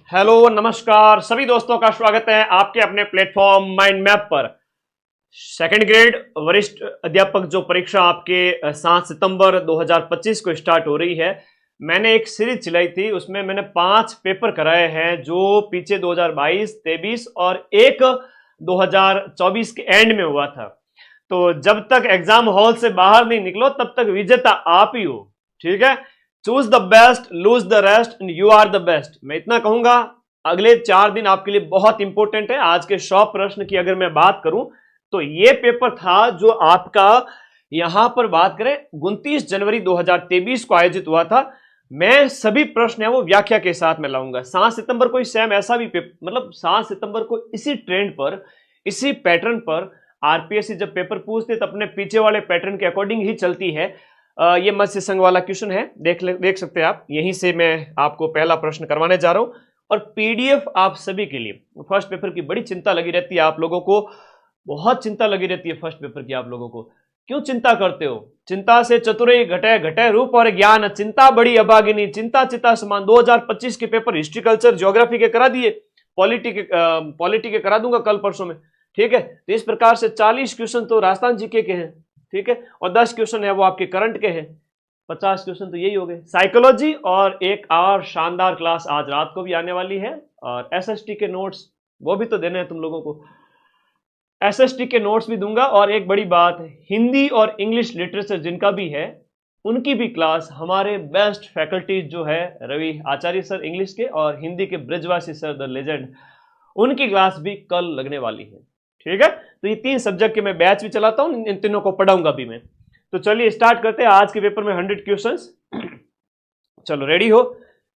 Hello नमस्कार सभी दोस्तों का स्वागत है आपके अपने प्लेटफॉर्म माइंड मैप पर। सेकंड ग्रेड वरिष्ठ अध्यापक जो परीक्षा आपके 7 सितंबर 2025 को स्टार्ट हो रही है, मैंने एक सीरीज चलाई थी, उसमें मैंने 5 पेपर कराए हैं जो पीछे 2022, 23 और एक 2024 के एंड में हुआ था। तो जब तक एग्जाम हॉल से बाहर नहीं निकलो तब तक विजेता आप ही हो, ठीक है। Choose the best, lose the rest and you are the best. मैं इतना कहूंगा, अगले 4 दिन आपके लिए बहुत इंपॉर्टेंट है। आज के 100 प्रश्न की अगर मैं बात करूं तो ये पेपर था जो आपका यहां पर बात करें 29 जनवरी 2023 को आयोजित हुआ था। मैं सभी प्रश्न है वो व्याख्या के साथ में लाऊंगा। 7 सितंबर को सेम ऐसा भी मतलब 7 सितंबर को इसी ट्रेंड पर, इसी पैटर्न पर आरपीएससी जब पेपर पूछते तो अपने पीछे वाले पैटर्न के अकॉर्डिंग ही चलती है। ये मत्स्य संघ वाला क्वेश्चन है, देख सकते हैं आप। यहीं से मैं आपको पहला प्रश्न करवाने जा रहा हूं और पीडीएफ आप सभी के लिए। फर्स्ट पेपर की बड़ी चिंता लगी रहती है आप लोगों को, बहुत चिंता लगी रहती है फर्स्ट पेपर की। आप लोगों को क्यों चिंता करते हो? चिंता से चतुरई घटे, घटे रूप और ज्ञान, चिंता बड़ी अभागिनी, चिंता चिता समान। 2025 के पेपर हिस्ट्री, कल्चर, ज्योग्राफी के करा दिए, पॉलिटी के करा दूंगा कल परसों में, ठीक है। तो इस प्रकार से 40 क्वेश्चन तो राजस्थान जीके के हैं, ठीक है, और 10 क्वेश्चन है वो आपके करंट के हैं। 50 क्वेश्चन तो यही हो गए। साइकोलॉजी और एक और शानदार क्लास आज रात को भी आने वाली है, और एसएसटी के नोट्स वो भी तो देने हैं तुम लोगों को। एसएसटी के नोट्स भी दूंगा। और एक बड़ी बात है, हिंदी और इंग्लिश लिटरेचर जिनका भी है उनकी भी क्लास हमारे बेस्ट फैकल्टीज जो है, रवि आचार्य सर इंग्लिश के और हिंदी के ब्रजवासी सर द लेजेंड, उनकी क्लास भी कल लगने वाली है, ठीक है। तो ये 3 सब्जेक्ट के मैं बैच भी चलाता हूं, इन तीनों को पढ़ाऊंगा भी मैं। तो चलिए स्टार्ट करते हैं आज के पेपर में 100 क्वेश्चंस। चलो रेडी हो?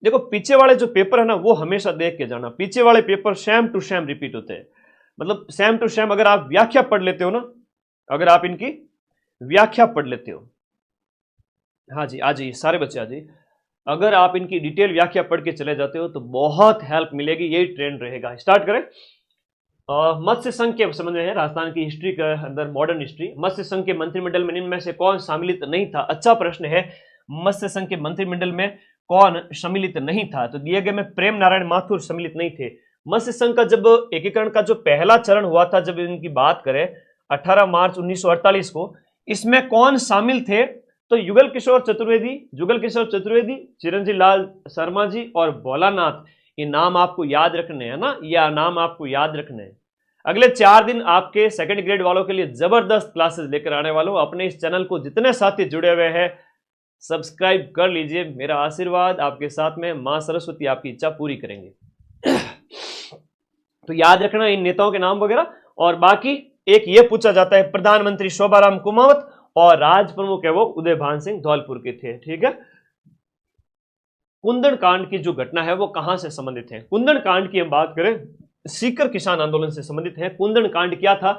देखो पीछे वाले जो पेपर है ना वो हमेशा देख के जाना। पीछे वाले paper same to same repeat होते हैं, मतलब सेम टू सेम। अगर आप व्याख्या पढ़ लेते हो ना, अगर आप इनकी व्याख्या पढ़ लेते हो, हाँ जी आ जाइए सारे बच्चे आ जाइए, अगर आप इनकी डिटेल व्याख्या पढ़ के चले जाते हो तो बहुत हेल्प मिलेगी। यही ट्रेंड रहेगा। स्टार्ट करें। मत्स्य संघ के संबंध में है, राजस्थान की हिस्ट्री के अंदर मॉडर्न हिस्ट्री। मत्स्य संघ के मंत्रिमंडल में इनमें से कौन सम्मिलित नहीं था? अच्छा प्रश्न है। मत्स्य संघ के मंत्रिमंडल में कौन सम्मिलित नहीं था? तो दिए गए में प्रेम नारायण माथुर सम्मिलित नहीं थे। मत्स्य संघ का जब एकीकरण का जो पहला चरण हुआ था, जब इनकी बात करें 18 मार्च 1948 को, इसमें कौन शामिल थे? तो युगल किशोर चतुर्वेदी, चिरंजीव लाल शर्मा जी और भोलानाथ। ये नाम आपको याद रखने हैं ना, ये नाम आपको याद रखने हैं। अगले 4 दिन आपके सेकंड ग्रेड वालों के लिए जबरदस्त क्लासेस लेकर आने वाला हूं। अपने इस चैनल को जितने साथी जुड़े हुए हैं सब्सक्राइब कर लीजिए। मेरा आशीर्वाद आपके साथ में, मां सरस्वती आपकी इच्छा पूरी करेंगे। तो याद रखना इन नेताओं के नाम वगैरह। और बाकी एक ये पूछा जाता है, प्रधानमंत्री शोभाराम कुमावत और राज प्रमुख है वो उदय भान सिंह धौलपुर के थे, ठीक है। कुंदन कांड की जो घटना है वो कहां से संबंधित है? कुंदन कांड की हम बात करें, सीकर किसान आंदोलन से संबंधित है। कुंदन कांड क्या था?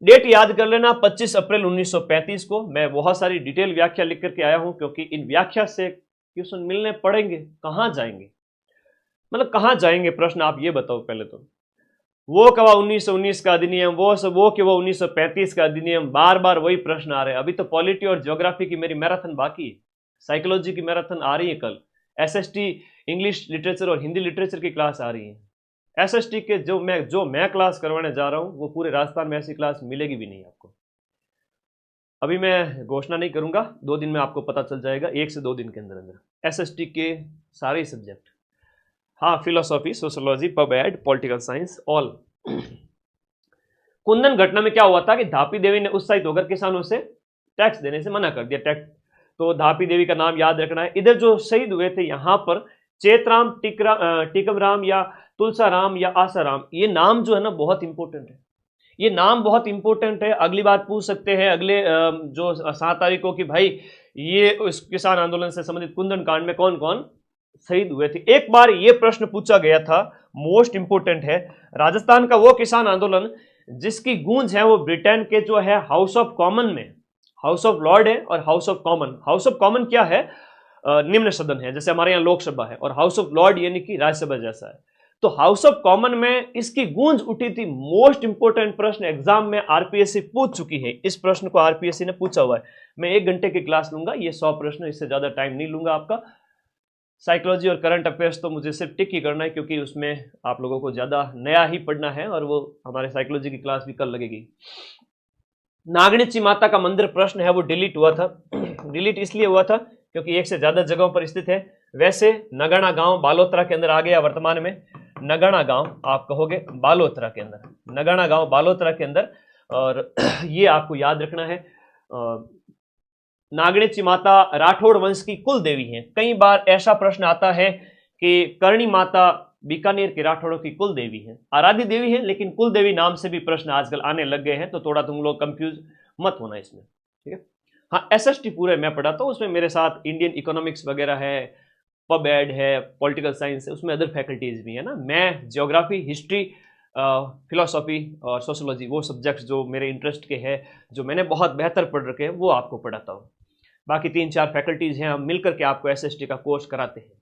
डेट याद कर लेना, 25 अप्रैल 1935 को। मैं बहुत सारी डिटेल व्याख्या लिख करके आया हूं, क्योंकि इन व्याख्या से क्वेश्चन मिलने पड़ेंगे। कहां जाएंगे, मतलब कहां जाएंगे प्रश्न, आप ये बताओ पहले तो। वो कहा 1919 का अधिनियम, वो कि वो 1935 का अधिनियम, बार बार वही प्रश्न आ रहे हैं। अभी तो पॉलिटी और ज्योग्राफी की मेरी मैराथन बाकी है, साइकोलॉजी की मैराथन आ रही है कल, एसएसटी इंग्लिश लिटरेचर और हिंदी लिटरेचर की क्लास आ रही है। एसएसटी के जो मैं क्लास करवाने जा रहा हूं वो पूरे राजस्थान में ऐसी क्लास मिलेगी भी नहीं आपको। अभी मैं घोषणा नहीं करूंगा, 2 दिन में आपको पता चल जाएगा, 1 से 2 दिन के अंदर अंदर एसएसटी के सारे सब्जेक्ट। हाँ, philosophy, sociology, pub ad, political science, all. Kundan घटना में क्या हुआ था कि धापी देवी ने उत्साहित होकर किसानों से टैक्स देने से मना कर दिया। टैक्स, तो धापी देवी का नाम याद रखना है। इधर जो शहीद हुए थे यहां पर चेतराम, टिकमराम या तुलसाराम या आसाराम, ये नाम जो है ना बहुत इंपॉर्टेंट है। ये नाम बहुत इंपॉर्टेंट है। अगली बार पूछ सकते हैं अगले जो 7 तारीख को कि भाई ये उस किसान आंदोलन से संबंधित कुंदन कांड में कौन कौन शहीद हुए थे। एक बार ये प्रश्न पूछा गया था, मोस्ट इंपोर्टेंट है। राजस्थान का वो किसान आंदोलन जिसकी गूंज है वो ब्रिटेन के जो है हाउस ऑफ कॉमन में, हाउस ऑफ लॉर्ड है और house of common. House of common क्या है? निम्न सदन है, जैसे हमारे यहाँ लोकसभा है, और हाउस ऑफ लॉर्ड यानी कि राज्यसभा जैसा है। तो हाउस ऑफ कॉमन में इसकी गूंज उठी थी। मोस्ट इंपोर्टेंट प्रश्न एग्जाम में आरपीएससी पूछ चुकी है। इस प्रश्न को आरपीएससी ने पूछा हुआ है। मैं 1 घंटे की क्लास लूंगा, ये 100 प्रश्न, इससे ज्यादा टाइम नहीं लूंगा आपका। साइकोलॉजी और करंट अफेयर्स तो मुझे सिर्फ टिक ही करना है, क्योंकि उसमें आप लोगों को ज़्यादा नया ही पढ़ना है, और वो हमारे साइकोलॉजी की क्लास भी कल लगेगी। नागणीची माता का मंदिर प्रश्न है वो डिलीट हुआ था। डिलीट इसलिए हुआ था क्योंकि एक से ज़्यादा जगहों पर स्थित है। वैसे नगाना गांव बालोतरा के अंदर आ गया वर्तमान में। नगाना गांव आप कहोगे बालोतरा के अंदर, नगाना गांव बालोतरा के अंदर, और ये आपको याद रखना है। नागणीची माता राठौड़ वंश की कुल देवी है। कई बार ऐसा प्रश्न आता है कि करणी माता बीकानेर के राठौड़ों की कुल देवी है, आराध्य देवी है, लेकिन कुल देवी नाम से भी प्रश्न आजकल आने लग गए हैं, तो थोड़ा तुम लोग कंफ्यूज मत होना इसमें, ठीक है। हाँ, एसएसटी पूरे मैं पढ़ाता हूँ, उसमें मेरे साथ इंडियन इकोनॉमिक्स वगैरह है, पब एड है, पॉलिटिकल साइंस है, उसमें अदर फैकल्टीज भी है ना। मैं ज्योग्राफी, हिस्ट्री, फिलोसॉफी और सोशोलॉजी, वो सब्जेक्ट्स जो मेरे इंटरेस्ट के हैं, जो मैंने बहुत बेहतर पढ़ रखे हैं, वो आपको पढ़ाता हूँ। बाकी 3-4 फैकल्टीज हैं, हम मिलकर के आपको एसएसटी का कोर्स कराते हैं।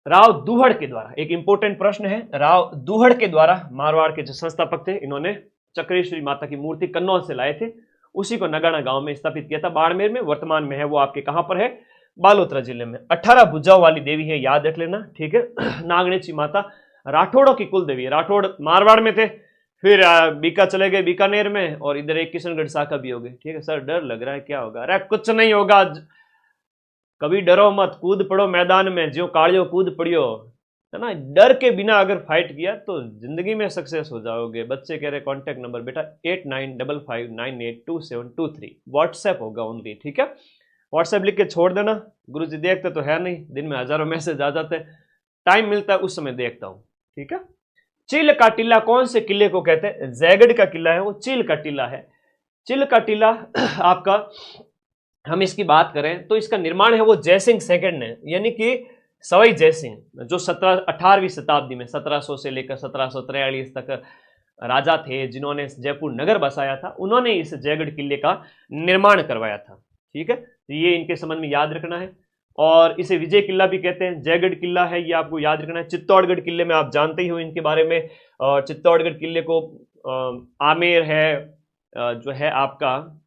राव दुहड़ के द्वारा, एक इंपॉर्टेंट प्रश्न है, राव दुहड़ के द्वारा, मारवाड़ के जो संस्थापक थे, इन्होंने चक्रेश्वरी माता की मूर्ति कन्नौज से लाए थे, उसी को नगाना गांव में स्थापित किया था, बाड़मेर में। वर्तमान में है वो आपके कहां पर है? बालोतरा जिले में। 18 भुजाओं वाली देवी है, याद रख लेना, ठीक है। नागणीची माता राठौड़ों की कुल देवी है। राठौड़ मारवाड़ में थे, फिर बीका चले गए बीकानेर में, और इधर एक किशनगढ़ शाखा भी हो गई, ठीक है। सर डर लग रहा है, क्या होगा? अरे कुछ नहीं होगा, कभी डरो मत, कूद पड़ो मैदान में, जो कालियो कूद पड़ियो, है ना। डर के बिना अगर फाइट किया तो जिंदगी में सक्सेस हो जाओगे। बच्चे कह रहे कॉन्टैक्ट नंबर बेटा 8955982723, व्हाट्सएप होगा ओनली, ठीक है। व्हाट्सएप लिख के छोड़ देना, गुरुजी देखते तो है नहीं, दिन में हजारों मैसेज आ जाते हैं, टाइम मिलता है उस समय देखता हूं, ठीक है। चिल का टीला कौन से किले को कहते हैं? जयगढ़ का किला है वो, चिल का टीला है। चिल का टीला आपका, हम इसकी बात करें तो इसका निर्माण है वो जयसिंह सेकंड ने, यानी कि सवाई जयसिंह, जो 18वीं शताब्दी में 1700 से लेकर 1743 तक राजा थे, जिन्होंने जयपुर नगर बसाया था, उन्होंने इस जयगढ़ किले का निर्माण करवाया था, ठीक है। तो ये इनके संबंध में याद रखना है। और इसे विजय किला भी कहते हैं, जयगढ़ किला है, ये आपको याद रखना है। चित्तौड़गढ़ किले में आप जानते ही हो इनके बारे में, और चित्तौड़गढ़ किले को आमेर है, जो है आपका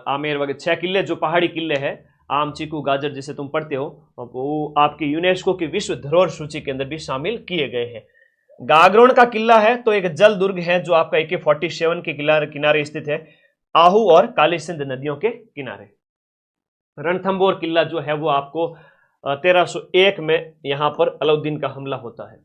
आमेर वगैरह 6 किले जो पहाड़ी किले हैं, आम, चीकू, गाजर जिसे तुम पढ़ते हो, वो आपकी यूनेस्को की विश्व धरोहर सूची के अंदर भी शामिल किए गए हैं। गागरोन का किला है तो एक जल दुर्ग है, जो आपका AK-47 के किनारे स्थित है, आहू और काली सिंध नदियों के किनारे। रणथंबोर किला जो है वो आपको 1301 में यहां पर अलाउद्दीन का हमला होता है।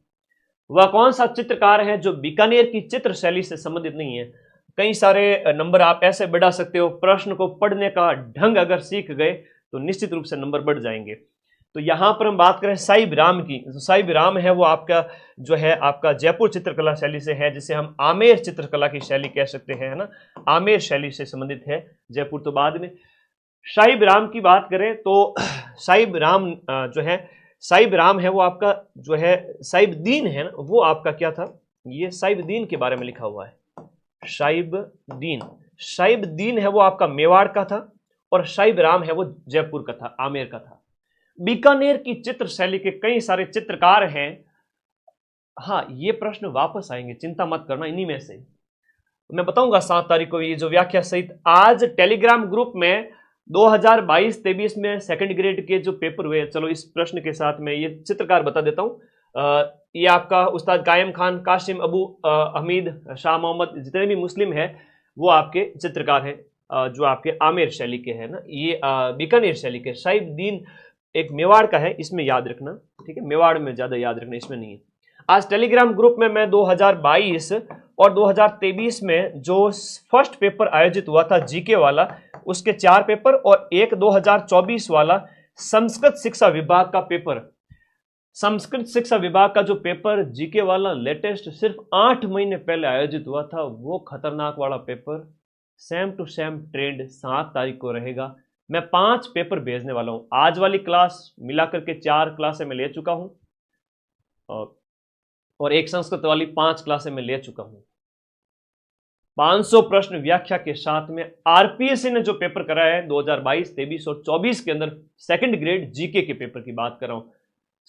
वह कौन सा चित्रकार है जो बीकानेर की चित्र शैली से संबंधित नहीं है? कई सारे नंबर आप ऐसे बढ़ा सकते हो, प्रश्न को पढ़ने का ढंग अगर सीख गए तो निश्चित रूप से नंबर बढ़ जाएंगे। तो यहां पर हम बात करें साहिब राम की, तो साहिब राम है वो आपका जो है आपका जयपुर चित्रकला शैली से है, जिसे हम आमेर चित्रकला की शैली कह सकते हैं, है ना। आमेर शैली से संबंधित है, जयपुर तो बाद में। साहिब राम की बात करें तो साहिब राम जो है, साहिब राम है वो आपका जो है साहिब दीन है ना, वो आपका क्या था? ये साहिब दीन के बारे में लिखा हुआ है, साहिब दीन। साहिब दीन है वो आपका मेवाड़ का था, और साहिब राम है वो जयपुर का था, आमेर का था। बीकानेर की चित्र शैली के कई सारे चित्रकार हैं। हाँ, ये प्रश्न वापस आएंगे, चिंता मत करना, इन्हीं में से मैं बताऊंगा 7 तारीख को ये जो व्याख्या सहित। आज टेलीग्राम ग्रुप में 2022-23 में सेकंड ग्रेड के जो पेपर हुए, चलो इस प्रश्न के साथ मैं ये चित्रकार बता देता हूं। ये आपका उस्ताद कायम खान, कासिम अबू हमीद, शाह मोहम्मद, जितने भी मुस्लिम हैं वो आपके चित्रकार हैं, जो आपके आमेर शैली के हैं ना। ये बीकानेर शैली के। साहिब दीन एक मेवाड़ का है, इसमें याद रखना, ठीक है, मेवाड़ में ज्यादा याद रखना, इसमें नहीं है। आज टेलीग्राम ग्रुप में मैं 2022 और 2023 में जो फर्स्ट पेपर आयोजित हुआ था जीके वाला, उसके 4 पेपर, और एक 2024 वाला संस्कृत शिक्षा विभाग का पेपर, संस्कृत शिक्षा विभाग का जो पेपर जीके वाला लेटेस्ट सिर्फ 8 महीने पहले आयोजित हुआ था, वो खतरनाक वाला paper same to same trend 7 तारीख को रहेगा। मैं 5 पेपर भेजने वाला हूं। आज वाली क्लास मिलाकर के 4 क्लासें मैं ले चुका हूं, और एक संस्कृत वाली 5 क्लासें मैं ले चुका हूं। 500 प्रश्न व्याख्या के साथ में आरपीएससी ने जो पेपर कराया है 2022, 23 और 24 के अंदर, सेकंड ग्रेड जीके के पेपर की बात कर रहा हूं।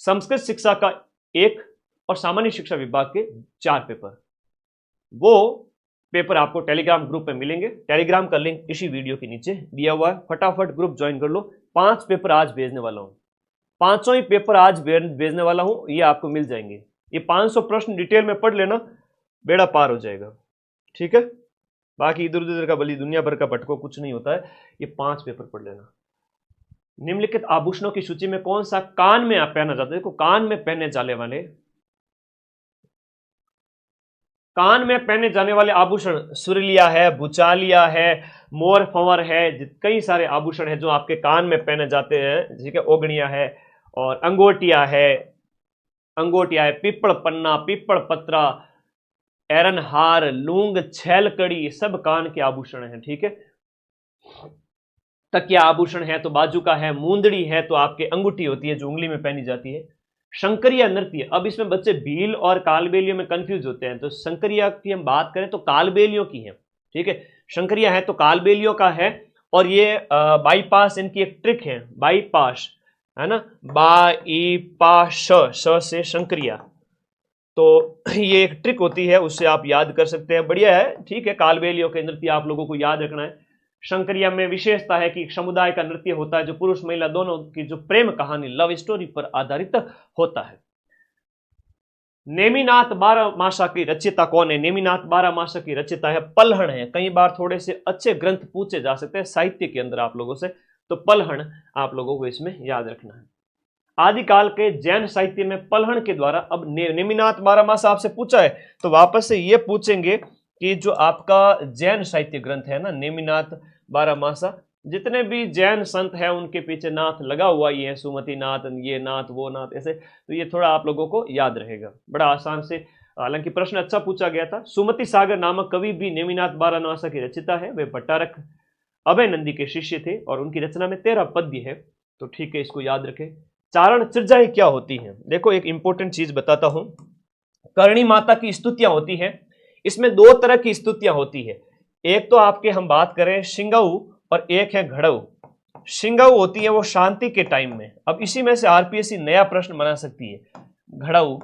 संस्कृत शिक्षा का 1 और सामान्य शिक्षा विभाग के 4 पेपर, वो पेपर आपको टेलीग्राम ग्रुप में मिलेंगे। टेलीग्राम का लिंक इसी वीडियो के नीचे दिया हुआ है, फटाफट ग्रुप ज्वाइन कर लो। 5 पेपर आज भेजने वाला हूं, पांचों ही पेपर आज भेजने वाला हूं, ये आपको मिल जाएंगे। ये 500 प्रश्न डिटेल में पढ़ लेना, बेड़ा पार हो जाएगा, ठीक है। बाकी इधर उधर का बली दुनिया भर का भटको कुछ नहीं होता है, ये 5 पेपर पढ़ लेना। निम्नलिखित आभूषणों की सूची में कौन सा कान में आप पहना जाता है? देखो कान में पहने जाने वाले, कान में पहने जाने वाले आभूषण सुरलिया है, भुचालिया है, मोर फंवर है, कई सारे आभूषण है जो आपके कान में पहने जाते हैं, ठीक है। ओगणिया है और अंगोटिया है, अंगोटिया है, पीपल पन्ना, पीपल पत्रा, एरन हार, लूंग, छैलकड़ी, सब कान के आभूषण हैं, ठीक है। तकिया आभूषण है तो बाजू का है, मुंदड़ी है तो आपके अंगूठी होती है जो उंगली में पहनी जाती है। शंकरिया नृत्य, अब इसमें बच्चे भील और कालबेलियों में कंफ्यूज होते हैं, तो शंकरिया की हम बात करें तो कालबेलियों की है, ठीक है। शंकरिया है तो कालबेलियों का है, और ये बाईपास इनकी एक ट्रिक है, बाईपास है ना, बाईपास श से शंकरिया, तो ये एक ट्रिक होती है, उससे आप याद कर सकते हैं, बढ़िया है, ठीक है। कालबेलियों के नृत्य आप लोगों को याद रखना है। शंकरिया में विशेषता है कि एक समुदाय का नृत्य होता है जो पुरुष महिला दोनों की जो प्रेम कहानी, लव स्टोरी पर आधारित होता है। नेमिनाथ बारहमासा की रचयिता कौन है? नेमिनाथ बारहमासा की रचयिता है पलहण है। कई बार थोड़े से अच्छे ग्रंथ पूछे जा सकते हैं साहित्य के अंदर आप लोगों से, तो पलहण आप लोगों को इसमें याद रखना है। आदिकाल के जैन साहित्य में पलहण के द्वारा, अब नेमिनाथ बारहमासा आपसे पूछा है तो वापस से ये पूछेंगे कि जो आपका जैन साहित्य ग्रंथ है ना, नेमिनाथ बारहमासा, जितने भी जैन संत हैं उनके पीछे नाथ लगा हुआ ही है, सुमति नाथ, ये नाथ वो नाथ ऐसे, तो ये थोड़ा आप लोगों को याद रहेगा, बड़ा आसान से। हालांकि प्रश्न अच्छा पूछा गया था। सुमति सागर नामक कवि भी नेमिनाथ बारहमासा की रचयिता है, वे भट्टारक अभय नंदी के शिष्य थे और उनकी रचना में 13 पद्य है, तो ठीक है, इसको याद रखें। चारण चर्चाएं क्या होती हैं? देखो एक इंपॉर्टेंट चीज बताता हूं, करणी माता की स्तुतियां होती हैं, इसमें 2 तरह की स्तुतियां होती है, एक तो आपके हम बात करें शिंगऊ और एक है घड़ऊ। शिंगऊ होती है वो शांति के टाइम में, अब इसी में से आरपीएससी नया प्रश्न बना सकती है। घड़ऊ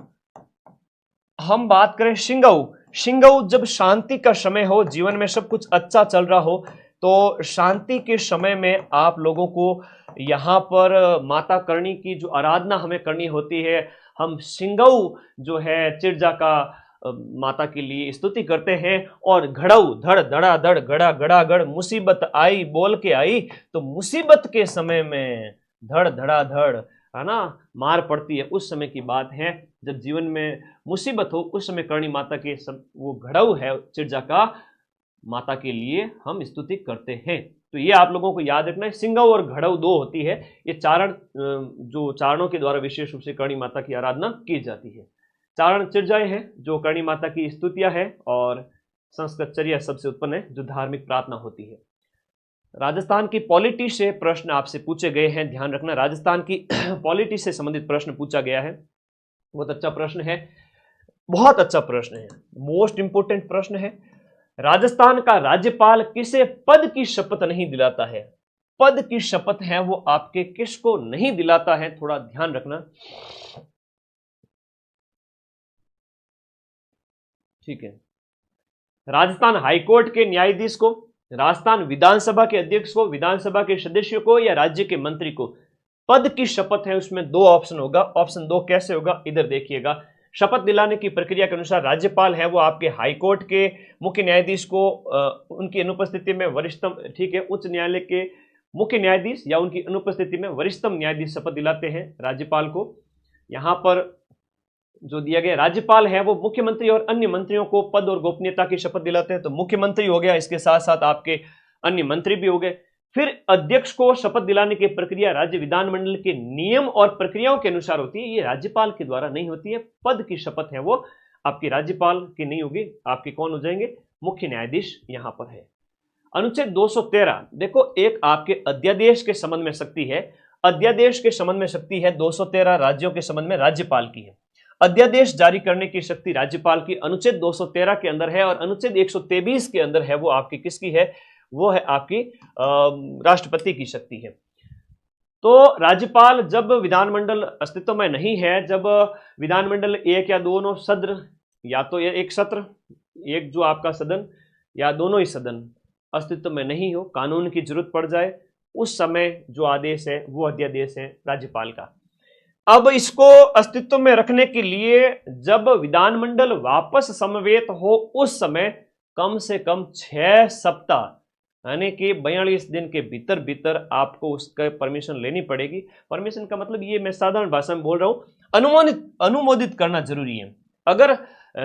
हम बात करें शिंगऊ, शिंगऊ जब शांति का समय हो, जीवन में सब कुछ अच्छा चल रहा हो, तो शांति के समय में आप लोगों को यहाँ पर माता करणी की जो आराधना हमें करनी होती है, हम शिंगऊ जो है चिरजा का माता के लिए स्तुति करते हैं। और घड़ऊ धड़ धड़ा धड़ गड़ा गड़ा गड़, मुसीबत आई बोल के आई, तो मुसीबत के समय में धड़ धड़ा धड़ है ना मार पड़ती है, उस समय की बात है जब जीवन में मुसीबत हो, उस समय करणी माता के वो घड़ऊ है चिरजा का, माता के लिए हम स्तुति करते हैं। तो ये आप लोगों को याद रखना है, सिंगऊ और घड़ऊ 2 होती है, ये चारण जो चारणों के द्वारा विशेष रूप से करणी माता की आराधना की जाती है। चारण चिरजाएं हैं जो करणी माता की स्तुतियां हैं, और संस्कृत चर्या सबसे उत्पन्न है जो धार्मिक प्रार्थना होती है। राजस्थान की पॉलिटी से प्रश्न आपसे पूछे गए हैं, ध्यान रखना, राजस्थान की पॉलिटी से संबंधित प्रश्न पूछा गया है, बहुत अच्छा प्रश्न है, बहुत अच्छा प्रश्न है, मोस्ट इंपोर्टेंट प्रश्न है। राजस्थान का राज्यपाल किसे पद की शपथ नहीं दिलाता है? पद की शपथ है वो आपके किसको नहीं दिलाता है, थोड़ा ध्यान रखना, ठीक है। राजस्थान हाईकोर्ट के न्यायाधीश को, राजस्थान विधानसभा के अध्यक्ष को, विधानसभा के सदस्यों को, या राज्य के मंत्री को पद की शपथ है, उसमें 2 ऑप्शन होगा। ऑप्शन 2 कैसे होगा, इधर देखिएगा। शपथ दिलाने की प्रक्रिया के अनुसार राज्यपाल है वो आपके हाईकोर्ट के मुख्य न्यायाधीश को उनकी अनुपस्थिति में वरिष्ठतम, ठीक है, उच्च न्यायालय के मुख्य न्यायाधीश या उनकी अनुपस्थिति में वरिष्ठतम न्यायाधीश शपथ दिलाते हैं राज्यपाल को। यहां पर जो दिया गया, राज्यपाल है वो मुख्यमंत्री और अन्य मंत्रियों को पद और गोपनीयता की शपथ दिलाते हैं, तो मुख्यमंत्री हो गया, इसके साथ साथ आपके अन्य मंत्री भी हो गए। फिर अध्यक्ष को शपथ दिलाने की प्रक्रिया राज्य विधानमंडल के नियम और प्रक्रियाओं के अनुसार होती है, ये राज्यपाल के द्वारा नहीं होती है। पद की शपथ है वो आपकी राज्यपाल की नहीं होगी, आपके कौन हो जाएंगे, मुख्य न्यायाधीश यहां पर है। अनुच्छेद 213, देखो एक आपके अध्यादेश के संबंध में शक्ति है, अध्यादेश के संबंध में शक्ति है 213 राज्यों के संबंध में राज्यपाल की है। अध्यादेश जारी करने की शक्ति राज्यपाल की अनुच्छेद 213 के अंदर है, और अनुच्छेद 123 के अंदर है वो आपकी किसकी है, वो है आपकी राष्ट्रपति की शक्ति है। तो राज्यपाल जब विधानमंडल अस्तित्व में नहीं है, जब विधानमंडल एक या दोनों सत्र, या तो एक सत्र, एक जो आपका सदन या दोनों ही सदन अस्तित्व में नहीं हो, कानून की जरूरत पड़ जाए, उस समय जो आदेश है वो अध्यादेश है राज्यपाल का। अब इसको अस्तित्व में रखने के लिए जब विधानमंडल वापस समवेत हो उस समय कम से कम 6 सप्ताह यानी कि 42 दिन के भीतर भीतर आपको उसका परमिशन लेनी पड़ेगी। परमिशन का मतलब ये मैं साधारण भाषा में बोल रहा हूं, अनुमोदित करना जरूरी है। अगर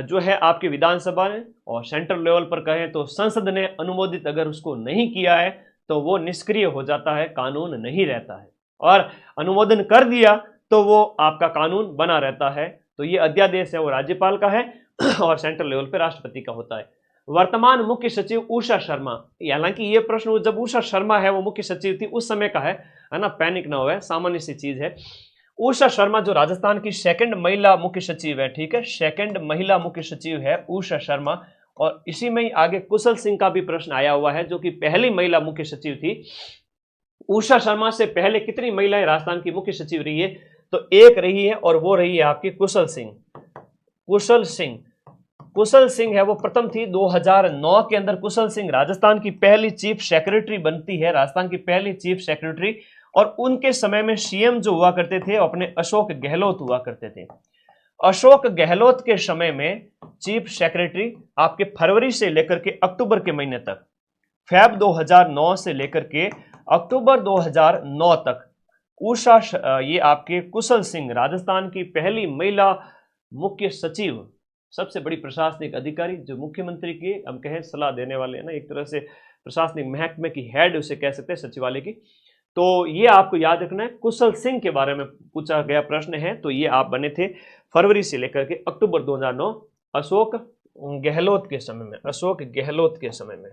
जो है आपकी विधानसभा ने और सेंट्रल लेवल पर कहें तो संसद ने अनुमोदित अगर उसको नहीं किया है तो वो निष्क्रिय हो जाता है, कानून नहीं रहता है। और अनुमोदन कर दिया तो वो आपका कानून बना रहता है। तो ये अध्यादेश है वो राज्यपाल का है और सेंट्रल लेवल पे राष्ट्रपति का होता है। वर्तमान मुख्य सचिव उषा शर्मा, हालांकि ये प्रश्न जब उषा शर्मा है वो मुख्य सचिव थी उस समय का है ना, पैनिक ना हो, सामान्य सी चीज है। उषा शर्मा जो राजस्थान की सेकंड महिला मुख्य सचिव है, ठीक है, सेकंड महिला मुख्य सचिव है उषा शर्मा। और इसी में ही आगे कुशल सिंह का भी प्रश्न आया हुआ है जो कि पहली महिला मुख्य सचिव थी। उषा शर्मा से पहले कितनी महिलाएं राजस्थान की मुख्य सचिव रही है? तो एक रही है और वो रही है आपकी कुशल सिंह। कुशल सिंह है वो प्रथम थी। 2009 के अंदर कुशल सिंह राजस्थान की पहली चीफ सेक्रेटरी बनती है, राजस्थान की पहली चीफ सेक्रेटरी। और उनके समय में सीएम जो हुआ करते थे अपने अशोक गहलोत हुआ करते थे। अशोक गहलोत के समय में चीफ सेक्रेटरी आपके फरवरी से लेकर के अक्टूबर के महीने तक, फेब 2009 से लेकर के अक्टूबर 2009 तक उषा ये आपके कुशल सिंह राजस्थान की पहली महिला मुख्य सचिव, सबसे बड़ी प्रशासनिक अधिकारी जो मुख्यमंत्री की हम कहें सलाह देने वाले हैं ना, एक तरह से प्रशासनिक महकमे की हेड उसे कह सकते हैं, सचिवालय की। तो ये आपको याद रखना है। कुशल सिंह के बारे में पूछा गया प्रश्न है तो ये आप बने थे फरवरी से लेकर के अक्टूबर 2009 अशोक गहलोत के समय में।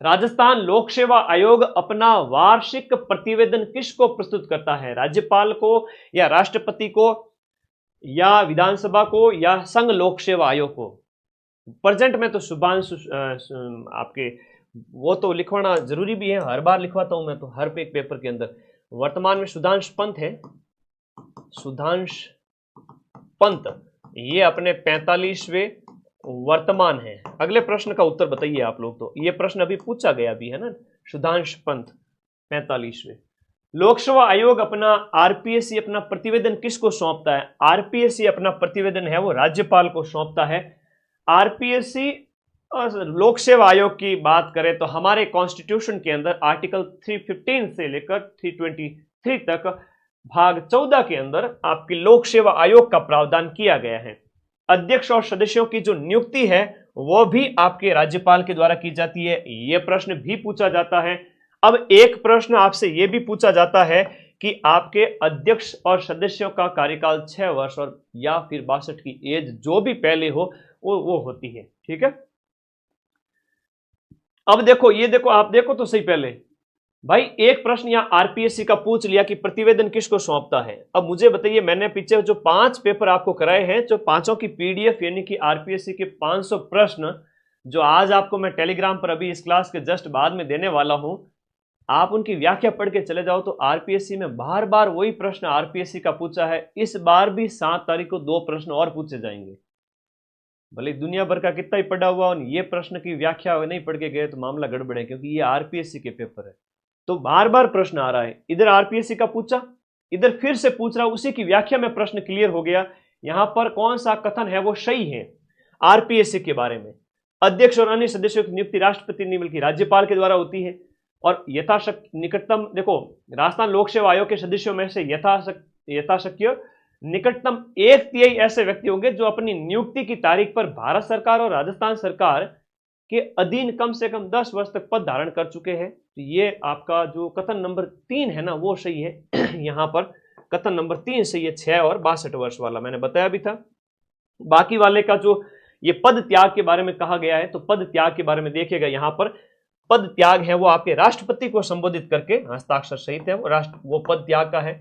राजस्थान लोक सेवा आयोग अपना वार्षिक प्रतिवेदन किसको प्रस्तुत करता है? राज्यपाल को या राष्ट्रपति को या विधानसभा को या संघ लोक सेवा आयोग को? प्रेजेंट में तो शुभांशु आपके वो तो लिखवाना जरूरी भी है, हर बार लिखवाता हूं मैं तो हर एक पेपर के अंदर। वर्तमान में सुधांश पंत है, सुधांश पंत, ये अपने 45वें वर्तमान है। अगले प्रश्न का उत्तर बताइए आप लोग, तो ये प्रश्न अभी पूछा गया भी है ना, सुधांश पंत 45वें। लोकसभा आयोग अपना आरपीएससी अपना प्रतिवेदन किसको सौंपता है? आरपीएससी अपना प्रतिवेदन है वो राज्यपाल को सौंपता है। आरपीएससी लोक सेवा आयोग की बात करें तो हमारे कॉन्स्टिट्यूशन के अंदर आर्टिकल 315 से लेकर 323 तक भाग 14 के अंदर आपकी लोक सेवा आयोग का प्रावधान किया गया है। अध्यक्ष और सदस्यों की जो नियुक्ति है वो भी आपके राज्यपाल के द्वारा की जाती है। यह प्रश्न भी पूछा जाता है। अब एक प्रश्न आपसे यह भी पूछा जाता है कि आपके अध्यक्ष और सदस्यों का कार्यकाल 6 वर्ष और या फिर 62 की एज जो भी पहले हो वो होती है, ठीक है। अब देखो, ये देखो, आप देखो तो सही पहले भाई, एक प्रश्न यहां आरपीएससी का पूछ लिया कि प्रतिवेदन किसको सौंपता है। अब मुझे बताइए, मैंने पीछे जो 5 पेपर आपको कराए हैं, जो पांचों की पीडीएफ यानी कि आरपीएससी के 500 प्रश्न जो आज आपको मैं टेलीग्राम पर अभी इस क्लास के जस्ट बाद में देने वाला हूं, आप उनकी व्याख्या पढ़ के चले जाओ तो आरपीएससी में बार बार वही प्रश्न आरपीएससी का पूछा है। इस बार भी 7 तारीख को 2 प्रश्न और पूछे जाएंगे। भले दुनिया भर का कितना ही पढ़ा हुआ और ये प्रश्न की व्याख्या नहीं पढ़ के गए तो मामला गड़बड़ है, क्योंकि ये आरपीएससी के पेपर है। तो बार बार प्रश्न आ रहा है, इधर आरपीएससी का पूछा, इधर फिर से पूछ रहा, उसी की व्याख्या में प्रश्न क्लियर हो गया। यहां पर कौन सा कथन है वो सही है आरपीएससी के बारे में? अध्यक्ष और अन्य सदस्यों की नियुक्ति राष्ट्रपति नहीं बल्कि राज्यपाल के द्वारा होती है। और यथाशक्ति निकटतम, देखो, राजस्थान लोक सेवा आयोग के सदस्यों में से यथाशक्य निकटतम 1/3 ऐसे व्यक्ति होंगे जो अपनी नियुक्ति की तारीख पर भारत सरकार और राजस्थान सरकार के अधीन कम से कम 10 वर्ष तक पद धारण कर चुके हैं। तो ये आपका जो कथन नंबर 3 है ना वो सही है। यहां पर कथन नंबर 3 सही है, 6 और 62 वर्ष वाला मैंने बताया भी था। बाकी वाले का जो ये पद त्याग के बारे में कहा गया है, तो पद त्याग के बारे में देखिएगा, यहां पर पद त्याग है वो आपके राष्ट्रपति को संबोधित करके, हस्ताक्षर सहित है वो पद त्याग का है।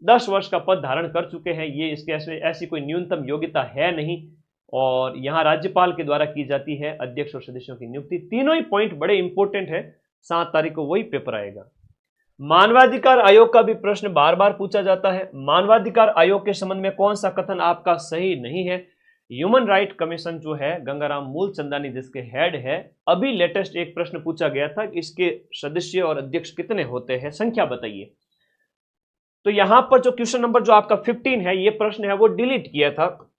10 वर्ष का पद धारण कर चुके हैं, ये इसके ऐसी कोई न्यूनतम योग्यता है नहीं। और यहां राज्यपाल के द्वारा की जाती है अध्यक्ष और सदस्यों की नियुक्ति। तीनों ही पॉइंट बड़े इंपॉर्टेंट है। 7 तारीख को वही पेपर आएगा। मानवाधिकार आयोग का भी प्रश्न बार बार पूछा जाता है। मानवाधिकार आयोग के संबंध में कौन सा कथन आपका सही नहीं है? ह्यूमन राइट कमीशन जो है गंगाराम मूलचंदानी जिसके हेड है, अभी लेटेस्ट एक प्रश्न पूछा गया था कि इसके सदस्य और अध्यक्ष कितने होते हैं, संख्या बताइए। तो यहां पर जो क्वेश्चन नंबर जो आपका 15 है, ये प्रश्न है वो डिलीट किया था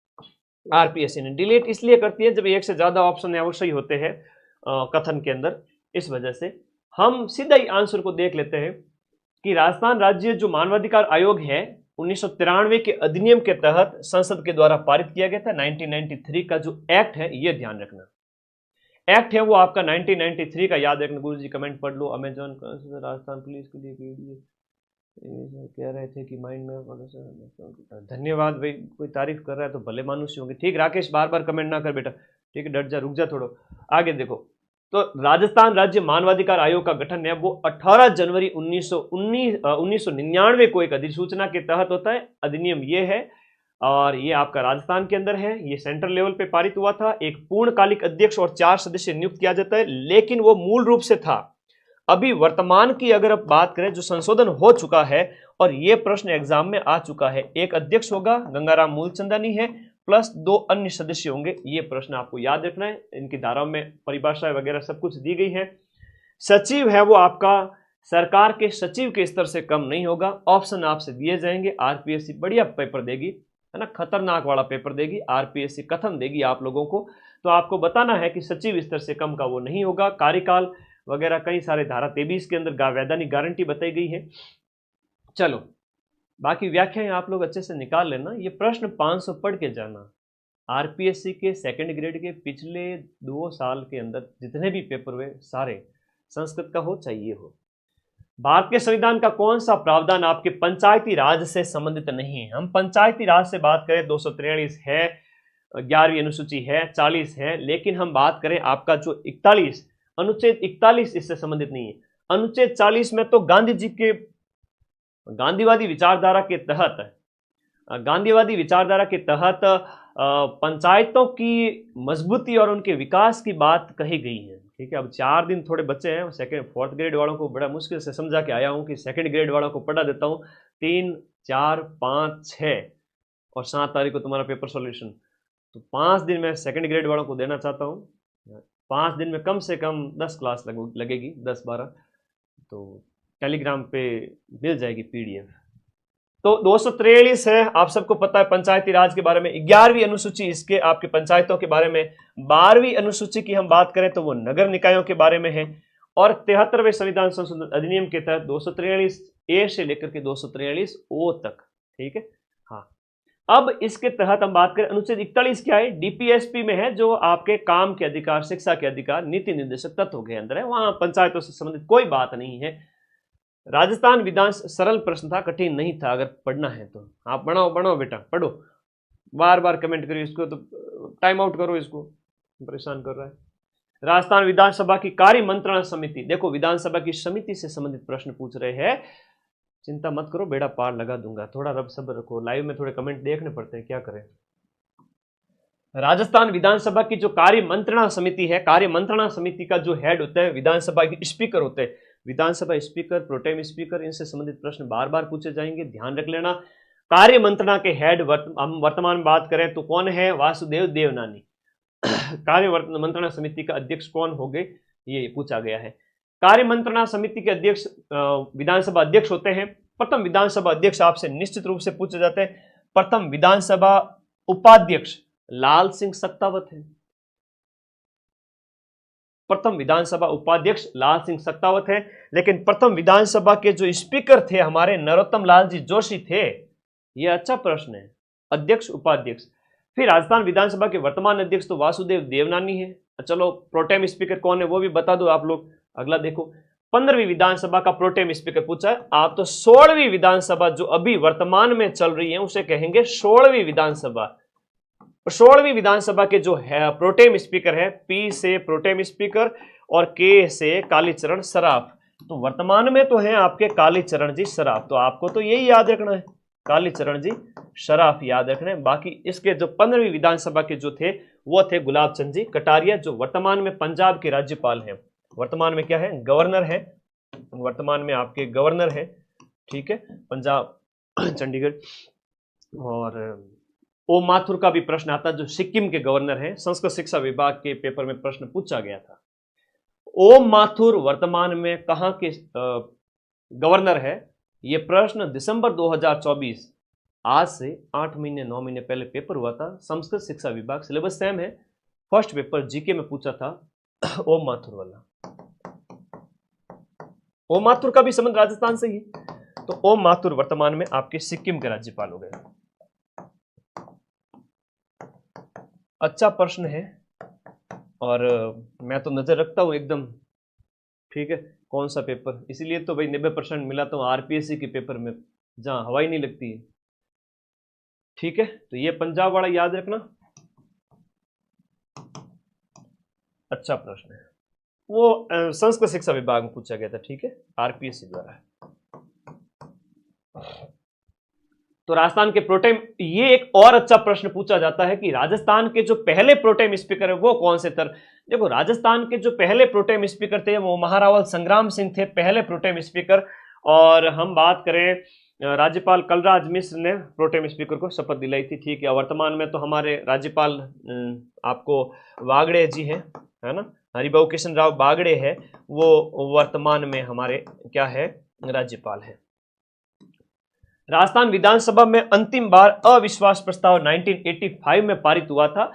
आरपीएससी ने। डिलीट इसलिए करती है जब एक से ज्यादा ऑप्शन है वो सही होते हैं कथन के अंदर, इस वजह से। हम सीधा ही आंसर को देख लेते हैं कि राजस्थान राज्य जो मानवाधिकार आयोग है 1993 के अधिनियम के तहत संसद के द्वारा पारित किया गया था। 1993 का जो एक्ट है, ये ध्यान रखना, एक्ट है वो आपका 1993 का याद रखना। गुरु जी कमेंट पढ़ लो। अमेजॉन राजस्थान पुलिस के लिए वीडियो कह रहे थे कि माइंड में, धन्यवाद भाई, कोई तारीफ कर रहा है तो भले मानुष्य होंगे। ठीक राकेश, बार बार कमेंट ना कर बेटा, ठीक है, डट जा, रुक जा थोड़ा, आगे देखो। तो राजस्थान राज्य मानवाधिकार आयोग का गठन है वो 18 जनवरी 1999 को एक अधिसूचना के तहत होता है। अधिनियम ये है और ये आपका राजस्थान के अंदर है। ये सेंट्रल लेवल पे पारित हुआ था। एक पूर्णकालिक अध्यक्ष और 4 सदस्य नियुक्त किया जाता है, लेकिन वो मूल रूप से था। अभी वर्तमान की अगर आप बात करें, जो संशोधन हो चुका है और ये प्रश्न एग्जाम में आ चुका है, एक अध्यक्ष होगा, गंगाराम मूलचंदानी है, प्लस 2 अन्य सदस्य होंगे। ये प्रश्न आपको याद रखना है। इनकी धाराओं में परिभाषाएं वगैरह सब कुछ दी गई है। सचिव है वो आपका सरकार के सचिव के स्तर से कम नहीं होगा। ऑप्शन आपसे दिए जाएंगे। आरपीएससी बढ़िया पेपर देगी, है ना, खतरनाक वाला पेपर देगी। आरपीएससी कथन देगी आप लोगों को, तो आपको बताना है कि सचिव स्तर से कम का वो नहीं होगा। कार्यकाल वगैरह कई सारे धारा 23 के अंदर वैधानिक गारंटी बताई गई है। चलो, बाकी व्याख्याएं आप लोग अच्छे से निकाल लेना। ये प्रश्न 500 पढ़ के जाना। आरपीएससी के सेकंड ग्रेड के पिछले 2 साल के अंदर जितने भी पेपर हुए सारे संस्कृत का हो चाहे ये हो। भारत के संविधान का कौन सा प्रावधान आपके पंचायती राज से संबंधित नहीं है? हम पंचायती राज से बात करें 243 है, 11वीं अनुसूची है, 40 है, लेकिन हम बात करें आपका जो 41 अनुच्छेद 41 इससे संबंधित नहीं है। अनुच्छेद 40 में तो गांधी जी के गांधीवादी विचारधारा के तहत पंचायतों की मजबूती और उनके विकास की बात कही गई है। ठीक है, अब 4 दिन थोड़े बच्चे हैं, सेकंड 4th ग्रेड वालों को बड़ा मुश्किल से समझा के आया हूं कि सेकंड ग्रेड वालों को पढ़ा देता हूं। 3, 4, 5, 6 और 7 तारीख को तुम्हारा पेपर सॉल्यूशन। तो 5 दिन में सेकंड ग्रेड वालों को देना चाहता हूं। 5 दिन में कम से कम 10 क्लास लगेगी, 10-12। तो टेलीग्राम पे मिल जाएगी पीडीएफ। तो 243 है, आप सबको पता है पंचायती राज के बारे में। 11वीं अनुसूची इसके आपके पंचायतों के बारे में। 12वीं अनुसूची की हम बात करें तो वो नगर निकायों के बारे में है। और 73वें संविधान संशोधन अधिनियम के तहत 243 ए से लेकर के 243 ओ तक। ठीक है, हाँ। अब इसके तहत हम बात करें, अनुच्छेद 41 क्या है? डीपीएसपी में है, जो आपके काम के अधिकार, शिक्षा के अधिकार, नीति निर्देशक तत्व के अंदर है। वहां पंचायतों से संबंधित कोई बात नहीं है। राजस्थान विधान सरल प्रश्न था, कठिन नहीं था। अगर पढ़ना है तो आप बनाओ बेटा, पढ़ो, बार बार कमेंट करिए इसको, तो टाइम आउट करो, इसको परेशान कर रहा है। राजस्थान विधानसभा की कार्य मंत्रणा समिति, देखो विधानसभा की समिति से संबंधित प्रश्न पूछ रहे हैं। चिंता मत करो, बेड़ा पार लगा दूंगा। थोड़ा रब सब्र रखो, लाइव में थोड़े कमेंट देखने पड़ते हैं, क्या करें। राजस्थान विधानसभा की जो कार्य मंत्रणा समिति है, कार्य मंत्रणा समिति का जो हेड होता है विधानसभा के स्पीकर होते हैं। विधानसभा स्पीकर, प्रोटेम स्पीकर, इनसे संबंधित प्रश्न बार बार पूछे जाएंगे, ध्यान रख लेना। कार्य मंत्रणा के हेड हम वर्तमान में बात करें तो कौन है? वासुदेव देवनानी। कार्य मंत्रणा समिति का अध्यक्ष कौन होंगे, ये पूछा गया है। कार्य मंत्रणा समिति के अध्यक्ष विधानसभा अध्यक्ष होते हैं। प्रथम विधानसभा अध्यक्ष आपसे निश्चित रूप से पूछे जाते हैं। प्रथम विधानसभा उपाध्यक्ष लाल सिंह सक्तावत है। प्रथम विधानसभा उपाध्यक्ष लाल सिंह सक्तावत है। लेकिन प्रथम विधानसभा के जो स्पीकर थे हमारे नरोत्तम लाल जी जोशी थे। यह अच्छा प्रश्न है, अध्यक्ष उपाध्यक्ष। फिर राजस्थान विधानसभा के वर्तमान अध्यक्ष तो वासुदेव देवनानी है। चलो, प्रोटेम स्पीकर कौन है वो भी बता दो आप लोग। अगला देखो, 15वीं विधानसभा का प्रोटेम स्पीकर पूछा है आप, तो 16वीं विधानसभा जो अभी वर्तमान में चल रही है उसे कहेंगे 16वीं विधानसभा। 16वीं विधानसभा के जो है प्रोटेम स्पीकर है, पी से प्रोटेम स्पीकर और के से कालीचरण सराफ। तो वर्तमान में तो है आपके कालीचरण जी सराफ, तो आपको तो यही याद रखना है, कालीचरण जी सराफ याद रखना है। बाकी इसके जो 15वीं विधानसभा के जो थे वो थे गुलाब चंद जी कटारिया, जो वर्तमान में पंजाब के राज्यपाल हैं। वर्तमान में क्या है? गवर्नर है। वर्तमान में आपके गवर्नर है। ठीक है, पंजाब, चंडीगढ़। और ओम माथुर का भी प्रश्न आता है, जो सिक्किम के गवर्नर हैं। संस्कृत शिक्षा विभाग के पेपर में प्रश्न पूछा गया था। ओम माथुर वर्तमान में कहां के गवर्नर है? यह प्रश्न दिसंबर 2024, आज से 8 महीने 9 महीने पहले पेपर हुआ था। संस्कृत शिक्षा विभाग, सिलेबस सेम है, फर्स्ट पेपर जीके में पूछा था ओम माथुर वाला। ओम माथुर का भी संबंध राजस्थान से ही, तो ओम माथुर वर्तमान में आपके सिक्किम के राज्यपाल हो गए। अच्छा प्रश्न है और मैं तो नजर रखता हूं एकदम, ठीक है, कौन सा पेपर, इसीलिए तो भाई 90% मिला तो आरपीएससी के पेपर में, जहां हवाई नहीं लगती है। ठीक है, तो ये पंजाब वाला याद रखना, अच्छा प्रश्न है, वो संस्कृत शिक्षा विभाग में पूछा गया था। ठीक है, आरपीएससी द्वारा। तो राजस्थान के प्रोटेम, ये एक और अच्छा प्रश्न पूछा जाता है कि राजस्थान के जो पहले प्रोटेम स्पीकर है वो कौन से थे? देखो, राजस्थान के जो पहले प्रोटेम स्पीकर थे वो महारावल संग्राम सिंह थे, पहले प्रोटेम स्पीकर। और हम बात करें, राज्यपाल कलराज मिश्र ने प्रोटेम स्पीकर को शपथ दिलाई थी। ठीक है, वर्तमान में तो हमारे राज्यपाल आपको बागड़े जी हैं, है ना, हरिभाऊ किशन राव बागड़े है, वो वर्तमान में हमारे क्या है, राज्यपाल है। राजस्थान विधानसभा में अंतिम बार अविश्वास प्रस्ताव 1985 में पारित हुआ था,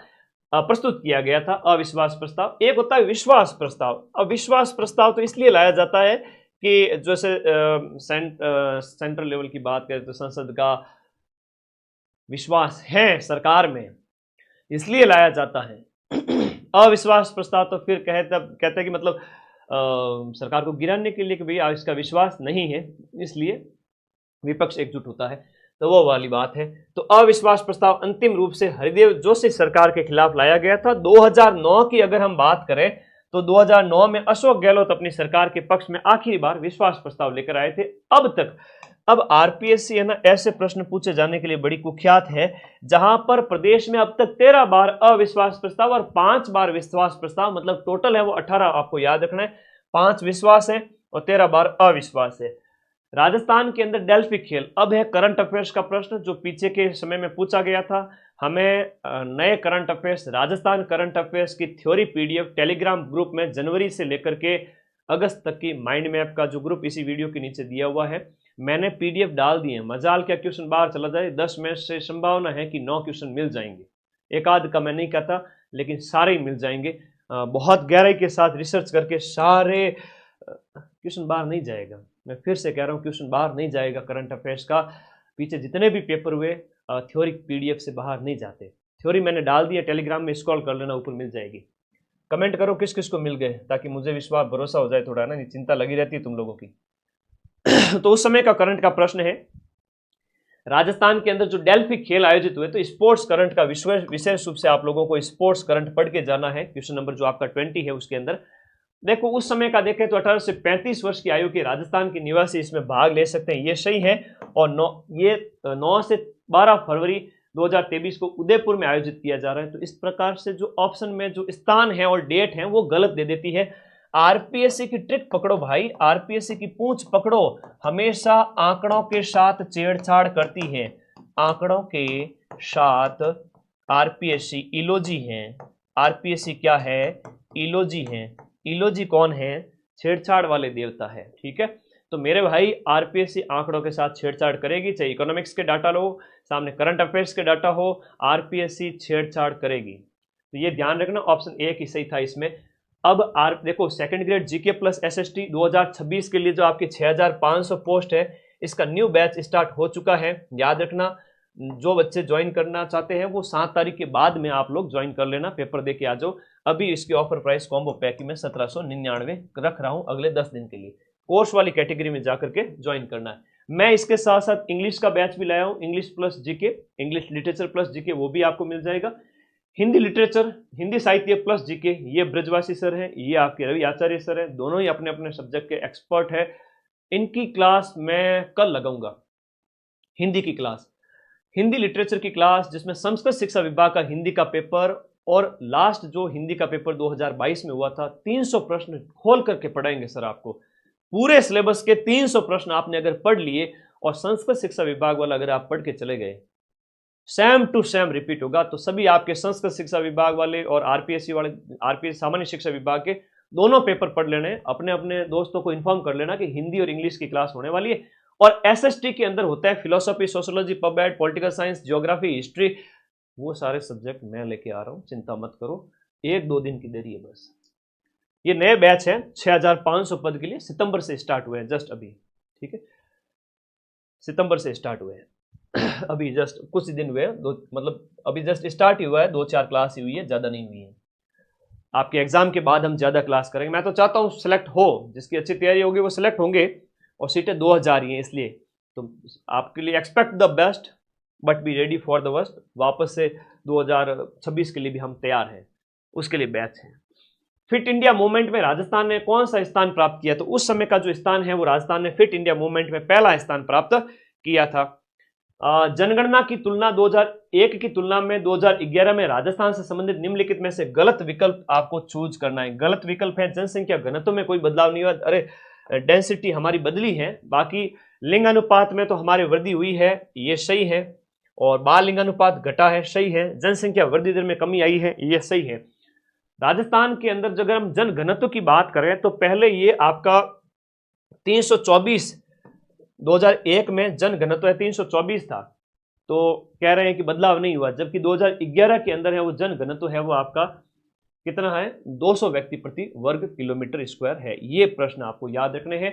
प्रस्तुत किया गया था अविश्वास प्रस्ताव। एक होता है विश्वास प्रस्ताव। अविश्वास प्रस्ताव तो इसलिए लाया जाता है कि जैसे सेंट्रल लेवल की बात करें तो संसद का विश्वास है सरकार में, इसलिए लाया जाता है। अविश्वास प्रस्ताव तो फिर कहते हैं कि मतलब सरकार को गिराने के लिए कि भैया इसका विश्वास नहीं है, इसलिए विपक्ष एकजुट होता है, तो वो वाली बात है। तो अविश्वास प्रस्ताव अंतिम रूप से हरिदेव जोशी सरकार के खिलाफ लाया गया था। 2009 की अगर हम बात करें तो 2009 में अशोक गहलोत अपनी सरकार के पक्ष में आखिरी बार विश्वास प्रस्ताव लेकर आए थे। अब आरपीएससी है ना, ऐसे प्रश्न पूछे जाने के लिए बड़ी कुख्यात है, जहां पर प्रदेश में अब तक 13 बार अविश्वास प्रस्ताव और 5 बार विश्वास प्रस्ताव, मतलब टोटल है वो 18, आपको याद रखना है, 5 विश्वास है और 13 बार अविश्वास है। राजस्थान के अंदर डेल्फी खेल, अब है करंट अफेयर्स का प्रश्न जो पीछे के समय में पूछा गया था। हमें नए current affairs, Rajasthan current affairs की थ्योरी पीडीएफ टेलीग्राम ग्रुप में जनवरी से लेकर के अगस्त तक की माइंड मैप का जो ग्रुप इसी वीडियो के नीचे दिया हुआ है, मैंने पीडीएफ डाल दी है। मजाल क्या क्वेश्चन बाहर चला जाए, 10 में से संभावना है कि 9 क्वेश्चन मिल जाएंगे, एक आध का मैं नहीं कहता, लेकिन सारे ही मिल जाएंगे। बहुत गहराई के साथ रिसर्च करके सारे क्वेश्चन बाहर नहीं जाएगा, मैं फिर से कह रहा हूँ, क्वेश्चन बाहर नहीं जाएगा करंट अफेयर्स का। पीछे जितने भी पेपर हुए थ्योरी पीडीएफ से बाहर नहीं जाते। थ्योरी मैंने डाल दी है, टेलीग्राम में स्क्रॉल कर लेना, ऊपर मिल जाएगी। कमेंट करो किस किस को मिल गए, ताकि मुझे विश्वास भरोसा हो जाए थोड़ा ना, चिंता लगी रहती है तुम लोगों की। तो उस समय का करंट का प्रश्न है, राजस्थान के अंदर जो डेल्फी खेल आयोजित हुए, तो स्पोर्ट्स करंट का विशेष रूप से आप लोगों को स्पोर्ट्स करंट पढ़ के जाना है। क्वेश्चन नंबर जो आपका 20 है उसके अंदर देखो, उस समय का देखें तो 18 से 35 वर्ष की आयु के राजस्थान के निवासी इसमें भाग ले सकते हैं, ये सही है। और 9 से 12 फरवरी 2023 को उदयपुर में आयोजित किया जा रहा है। तो इस प्रकार से जो ऑप्शन में जो स्थान है और डेट है वो गलत दे देती है। आरपीएससी की ट्रिक पकड़ो भाई, आरपीएससी की पूंछ पकड़ो, हमेशा आंकड़ों के साथ छेड़छाड़ करती है। आंकड़ों के साथ आरपीएससी इलोजी है, आरपीएससी क्या है, इलोजी है। इलोजी कौन है, छेड़छाड़ वाले देवता है। ठीक है, तो मेरे भाई आरपीएससी आंकड़ों के साथ छेड़छाड़ करेगी, चाहे इकोनॉमिक्स के डाटा लो, सामने करंट अफेयर्स के डाटा हो, आरपीएससी छेड़छाड़ करेगी। तो ये ध्यान रखना, ऑप्शन ए ही सही था इसमें। अब देखो, second grade GK plus SST 2026 के लिए जो आपकी 6500 पोस्ट है, इसका न्यू बैच स्टार्ट हो चुका है। याद रखना, जो बच्चे ज्वाइन करना चाहते हैं वो 7 तारीख के बाद में आप लोग ज्वाइन कर लेना, पेपर दे के आ जाओ। अभी इसकी ऑफर प्राइस कॉम्बो पैक में 1799 रख रहा हूं अगले 10 दिन के लिए। कोर्स वाली कैटेगरी में जाकर के ज्वाइन करना है। मैं इसके साथ साथ इंग्लिश का बैच भी लाया हूं, English plus GK, English literature plus GK, वो भी आपको मिल जाएगा। हिंदी लिटरेचर, हिंदी साहित्य प्लस जीके, ये ब्रजवासी सर है, ये आपके रवि आचार्य सर है, दोनों ही अपने अपने सब्जेक्ट के एक्सपर्ट है। इनकी क्लास मैं कल लगाऊंगा, हिंदी की क्लास, हिंदी लिटरेचर की क्लास, जिसमें संस्कृत शिक्षा विभाग का हिंदी का पेपर और लास्ट जो हिंदी का पेपर 2022 में हुआ था, 300 प्रश्न खोल करके पढ़ाएंगे सर आपको। पूरे सिलेबस के 300 प्रश्न आपने अगर पढ़ लिए और संस्कृत शिक्षा विभाग वाला अगर आप पढ़ के चले गए, सेम टू सेम रिपीट होगा। तो सभी आपके संस्कृत शिक्षा विभाग वाले और आरपीएससी वाले, आरपीएस सामान्य शिक्षा विभाग के दोनों पेपर पढ़ लेने, अपने अपने दोस्तों को इन्फॉर्म कर लेना कि हिंदी और इंग्लिश की क्लास होने वाली है। और एसएसटी के अंदर होता है philosophy, sociology, pub ad, political science, geography, history, वो सारे सब्जेक्ट मैं लेके आ रहा हूं, चिंता मत करो, 1-2 दिन की देरी है बस। ये नए बैच है 6500 पद के लिए, सितंबर से स्टार्ट हुए हैं जस्ट अभी, ठीक है, सितंबर से स्टार्ट हुए हैं अभी जस्ट कुछ दिन हुए हैं, मतलब अभी जस्ट स्टार्ट ही हुआ है, 2-4 क्लास ही हुई है, ज्यादा नहीं हुई है। आपके एग्जाम के बाद हम ज्यादा क्लास करेंगे। मैं तो चाहता हूं सिलेक्ट हो, जिसकी अच्छी तैयारी होगी वो सिलेक्ट होंगे, और सीटें 2000 ही हैं, इसलिए तो आपके लिए expect the best but be ready for the worst. वापस से 2026 के लिए भी हम तैयार हैं, उसके लिए बैच है। फिट इंडिया मूवमेंट में राजस्थान ने कौन सा स्थान प्राप्त किया? तो उस समय का जो स्थान है वो राजस्थान ने फिट इंडिया मूवमेंट में पहला स्थान प्राप्त किया था। जनगणना की तुलना 2001 की तुलना में 2011 में राजस्थान से संबंधित निम्नलिखित में से गलत विकल्प आपको चूज करना है। गलत विकल्प है जनसंख्या घनत्व में कोई बदलाव नहीं हुआ, अरे डेंसिटी हमारी बदली है, बाकी लिंग अनुपात में तो हमारी वृद्धि हुई है, ये सही है, और बाल लिंग अनुपात घटा है, सही है, जनसंख्या वृद्धि दर में कमी आई है, ये सही है। राजस्थान के अंदर अगर हम जन घनत्व की बात करें तो पहले ये आपका 324, 2001 में जन घनत्व 324 था, तो कह रहे हैं कि बदलाव नहीं हुआ, जबकि 2011 के अंदर है वो जन घनत्व है वो आपका कितना है, 200 व्यक्ति प्रति वर्ग किलोमीटर स्क्वायर है। ये प्रश्न आपको याद रखने हैं।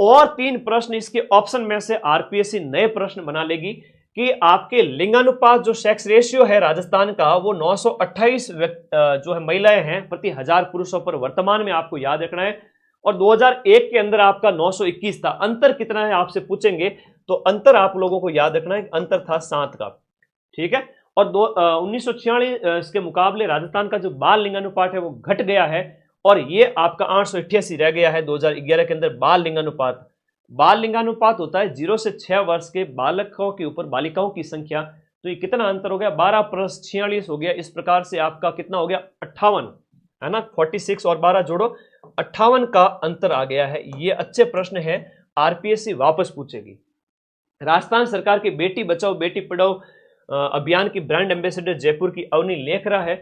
और 3 प्रश्न इसके ऑप्शन में से आरपीएससी नए प्रश्न बना लेगी कि आपके लिंगानुपात जो सेक्स रेशियो है राजस्थान का वो 928 जो है महिलाएं हैं प्रति 1000 पुरुषों पर वर्तमान में आपको याद रखना है, और 2001 के अंदर आपका 921 था। अंतर कितना है आपसे पूछेंगे, तो अंतर आप लोगों को याद रखना है, अंतर था 7 का, ठीक है। और 1946 के मुकाबले राजस्थान का जो बाल लिंगानुपात है वो घट गया है, और ये आपका 888 रह गया है 2011 के अंदर बाल लिंगानुपात। बाल लिंगानुपात होता है 0 से 6 वर्ष के बालकों के ऊपर बालिकाओं की संख्या, तो ये कितना अंतर हो गया, 12 + 46 हो गया। इस प्रकार से आपका कितना हो गया, 58 है ना, 46 और 12 जोड़ो, 58 का अंतर आ गया है। ये अच्छे प्रश्न है, आरपीएससी वापस पूछेगी। राजस्थान सरकार की बेटी बचाओ बेटी पढ़ाओ अभियान की ब्रांड एम्बेसडर जयपुर की अवनी लेखरा है।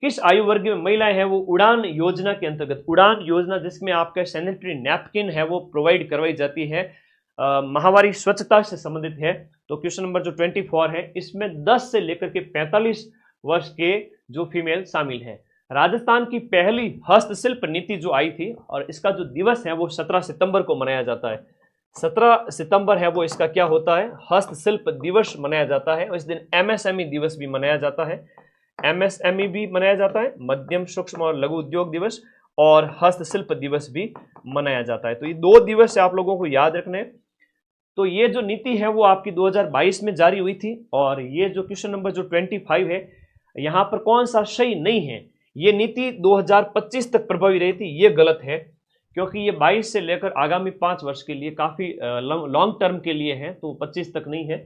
किस आयु वर्ग में महिलाएं हैं वो उड़ान योजना के अंतर्गत, उड़ान योजना जिसमें आपका सैनिटरी नैपकिन है वो प्रोवाइड करवाई जाती है, माहवारी स्वच्छता से संबंधित है। तो क्वेश्चन नंबर जो 24 है इसमें 10 से लेकर के 45 वर्ष के जो फीमेल शामिल है। राजस्थान की पहली हस्तशिल्प नीति जो आई थी, और इसका जो दिवस है वो 17 सितंबर को मनाया जाता है। 17 सितंबर है वो इसका क्या होता है, हस्तशिल्प दिवस मनाया जाता है। और इस दिन एमएसएमई दिवस भी मनाया जाता है, एमएसएमई भी मनाया जाता है, मध्यम सूक्ष्म और लघु उद्योग दिवस, और हस्तशिल्प दिवस भी मनाया जाता है। तो ये 2 दिवस आप लोगों को याद रखने। तो ये जो नीति है वो आपकी 2022 में जारी हुई थी, और ये जो क्वेश्चन नंबर जो 25 है यहां पर कौन सा सही नहीं है, ये नीति 2025 तक प्रभावी रही थी, ये गलत है, क्योंकि ये 22 से लेकर आगामी 5 वर्ष के लिए काफी लॉन्ग टर्म के लिए है, तो 25 तक नहीं है।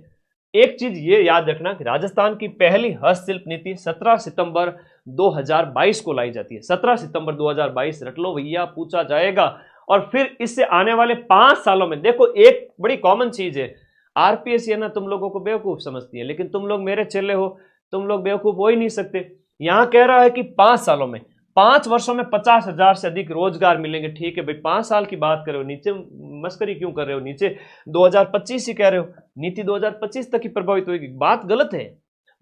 एक चीज ये याद रखना कि राजस्थान की पहली हस्तशिल्प नीति 17 सितंबर 2022 को लाई जाती है। 17 सितंबर 2022 रट लो भैया, पूछा जाएगा। और फिर इससे आने वाले 5 सालों में देखो, एक बड़ी कॉमन चीज है, आरपीएससी है ना तुम लोगों को बेवकूफ समझती है, लेकिन तुम लोग मेरे चेले हो, तुम लोग बेवकूफ हो ही नहीं सकते। यहां कह रहा है कि 5 सालों में, 5 वर्षों में 50,000 से अधिक रोजगार मिलेंगे। ठीक है भाई, 5 साल की बात कर रहे हो, नीचे मस्करी क्यों कर रहे हो, नीचे 2025 ही कह रहे हो, नीति 2025 तक ही प्रभावित होगी। बात गलत है,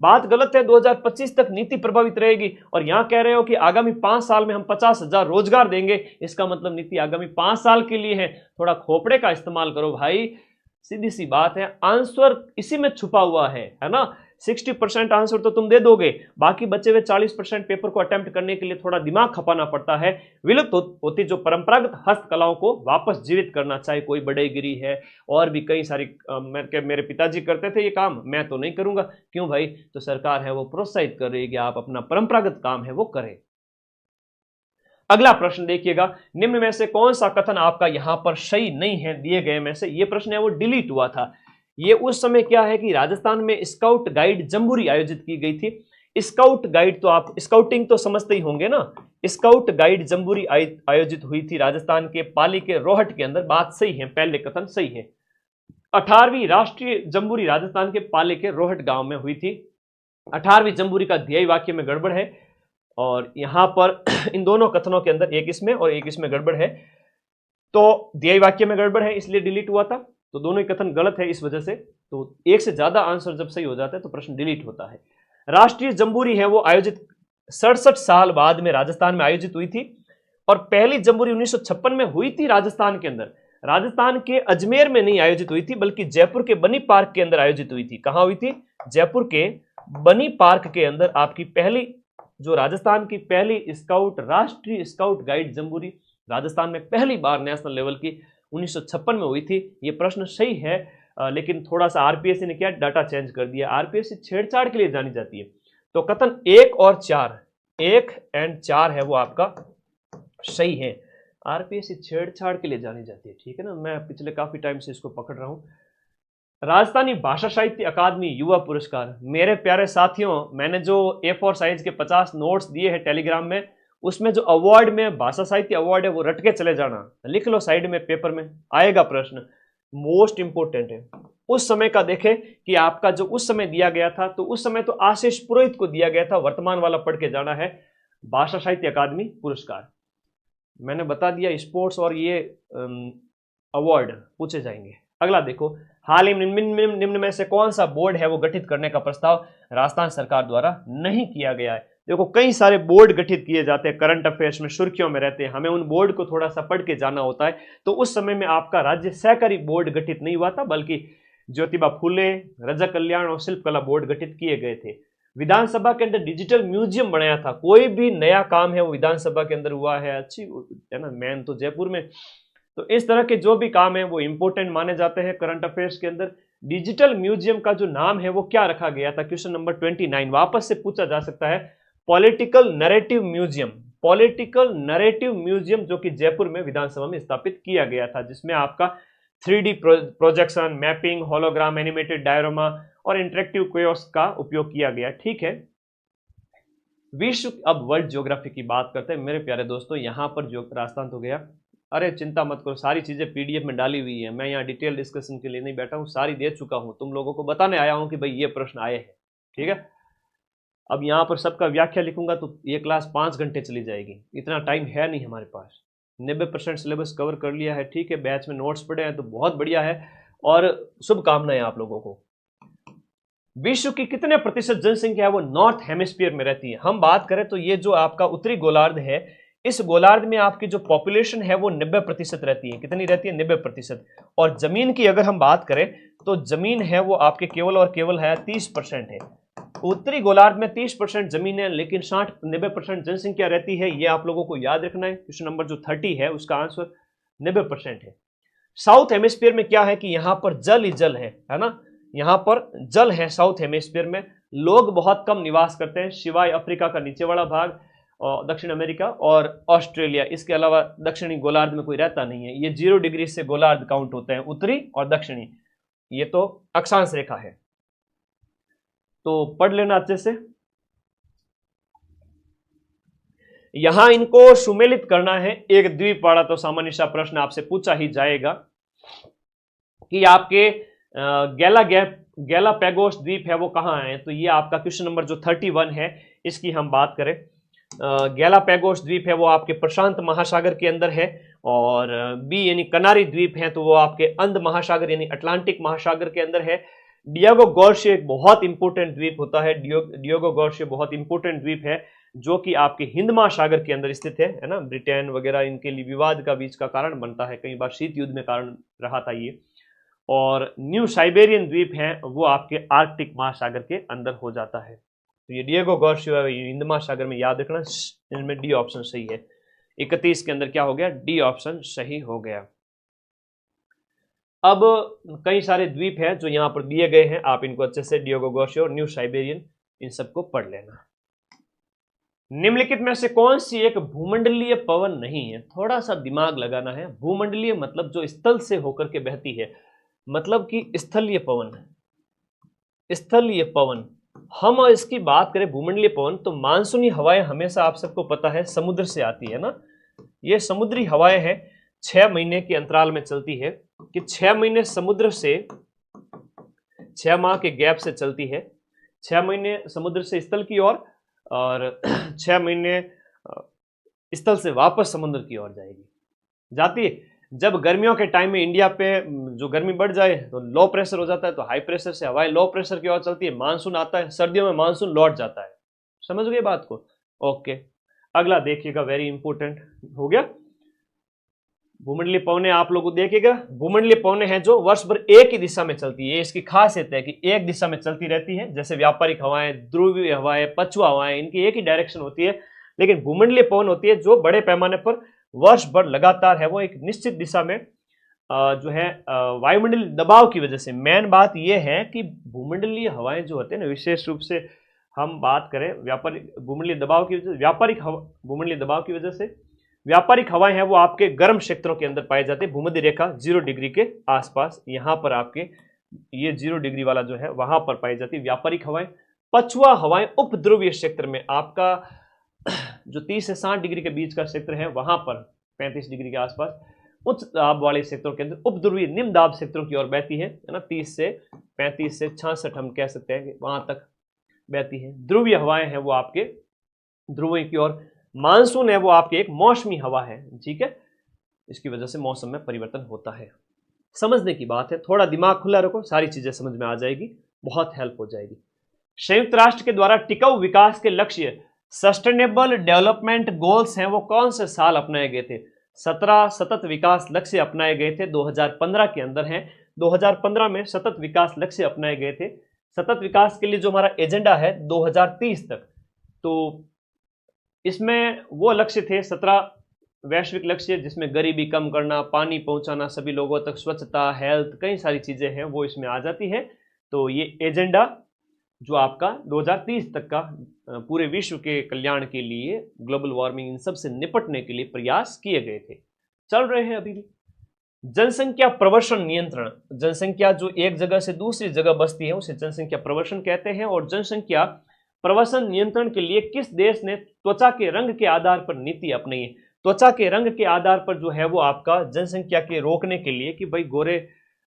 बात गलत है, 2025 तक नीति प्रभावित रहेगी। और यहां कह रहे हो कि आगामी 5 साल में हम 50,000 रोजगार देंगे, इसका मतलब नीति आगामी 5 साल के लिए है। थोड़ा खोपड़े का इस्तेमाल करो भाई, सीधी सी बात है, आंसर इसी में छुपा हुआ है ना। 60% आंसर तो तुम दे दोगे, बाकी बचे हुए 40% पेपर को अटेम्प्ट करने के लिए थोड़ा दिमाग खपाना पड़ता है। विलुप्त होती जो परंपरागत हस्तकलाओं को वापस जीवित करना, चाहे कोई बढ़ईगिरी है और भी कई सारी मेरे पिताजी करते थे ये काम, मैं तो नहीं करूंगा। क्यों भाई, तो सरकार है वो प्रोत्साहित कर रही है कि आप अपना परंपरागत काम है वो करें। अगला प्रश्न देखिएगा, निम्न में से कौन सा कथन आपका यहां पर सही नहीं है दिए गए में से। ये प्रश्न है वो डिलीट हुआ था। ये उस समय क्या है कि राजस्थान में स्काउट गाइड जम्बूरी आयोजित की गई थी। स्काउट गाइड तो आप स्काउटिंग तो समझते ही होंगे ना, स्काउट गाइड जम्बूरी आयोजित हुई थी राजस्थान के पाली के रोहट के अंदर। बात सही है, पहले कथन सही है। 18वीं राष्ट्रीय जम्बूरी राजस्थान के पाले के रोहट गांव में हुई थी। 18वीं जम्बूरी का ध्येय वाक्य में गड़बड़ है और यहां पर इन दोनों कथनों के अंदर एक इसमें और एक इसमें गड़बड़ है, तो ध्येय वाक्य में गड़बड़ है इसलिए डिलीट हुआ था, तो दोनों ही कथन गलत है इस वजह से। तो एक से ज्यादा आंसर जब सही हो जाता है तो प्रश्न डिलीट होता है। राष्ट्रीय जम्बूरी है वो आयोजित 67 साल बाद में राजस्थान में आयोजित हुई थी और पहली जम्बूरी 1956 में हुई थी राजस्थान के अंदर। राजस्थान के अजमेर में नहीं आयोजित हुई थी बल्कि जयपुर के बनी पार्क के अंदर आयोजित हुई थी। कहां हुई थी? जयपुर के बनी पार्क के अंदर आपकी पहली, जो राजस्थान की पहली स्काउट, राष्ट्रीय स्काउट गाइड जम्बूरी राजस्थान में पहली बार नेशनल लेवल की 1956 में हुई थी। ये प्रश्न सही है, लेकिन थोड़ा सा आरपीएससी ने क्या डाटा चेंज कर दिया। आरपीएससी छेड़छाड़ के लिए जानी जाती है। तो कथन 1 और 4, 1 और 4 है वो आपका सही है। आरपीएससी छेड़छाड़ के लिए जानी जाती है, ठीक है ना। मैं पिछले काफी टाइम से इसको पकड़ रहा हूं। राजस्थानी भाषा साहित्य अकादमी युवा पुरस्कार, मेरे प्यारे साथियों, मैंने जो A4 साइज के 50 नोट्स दिए हैं टेलीग्राम में, उसमें जो अवार्ड में भाषा साहित्य अवार्ड है वो रट के चले जाना, लिख लो साइड में, पेपर में आएगा प्रश्न, मोस्ट इंपोर्टेंट है। उस समय का देखें कि आपका जो उस समय दिया गया था, तो उस समय तो आशीष पुरोहित को दिया गया था, वर्तमान वाला पढ़ के जाना है। भाषा साहित्य अकादमी पुरस्कार मैंने बता दिया। स्पोर्ट्स और ये अवार्ड पूछे जाएंगे। अगला देखो, हाल ही निम्न में से कौन सा बोर्ड है वो गठित करने का प्रस्ताव राजस्थान सरकार द्वारा नहीं किया गया है। देखो कई सारे बोर्ड गठित किए जाते हैं, करंट अफेयर्स में सुर्खियों में रहते हैं, हमें उन बोर्ड को थोड़ा सा पढ़ के जाना होता है। तो उस समय में आपका राज्य सहकारी बोर्ड गठित नहीं हुआ था, बल्कि ज्योतिबा फुले, रजक कल्याण और शिल्पकला बोर्ड गठित किए गए थे। विधानसभा के अंदर डिजिटल म्यूजियम बनाया था। कोई भी नया काम है वो विधानसभा के अंदर हुआ है, अच्छी है ना, मेन तो जयपुर में। तो इस तरह के जो भी काम है वो इंपॉर्टेंट माने जाते हैं करंट अफेयर्स के अंदर। डिजिटल म्यूजियम का जो नाम है वो क्या रखा गया था? क्वेश्चन नंबर 29 वापस से पूछा जा सकता है। Political narrative museum, political narrative museum जो कि जयपुर में विधानसभा में स्थापित किया गया था, जिसमें आपका 3D projection, mapping, hologram, animated diorama और इंटरेक्टिव क्योस्क का उपयोग किया गया। ठीक है, विश्व, अब वर्ल्ड ज्योग्राफी की बात करते हैं मेरे प्यारे दोस्तों। यहां पर जो राजस्थान तो गया, अरे चिंता मत करो, सारी चीजें पीडीएफ में डाली हुई है। मैं यहाँ डिटेल डिस्कशन के लिए नहीं बैठा हूँ, सारी दे चुका हूँ, तुम लोगों को बताने आया हूँ कि भाई ये प्रश्न आए हैं। ठीक है, अब यहाँ पर सबका व्याख्या लिखूंगा तो ये क्लास 5 घंटे चली जाएगी, इतना टाइम है नहीं हमारे पास। 90% सिलेबस कवर कर लिया है। ठीक है, बैच में नोट्स पड़े हैं तो बहुत बढ़िया है और शुभकामनाएं आप लोगों को। विश्व की कितने प्रतिशत जनसंख्या है वो नॉर्थ हेमिस्फीयर में रहती है? हम बात करें तो ये जो आपका उत्तरी गोलार्ध है, इस गोलार्ध में आपकी जो पॉपुलेशन है वो 90% रहती है। कितनी रहती है? 90%। और जमीन की अगर हम बात करें तो जमीन है वो आपके केवल और केवल है 30% है। उत्तरी गोलार्ध में 30% जमीन है, लेकिन 60-90% जनसंख्या रहती है। ये आप लोगों को याद रखना है। क्वेश्चन नंबर जो 30 है उसका आंसर 90% है। साउथ हेमिस्फीयर में क्या है कि यहां पर जल ही जल है ना, यहां पर जल है। साउथ हेमिस्फीयर में लोग बहुत कम निवास करते हैं, सिवाय अफ्रीका का नीचे वाला भाग और दक्षिण अमेरिका और ऑस्ट्रेलिया। इसके अलावा दक्षिणी गोलार्ध में कोई रहता नहीं है। ये 0 डिग्री से गोलार्ध काउंट होते हैं, उत्तरी और दक्षिणी। ये तो अक्षांश रेखा है, तो पढ़ लेना अच्छे से। यहां इनको सुमेलित करना है। एक द्वीप वाला तो सामान्य सा प्रश्न आपसे पूछा ही जाएगा कि आपके गैलापैगोस द्वीप है वो कहां है। तो ये आपका क्वेश्चन नंबर जो 31 है, इसकी हम बात करें। गैलापैगोस द्वीप है वो आपके प्रशांत महासागर के अंदर है। और बी यानी कनारी द्वीप है तो वो आपके अंध महासागर यानी अटलांटिक महासागर के अंदर है। डियागो गार्सिया एक बहुत इंपॉर्टेंट द्वीप होता है। डियागो गार्सिया बहुत इंपॉर्टेंट द्वीप है जो कि आपके हिंद महासागर के अंदर स्थित है ना। ब्रिटेन वगैरह इनके लिए विवाद का बीच का कारण बनता है, कई बार शीत युद्ध में कारण रहा था ये। और न्यू साइबेरियन द्वीप है वो आपके आर्कटिक महासागर के अंदर हो जाता है। तो ये डियागो गार्सिया हिंद महासागर में, याद रखना। इनमें डी ऑप्शन सही है। 31 के अंदर क्या हो गया? डी ऑप्शन सही हो गया। अब कई सारे द्वीप हैं जो यहां पर दिए गए हैं, आप इनको अच्छे से डियागो गार्सिया और न्यू साइबेरियन इन सबको पढ़ लेना। निम्नलिखित में से कौन सी एक भूमंडलीय पवन नहीं है? थोड़ा सा दिमाग लगाना है। भूमंडलीय मतलब जो स्थल से होकर के बहती है, मतलब कि स्थलीय पवन। स्थलीय पवन, हम इसकी बात करें भूमंडलीय पवन तो मानसूनी हवाएं हमेशा आप सबको पता है समुद्र से आती है ना। ये समुद्री हवाएं हैं, 6 महीने के अंतराल में चलती है कि 6 महीने समुद्र से 6 माह के गैप से चलती है। 6 महीने समुद्र से स्थल की ओर और 6 महीने स्थल से वापस समुद्र की ओर जाती है। जब गर्मियों के टाइम में इंडिया पे जो गर्मी बढ़ जाए तो लो प्रेशर हो जाता है, तो हाई प्रेशर से हवाएं लो प्रेशर की ओर चलती है, मानसून आता है, सर्दियों में मानसून लौट जाता है। समझ गए बात को? ओके, अगला देखिएगा, वेरी इंपॉर्टेंट हो गया। भूमंडलीय पवनें आप लोग देखिएगा, भूमंडलीय पवनें हैं जो वर्ष भर एक ही दिशा में चलती है। इसकी खासियत है कि एक दिशा में चलती रहती है, जैसे व्यापारिक हवाएं, ध्रुवीय हवाएं, पछुआ हवाएं, इनकी एक ही डायरेक्शन होती है। लेकिन भूमंडलीय पवन होती है जो बड़े पैमाने पर वर्ष भर लगातार है, वो एक निश्चित दिशा में जो है वायुमंडलीय दबाव की वजह से। मेन बात यह है कि भूमंडलीय हवाएं जो होते हैं ना, विशेष रूप से हम बात करें व्यापारिक भूमंडलीय दबाव की वजह से, भूमंडलीय दबाव की वजह से व्यापारिक हवाएं हैं वो आपके गर्म क्षेत्रों के अंदर पाई जाती है। भूमध्य रेखा 0 डिग्री के आसपास, यहाँ पर आपके ये 0 डिग्री वाला जो है वहां पर पाई जाती है व्यापारिक हवाएं। पछुआ हवाएं उपध्रुवीय क्षेत्र में, आपका जो 30 से 60 डिग्री के बीच का क्षेत्र है वहां पर 35 डिग्री के आसपास उच्च दाब वाले क्षेत्रों के अंदर उपध्रुवीय निम्न दाब क्षेत्रों की ओर बहती है ना, 30 से 35 से 66 हम कह सकते हैं कि वहां तक बहती है। ध्रुवीय हवाएं हैं वो आपके ध्रुवों की ओर। मानसून है वो आपकी एक मौसमी हवा है, ठीक है, इसकी वजह से मौसम में परिवर्तन होता है। समझने की बात है, थोड़ा दिमाग खुला रखो, सारी चीजें समझ में आ जाएगी, बहुत हेल्प हो जाएगी। संयुक्त राष्ट्र के द्वारा टिकाऊ विकास के लक्ष्य सस्टेनेबल डेवलपमेंट गोल्स हैं वो कौन से साल अपनाए गए थे? 17 सतत विकास लक्ष्य अपनाए गए थे, 2015 के अंदर हैं। 2015 में सतत विकास लक्ष्य अपनाए गए थे। सतत विकास के लिए जो हमारा एजेंडा है 2030 तक, तो इसमें वो लक्ष्य थे 17 वैश्विक लक्ष्य, जिसमें गरीबी कम करना, पानी पहुंचाना सभी लोगों तक, स्वच्छता, हेल्थ, कई सारी चीजें हैं वो इसमें आ जाती है। तो ये एजेंडा जो आपका 2030 तक का पूरे विश्व के कल्याण के लिए, ग्लोबल वार्मिंग, इन सब से निपटने के लिए प्रयास किए गए थे, चल रहे हैं अभी भी। जनसंख्या प्रवर्षण नियंत्रण, जनसंख्या जो एक जगह से दूसरी जगह बसती है उसे जनसंख्या प्रवर्षण कहते हैं। और जनसंख्या प्रवर्षण नियंत्रण के लिए किस देश ने त्वचा के रंग के आधार पर नीति अपनाई है? त्वचा के रंग के आधार पर जो है वो आपका जनसंख्या के रोकने के लिए कि भाई गोरे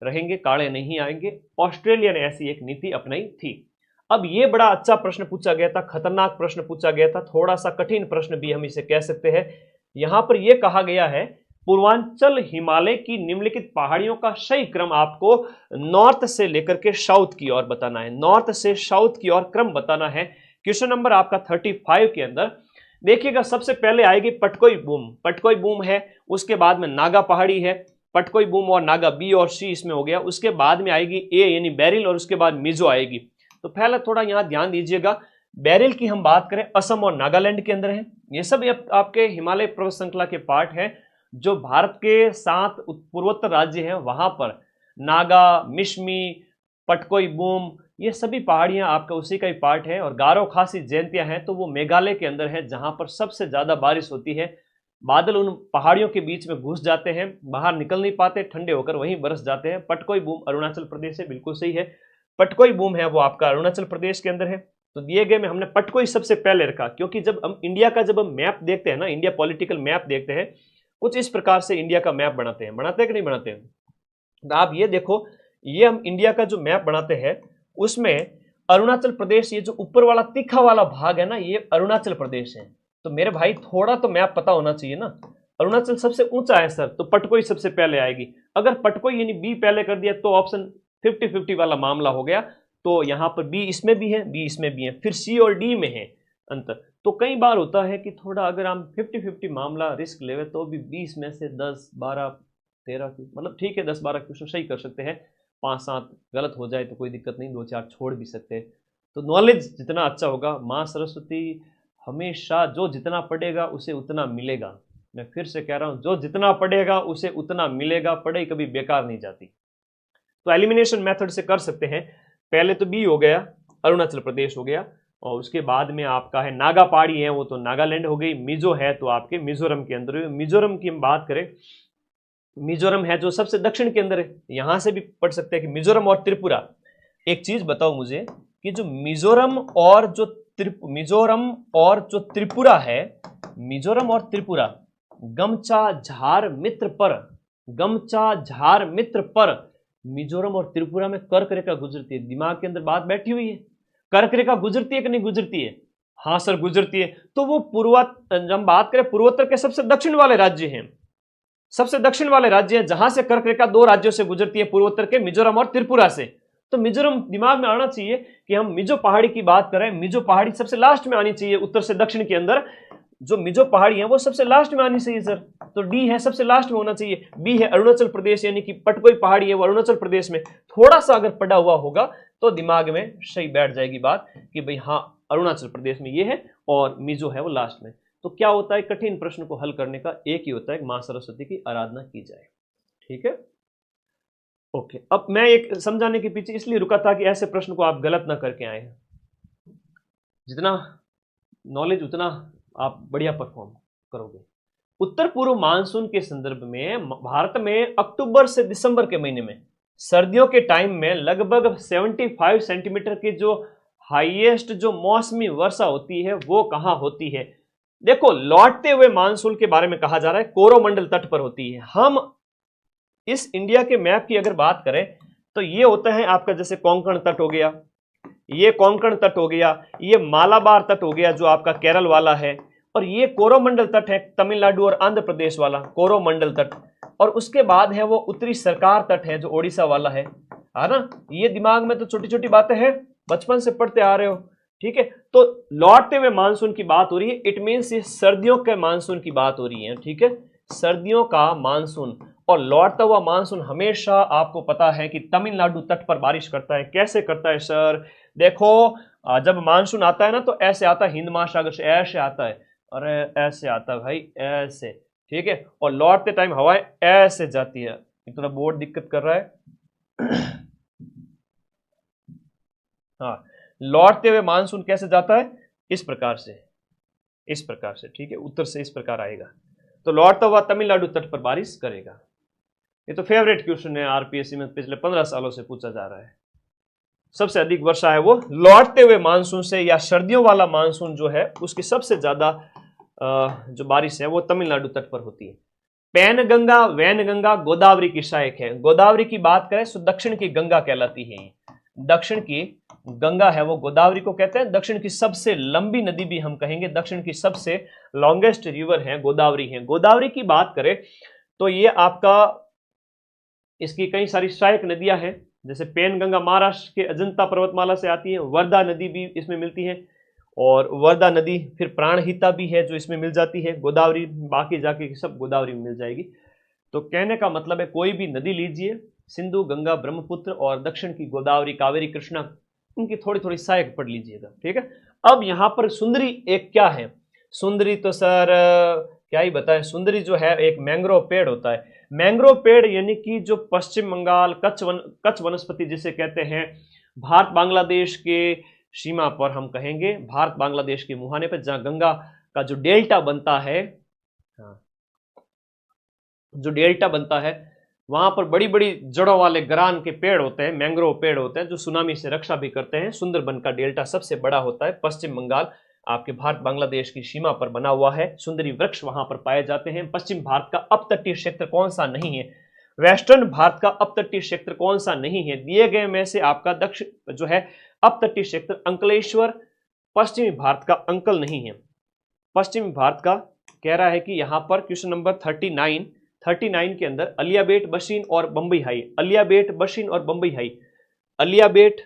रहेंगे, काले नहीं आएंगे, ऑस्ट्रेलिया ने ऐसी एक नीति अपनाई थी। अब ये बड़ा अच्छा प्रश्न पूछा गया था, खतरनाक प्रश्न पूछा गया था, थोड़ा सा कठिन प्रश्न भी हम इसे कह सकते हैं। यहां पर यह कहा गया है पूर्वांचल हिमालय की निम्नलिखित पहाड़ियों का सही क्रम आपको नॉर्थ से लेकर के साउथ की ओर बताना है, नॉर्थ से साउथ की ओर क्रम बताना है। क्वेश्चन नंबर आपका 35 के अंदर देखिएगा, सबसे पहले आएगी पटकोई बूम, पटकोई बूम है, उसके बाद में नागा पहाड़ी है, पटकोई बूम और नागा बी और सी इसमें हो गया। उसके बाद में आएगी ए यानी बैरिल, और उसके बाद मिजो आएगी। तो पहले थोड़ा यहां ध्यान दीजिएगा, बैरिल की हम बात करें असम और नागालैंड के अंदर है। ये सब आपके हिमालय पर्वत श्रृंखला के पार्ट है, जो भारत के 7 पूर्वोत्तर राज्य हैं वहां पर नागा, मिश्मी, पटकोई बूम, ये सभी पहाड़ियां आपका उसी का ही पार्ट है। और गारो खासी जयंतियां हैं तो वो मेघालय के अंदर है, जहां पर सबसे ज्यादा बारिश होती है। बादल उन पहाड़ियों के बीच में घुस जाते हैं, बाहर निकल नहीं पाते, ठंडे होकर वहीं बरस जाते हैं। पटकोई बूम अरुणाचल प्रदेश से, बिल्कुल सही है, पटकोई बूम है वो आपका अरुणाचल प्रदेश के अंदर है। तो दिए गए में हमने पटकोई सबसे पहले रखा, क्योंकि जब हम इंडिया का जब हम मैप देखते हैं ना, इंडिया पॉलिटिकल मैप देखते हैं, कुछ इस प्रकार से इंडिया का मैप बनाते हैं कि नहीं बनाते हैं? तो आप ये देखो, ये हम इंडिया का जो मैप बनाते हैं उसमें अरुणाचल प्रदेश, ये जो ऊपर वाला तीखा वाला भाग है ना, ये अरुणाचल प्रदेश है। तो मेरे भाई थोड़ा तो मैप पता होना चाहिए ना। अरुणाचल सबसे ऊंचा है सर, तो पटकोई सबसे पहले आएगी। अगर पटकोई यानी बी पहले कर दिया तो ऑप्शन 50-50 वाला मामला हो गया। तो यहां पर बी इसमें भी है, बी इसमें भी है, फिर सी और डी में है अंतर। तो कई बार होता है कि थोड़ा अगर हम 50-50 मामला रिस्क लेवे तो भी 20 में से 10, 12, 13 मतलब ठीक है, 10-12 क्वेश्चन सही कर सकते हैं, 5-7 गलत हो जाए तो कोई दिक्कत नहीं, 2-4 छोड़ भी सकते हैं। तो नॉलेज जितना अच्छा होगा, माँ सरस्वती हमेशा जो जितना पढ़ेगा उसे उतना मिलेगा। मैं फिर से कह रहा हूं, जो जितना पढ़ेगा उसे उतना मिलेगा, पढ़ाई कभी बेकार नहीं जाती। तो एलिमिनेशन मेथड से कर सकते हैं। पहले तो बी हो गया, अरुणाचल प्रदेश हो गया, और उसके बाद में आपका है नागा पहाड़ी है, वो तो नागालैंड हो गई। मिजो है तो आपके मिजोरम के अंदर। मिजोरम की हम बात करें, मिजोरम है जो सबसे दक्षिण के अंदर है, यहां से भी पढ़ सकते हैं कि मिजोरम और त्रिपुरा। एक चीज बताओ मुझे कि जो मिजोरम और जो त्रिपुरा है, मिजोरम और त्रिपुरा गमचा झार मित्र पर मिजोरम और त्रिपुरा में कर्क रेखा गुजरती है। दिमाग के अंदर बात बैठी हुई है, कर्क रेखा गुजरती है कि नहीं गुजरती है? हाँ सर गुजरती है। तो वो जब हम बात करें पूर्वोत्तर के सबसे दक्षिण वाले राज्य हैं, सबसे दक्षिण वाले राज्य हैं जहां से कर्क रेखा दो राज्यों से गुजरती है, पूर्वोत्तर के मिजोरम और त्रिपुरा से। तो मिजोरम दिमाग में आना चाहिए कि हम मिजो पहाड़ी की बात करें, मिजो पहाड़ी सबसे लास्ट में आनी चाहिए उत्तर से दक्षिण के अंदर। जो मिजो पहाड़ी है वो सबसे लास्ट में आनी चाहिए सर, तो डी है सबसे लास्ट में होना चाहिए। बी है अरुणाचल प्रदेश, यानी कि पटकोई पहाड़ी है वो अरुणाचल प्रदेश में। थोड़ा सा अगर पड़ा हुआ होगा तो दिमाग में सही बैठ जाएगी बात कि भाई हाँ अरुणाचल प्रदेश में ये है और मिजो है वो लास्ट में। तो क्या होता है, कठिन प्रश्न को हल करने का एक ही होता है, मां सरस्वती की आराधना की जाए। ठीक है, ओके। अब मैं एक समझाने के पीछे इसलिए रुका था कि ऐसे प्रश्न को आप गलत ना करके आए हैं। जितना नॉलेज उतना आप बढ़िया परफॉर्म करोगे। उत्तर पूर्व मानसून के संदर्भ में भारत में अक्टूबर से दिसंबर के महीने में सर्दियों के टाइम में लगभग 75 सेंटीमीटर की जो हाईएस्ट जो मौसमी वर्षा होती है वो कहां होती है? देखो, लौटते हुए मानसून के बारे में कहा जा रहा है कोरोमंडल तट पर होती है। हम इस इंडिया के मैप की अगर बात करें तो ये होता है आपका जैसे कोंकण तट हो गया, ये कोंकण तट हो गया, ये मालाबार तट हो गया जो आपका केरल वाला है, और ये कोरोमंडल तट है तमिलनाडु और आंध्र प्रदेश वाला कोरोमंडल तट, और उसके बाद है वो उत्तरी सरकार तट है जो ओडिशा वाला है ना। ये दिमाग में तो छोटी छोटी बातें हैं, बचपन से पढ़ते आ रहे हो। ठीक है, तो लौटते हुए मानसून की बात हो रही है, इट मीन्स ये सर्दियों के मानसून की बात हो रही है। ठीक है, सर्दियों का मानसून। और लौटता हुआ मानसून हमेशा आपको पता है कि तमिलनाडु तट पर बारिश करता है। कैसे करता है सर? देखो, जब मानसून आता है ना तो ऐसे आता है, हिंद महासागर से ऐसे आता है, अरे ऐसे आता है भाई, ऐसे। ठीक है, और लौटते टाइम हवाएं ऐसे जाती है। इतना बोर्ड दिक्कत कर रहा है। हाँ, लौटते हुए मानसून कैसे जाता है? इस प्रकार से, इस प्रकार से। ठीक है, उत्तर से इस प्रकार आएगा, तो लौटता हुआ तमिलनाडु तट पर बारिश करेगा। ये तो फेवरेट क्वेश्चन है, आरपीएससी में पिछले 15 सालों से पूछा जा रहा है। सबसे अधिक वर्षा है वो लौटते हुए मानसून से, या सर्दियों वाला मानसून जो है उसकी सबसे ज्यादा जो बारिश है वो तमिलनाडु तट पर होती है। पैनगंगा, वैनगंगा गोदावरी की सहायक है। गोदावरी की बात करें तो दक्षिण की गंगा कहलाती है। दक्षिण की गंगा है वो गोदावरी को कहते हैं। दक्षिण की सबसे लंबी नदी भी हम कहेंगे, दक्षिण की सबसे लॉन्गेस्ट रिवर है गोदावरी है। गोदावरी की बात करें तो ये आपका, इसकी कई सारी सहायक नदियां हैं, जैसे पेनगंगा महाराष्ट्र के अजंता पर्वतमाला से आती है, वर्धा नदी भी इसमें मिलती है, और वर्धा नदी फिर प्राणहिता भी है जो इसमें मिल जाती है। गोदावरी बाकी जाके सब गोदावरी में मिल जाएगी। तो कहने का मतलब है कोई भी नदी लीजिए, सिंधु, गंगा, ब्रह्मपुत्र और दक्षिण की गोदावरी, कावेरी, कृष्णा, उनकी थोड़ी थोड़ी सहायक पढ़ लीजिएगा। ठीक है, अब यहाँ पर सुंदरी एक क्या है? सुंदरी तो सर क्या ही बताएं। सुंदरी जो है एक मैंग्रोव पेड़ होता है। मैंग्रोव पेड़ यानी कि जो पश्चिम बंगाल कच्छ वनस्पति जिसे कहते हैं, भारत बांग्लादेश के सीमा पर हम कहेंगे, भारत बांग्लादेश के मुहाने पर जहां गंगा का जो डेल्टा बनता है, जो डेल्टा बनता है वहां पर बड़ी बड़ी जड़ों वाले गरान के पेड़ होते हैं, मैंग्रोव पेड़ होते हैं जो सुनामी से रक्षा भी करते हैं। सुंदरबन का डेल्टा सबसे बड़ा होता है, पश्चिम बंगाल आपके भारत बांग्लादेश की सीमा पर बना हुआ है। सुंदरी वृक्ष वहां पर पाए जाते हैं। पश्चिम भारत का अपतटीय क्षेत्र कौन सा नहीं है? वेस्टर्न भारत का अपतटीय क्षेत्र कौन सा नहीं है? दिए गए में से आपका दक्षिण जो है अपतटीय क्षेत्र अंकलेश्वर पश्चिमी भारत का अंकल नहीं है। पश्चिमी भारत का कह रहा है कि यहां पर क्वेश्चन नंबर 39 के अंदर अलियाबेट, बशीन और बंबई हाई, अलियाबेट, बशीन और बंबई हाई, अलियाबेट,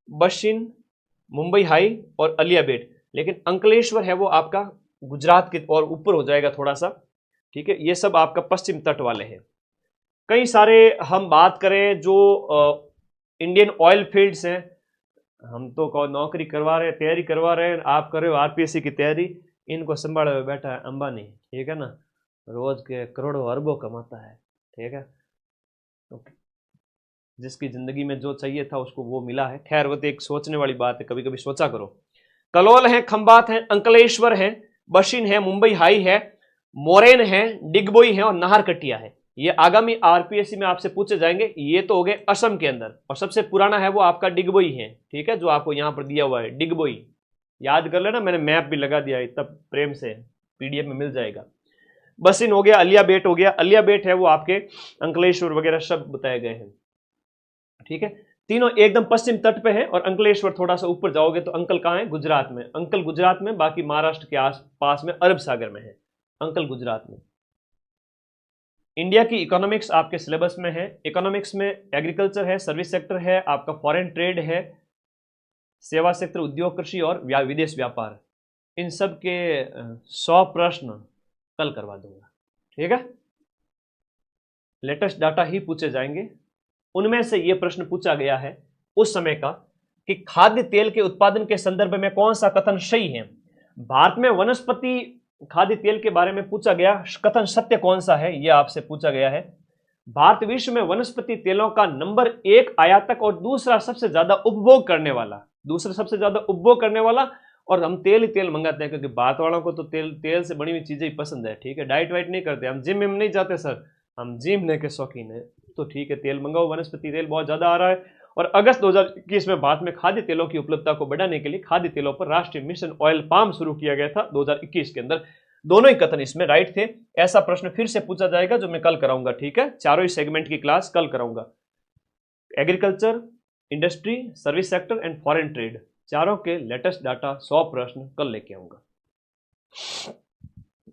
बशीन, मुंबई हाई और अलियाबेट, लेकिन अंकलेश्वर है वो आपका गुजरात के और ऊपर हो जाएगा थोड़ा सा। ठीक है, ये सब आपका पश्चिम तट वाले हैं। कई सारे हम बात करें जो इंडियन ऑयल फील्ड्स हैं, हम तो नौकरी करवा रहे हैं, तैयारी करवा रहे हैं, आप कर रहे हो आरपीएससी की तैयारी, इनको संभाले हुए बैठा है अंबानी। ठीक है ना, रोज के करोड़ों अरबों कमाता है। ठीक है, तो जिसकी जिंदगी में जो चाहिए था उसको वो मिला है। खैर वो तो एक सोचने वाली बात है, कभी कभी सोचा करो। कलोल है, खंबात है, अंकलेश्वर है, बशीन है, मुंबई हाई है, मोरेन है, डिगबोई है और नाहरकटिया है। ये आगामी आरपीएससी में आपसे पूछे जाएंगे। ये तो हो गए असम के अंदर, और सबसे पुराना है वो आपका डिगबोई है। ठीक है, जो आपको यहां पर दिया हुआ है डिगबोई, याद कर लेना, मैंने मैप भी लगा दिया है, तब प्रेम से पीडीएफ में मिल जाएगा। बसिन हो गया, अलिया बेट हो गया। अलिया बेट है वो आपके अंकलेश्वर वगैरह सब बताए गए हैं, ठीक है। तीनों एकदम पश्चिम तट पे है, और अंकलेश्वर थोड़ा सा ऊपर जाओगे तो अंकल कहाँ है, गुजरात में। अंकल गुजरात में, बाकी महाराष्ट्र के आस पास में अरब सागर में है, अंकल गुजरात में। इंडिया की इकोनॉमिक्स आपके सिलेबस में है। इकोनॉमिक्स में एग्रीकल्चर है, सर्विस सेक्टर है, आपका फॉरेन ट्रेड है, सेवा सेक्टर, उद्योग, कृषि और विदेश व्यापार। इन सब के 100 प्रश्न कल करवा दूंगा, ठीक है। लेटेस्ट डाटा ही पूछे जाएंगे। उनमें से यह प्रश्न पूछा गया है उस समय का कि खाद्य तेल के उत्पादन के संदर्भ में कौन सा कथन सही है। भारत में वनस्पति खाद्य तेल के बारे में पूछा गया, कथन सत्य कौन सा है, यह आपसे पूछा गया है। भारत विश्व में वनस्पति तेलों का नंबर 1 आयातक और दूसरा सबसे ज्यादा उपभोग करने वाला, और हम तेल ही तेल मंगाते हैं, क्योंकि भारत वालों को तो तेल से बनी हुई चीजें ही पसंद है, ठीक है। डाइट वाइट नहीं करते, हम जिम में नहीं जाते सर, हम जिम के शौकीन है, तो ठीक है, तेल मंगाओ। वनस्पति तेल बहुत ज्यादा आ रहा है। और अगस्त 2021 में भारत में खाद्य तेलों की उपलब्धता को बढ़ाने के लिए खाद्य तेलों पर राष्ट्रीय मिशन ऑयल पाम शुरू किया गया था 2021 के अंदर। दोनों ही कथन इसमें राइट थे। ऐसा प्रश्न फिर से पूछा जाएगा जो मैं कल कराऊंगा, ठीक है। चारों ही सेगमेंट की क्लास कल कराऊंगा। Agriculture, industry, service sector and foreign trade, चारों के लेटेस्ट डाटा 100 प्रश्न कल लेके आऊंगा।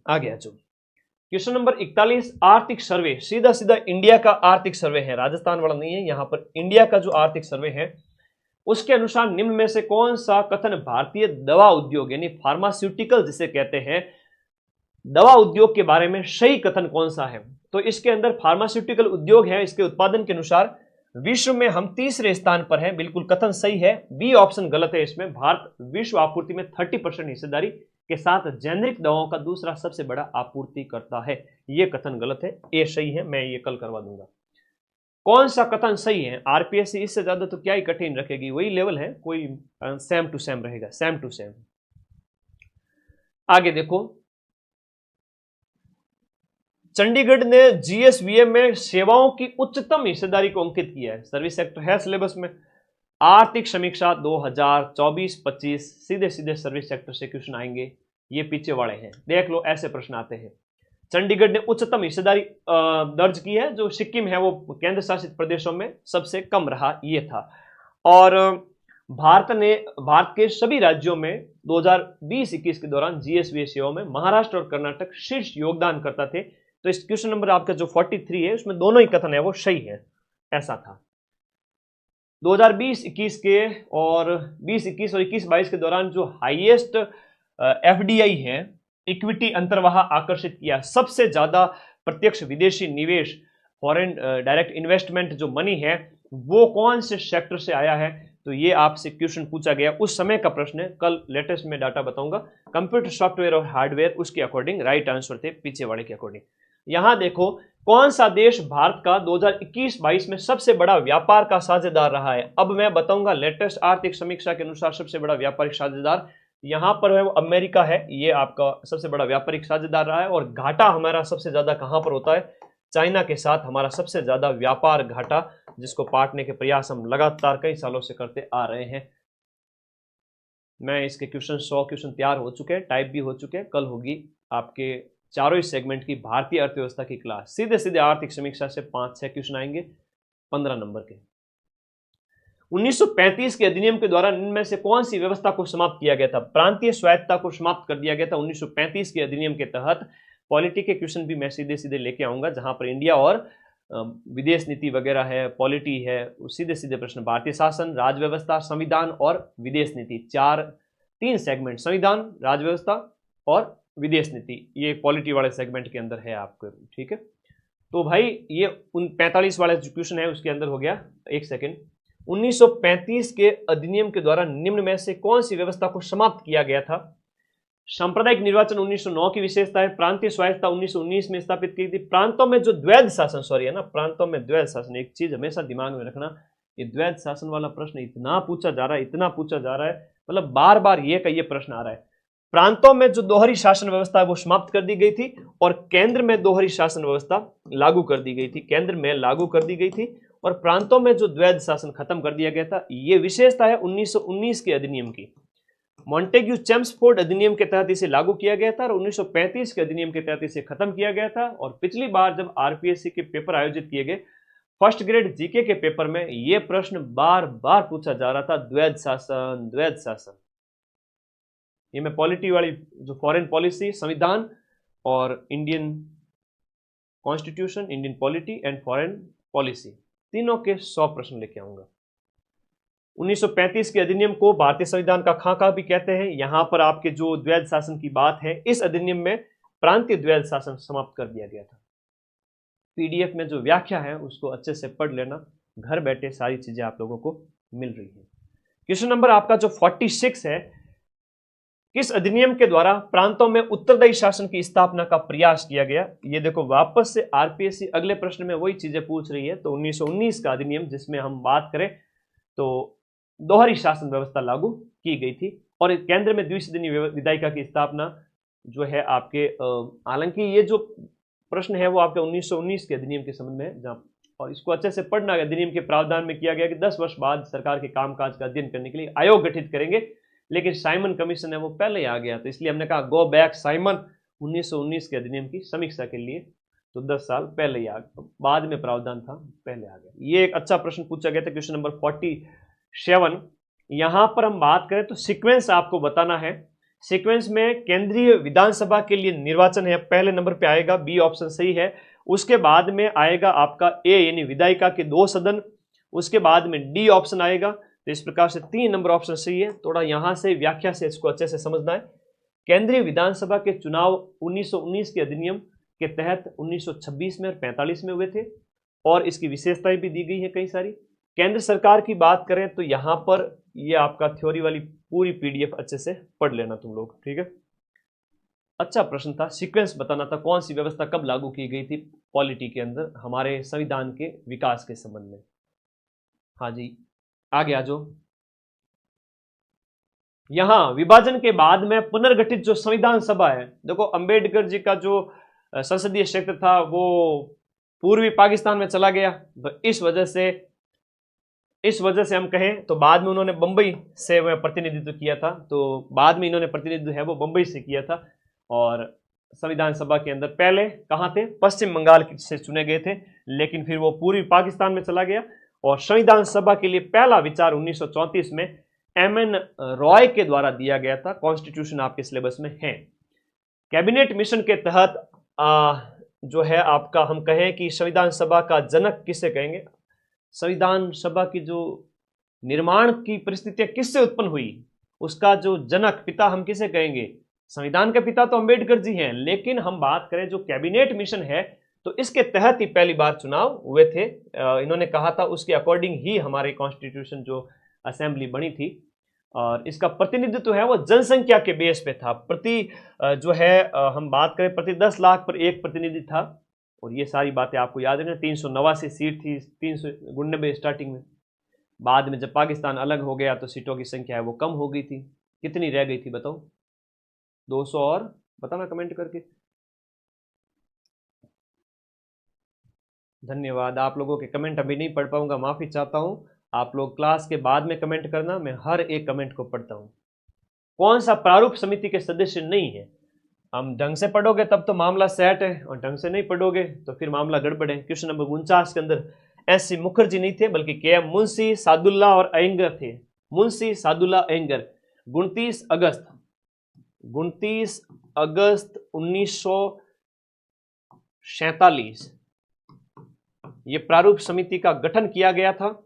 आगे आ जाओ। क्वेश्चन नंबर 41, आर्थिक सर्वे। सीधा सीधा इंडिया का आर्थिक सर्वे है, राजस्थान वाला नहीं है। यहां पर इंडिया का जो आर्थिक सर्वे है उसके अनुसार निम्न में से कौन सा कथन भारतीय दवा उद्योग यानी फार्मास्यूटिकल जिसे कहते हैं, दवा उद्योग के बारे में सही कथन कौन सा है। तो इसके अंदर फार्मास्यूटिकल उद्योग है, इसके उत्पादन के अनुसार विश्व में हम तीसरे स्थान पर हैं, बिल्कुल कथन सही है। बी ऑप्शन गलत है इसमें। भारत विश्व आपूर्ति में 30% हिस्सेदारी के साथ जेनेरिक दवाओं का दूसरा सबसे बड़ा आपूर्ति करता है, यह कथन गलत है। ए सही है, मैं ये कल करवा दूंगा। कौन सा कथन सही है, आरपीएससी इससे ज्यादा तो क्या ही कठिन रखेगी, वही लेवल है, कोई सेम टू सेम रहेगा, सेम टू सेम। आगे देखो, चंडीगढ़ ने जीएसवीएम में सेवाओं की उच्चतम हिस्सेदारी को अंकित किया है। सर्विस सेक्टर है सिलेबस में। आर्थिक समीक्षा 2024-25 सीधे सीधे सर्विस सेक्टर से क्वेश्चन आएंगे, ये पीछे वाले हैं, देख लो, ऐसे प्रश्न आते हैं। चंडीगढ़ ने उच्चतम हिस्सेदारी दर्ज की है, जो सिक्किम है वो केंद्र शासित प्रदेशों में सबसे कम रहा, ये था। और भारत के सभी राज्यों में 2020-21 के दौरान जीएसवी सेवाओं में महाराष्ट्र और कर्नाटक शीर्ष योगदान करता थे। तो इस क्वेश्चन नंबर आपका जो 43 है उसमें दोनों ही कथन है वो सही है, ऐसा था। 2020-21 के और 2021 और 21-22 के दौरान जो हाईएस्ट एफडीआई है, इक्विटी अंतर्वाह आकर्षित किया, सबसे ज्यादा प्रत्यक्ष विदेशी निवेश, फॉरेन डायरेक्ट इन्वेस्टमेंट जो मनी है वो कौन से सेक्टर से आया है, तो ये आपसे क्वेश्चन पूछा गया, उस समय का प्रश्न है। कल लेटेस्ट में डाटा बताऊंगा। कंप्यूटर सॉफ्टवेयर और हार्डवेयर उसके अकॉर्डिंग राइट आंसर थे, पीछे वाले के अकॉर्डिंग। यहां देखो, कौन सा देश भारत का 2021-22 में सबसे बड़ा व्यापार का साझेदार रहा है। अब मैं बताऊंगा लेटेस्ट आर्थिक समीक्षा के अनुसार सबसे बड़ा व्यापारिक साझेदार यहां पर है वो अमेरिका है, ये आपका सबसे बड़ा व्यापारिक साझेदार रहा है। और घाटा हमारा सबसे ज्यादा कहां पर होता है, चाइना के साथ हमारा सबसे ज्यादा व्यापार घाटा, जिसको पाटने के प्रयास हम लगातार कई सालों से करते आ रहे हैं। मैं इसके क्वेश्चन 100 क्वेश्चन तैयार हो चुके हैं, टाइप भी हो चुके हैं। कल होगी आपके चारों ही सेगमेंट की भारतीय अर्थव्यवस्था की क्लास, सीधे सीधे आर्थिक समीक्षा से 5-6 क्वेश्चन आएंगे 15 नंबर के। 1935 के अधिनियम के द्वारा इनमें से कौन सी व्यवस्था को समाप्त किया गया था। प्रांतीय स्वायत्तता को समाप्त कर दिया गया था 1935 के अधिनियम के तहत। पॉलिटी के क्वेश्चन भी मैं सीधे सीधे लेके आऊंगा, जहां पर इंडिया और विदेश नीति वगैरह है, पॉलिटी है, सीधे सीधे प्रश्न। भारतीय शासन, राजव्यवस्था, संविधान और विदेश नीति, 3 सेगमेंट, संविधान, राजव्यवस्था और विदेश नीति, ये पॉलिटी वाले सेगमेंट के अंदर है आपको, ठीक है। तो भाई ये 45 वाला जो क्वेश्चन है उसके अंदर हो गया। एक सेकेंड, 1935 के अधिनियम के द्वारा निम्न में से कौन सी व्यवस्था को समाप्त किया गया था। सांप्रदायिक निर्वाचन 1909 की विशेषता है। प्रांतीय स्वायत्तता 1919 में स्थापित की थी। प्रांतों में जो द्वैध शासन, सॉरी है ना, प्रांतों में द्वैध शासन, एक चीज हमेशा दिमाग में रखना, ये द्वैध शासन वाला प्रश्न इतना पूछा जा रहा है, इतना पूछा जा रहा है, मतलब बार बार ये का ये प्रश्न आ रहा है। प्रांतों में जो दोहरी शासन व्यवस्था है वो समाप्त कर दी गई थी, और केंद्र में दोहरी शासन व्यवस्था लागू कर दी गई थी, केंद्र में लागू कर दी गई थी, और प्रांतों में जो द्वैध शासन खत्म कर दिया गया था। ये विशेषता है 1919 के अधिनियम की। मॉन्टेग्यू चेम्सफोर्ड अधिनियम के तहत इसे लागू किया गया था और 1935 के अधिनियम के तहत इसे खत्म किया गया था। और पिछली बार जब आरपीएससी के पेपर आयोजित किए गए फर्स्ट ग्रेड जीके के पेपर में यह प्रश्न बार बार पूछा जा रहा था, द्वैध शासन, द्वैध शासन। ये मैं पॉलिटी वाली जो फॉरेन पॉलिसी, संविधान और Indian constitution, Indian polity and foreign policy, तीनों के 100 प्रश्न लेके आऊंगा। 1935 के अधिनियम को भारतीय संविधान का खाका भी कहते हैं। यहां पर आपके जो द्वैध शासन की बात है, इस अधिनियम में प्रांतीय द्वैध शासन समाप्त कर दिया गया था। पीडीएफ में जो व्याख्या है उसको अच्छे से पढ़ लेना, घर बैठे सारी चीजें आप लोगों को मिल रही है। क्वेश्चन नंबर आपका जो 46 है, किस अधिनियम के द्वारा प्रांतों में उत्तरदायी शासन की स्थापना का प्रयास किया गया? ये देखो वापस से आरपीएससी अगले प्रश्न में वही चीजें पूछ रही है। तो 1919 का अधिनियम, जिसमें हम बात करें तो दोहरी शासन व्यवस्था लागू की गई थी और केंद्र में द्विसदनीय विधायिका की स्थापना जो है आपके, हालांकि ये जो प्रश्न है वो आपके 1919 के अधिनियम के संबंध में, जहाँ और इसको अच्छे से पढ़ना, अधिनियम के प्रावधान में किया गया कि 10 वर्ष बाद सरकार के कामकाज का अध्ययन करने के लिए आयोग गठित करेंगे, लेकिन साइमन कमीशन है वो पहले ही आ गया, तो इसलिए हमने कहा गो बैक साइमन 1919 के अधिनियम की समीक्षा के लिए। तो 10 साल पहले ही आ गया, बाद में प्रावधान था, पहले आ गया। ये एक अच्छा प्रश्न पूछा गया था, क्वेश्चन नंबर 47। यहां पर हम बात करें तो सीक्वेंस आपको बताना है। सीक्वेंस में केंद्रीय विधानसभा के लिए निर्वाचन है, पहले नंबर पे आएगा, बी ऑप्शन सही है। उसके बाद में आएगा आपका ए यानी विधायिका के 2 सदन, उसके बाद में डी ऑप्शन आएगा। तो इस प्रकार से 3 नंबर ऑप्शन सही है। थोड़ा यहां से व्याख्या से इसको अच्छे से समझना है। केंद्रीय विधानसभा के चुनाव 1919 के अधिनियम के तहत 1926 में और 45 में हुए थे और इसकी विशेषताएं भी दी गई है कई सारी। केंद्र सरकार की बात करें तो यहां पर ये आपका थ्योरी वाली पूरी पीडीएफ अच्छे से पढ़ लेना तुम लोग, ठीक है। अच्छा प्रश्न था, सीक्वेंस बताना था, कौन सी व्यवस्था कब लागू की गई थी पॉलिटी के अंदर हमारे संविधान के विकास के संबंध में। हाँ जी, आगे आ जाओ। यहां विभाजन के बाद में पुनर्गठित जो संविधान सभा है, देखो अंबेडकर जी का जो संसदीय क्षेत्र था वो पूर्वी पाकिस्तान में चला गया, तो इस वजह से हम कहें तो बाद में उन्होंने बंबई से वह प्रतिनिधित्व किया था, तो बाद में इन्होंने प्रतिनिधित्व है वो बंबई से किया था। और संविधान सभा के अंदर पहले कहाँ थे, पश्चिम बंगाल से चुने गए थे, लेकिन फिर वो पूर्वी पाकिस्तान में चला गया। और संविधान सभा के लिए पहला विचार 1934 में एमएन रॉय के द्वारा दिया गया था। कॉन्स्टिट्यूशन आपके सिलेबस में है। कैबिनेट मिशन के तहत जो है आपका, हम कहें कि संविधान सभा का जनक किसे कहेंगे, संविधान सभा की जो निर्माण की परिस्थितियां किससे उत्पन्न हुई, उसका जो जनक, पिता हम किसे कहेंगे। संविधान के पिता तो अंबेडकर जी हैं, लेकिन हम बात करें जो कैबिनेट मिशन है तो इसके तहत ही पहली बार चुनाव हुए थे। इन्होंने कहा था उसके अकॉर्डिंग ही हमारे कॉन्स्टिट्यूशन जो असेंबली बनी थी, और इसका प्रतिनिधित्व है वो जनसंख्या के बेस पे था। प्रति जो है हम बात करें प्रति 10 लाख पर एक प्रतिनिधि था। और ये सारी बातें आपको याद है ना, 389 सीट थी, 399 स्टार्टिंग में। बाद में जब पाकिस्तान अलग हो गया तो सीटों की संख्या है वो कम हो गई थी। कितनी रह गई थी बताओ, 200 और बताना कमेंट करके। धन्यवाद, आप लोगों के कमेंट अभी नहीं पढ़ पाऊंगा, माफी चाहता हूं। आप लोग क्लास के बाद में कमेंट करना, मैं हर एक कमेंट को पढ़ता हूं। कौन सा प्रारूप समिति के सदस्य नहीं है, हम ढंग से पढ़ोगे तब तो मामला सेट है, और ढंग से नहीं पढ़ोगे तो फिर मामला गड़बड़ है। क्वेश्चन नंबर 49 के अंदर एस.सी. मुखर्जी नहीं थे, बल्कि के.एम. मुंशी, सादुल्ला और अयंगर थे। मुंशी, सादुल्ला, अयंगर। 29 अगस्त 1947 ये प्रारूप समिति का गठन किया गया था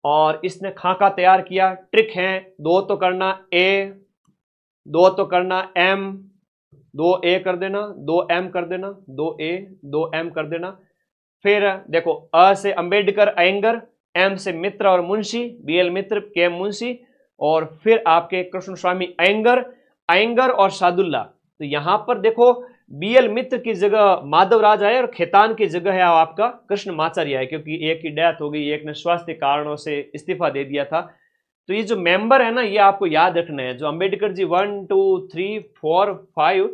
और इसने खाका तैयार किया। ट्रिक है, 2 तो करना ए, 2 तो करना एम, 2 ए कर देना, 2 एम कर देना, 2 ए 2 एम कर देना। फिर देखो, अ से अंबेडकर, अयंगर, एम से मित्र और मुंशी, बीएल मित्र, के मुंशी, और फिर आपके कृष्ण स्वामी अयंगर और सादुल्ला। तो यहां पर देखो बीएल मित्र की जगह माधवराज आए और खेतान की जगह है आपका कृष्णमाचार्य आए, क्योंकि एक की डेथ हो गई, एक ने स्वास्थ्य कारणों से इस्तीफा दे दिया था। तो ये जो मेंबर है ना, ये आपको याद रखना है। जो अंबेडकर जी 1 2 3 4 5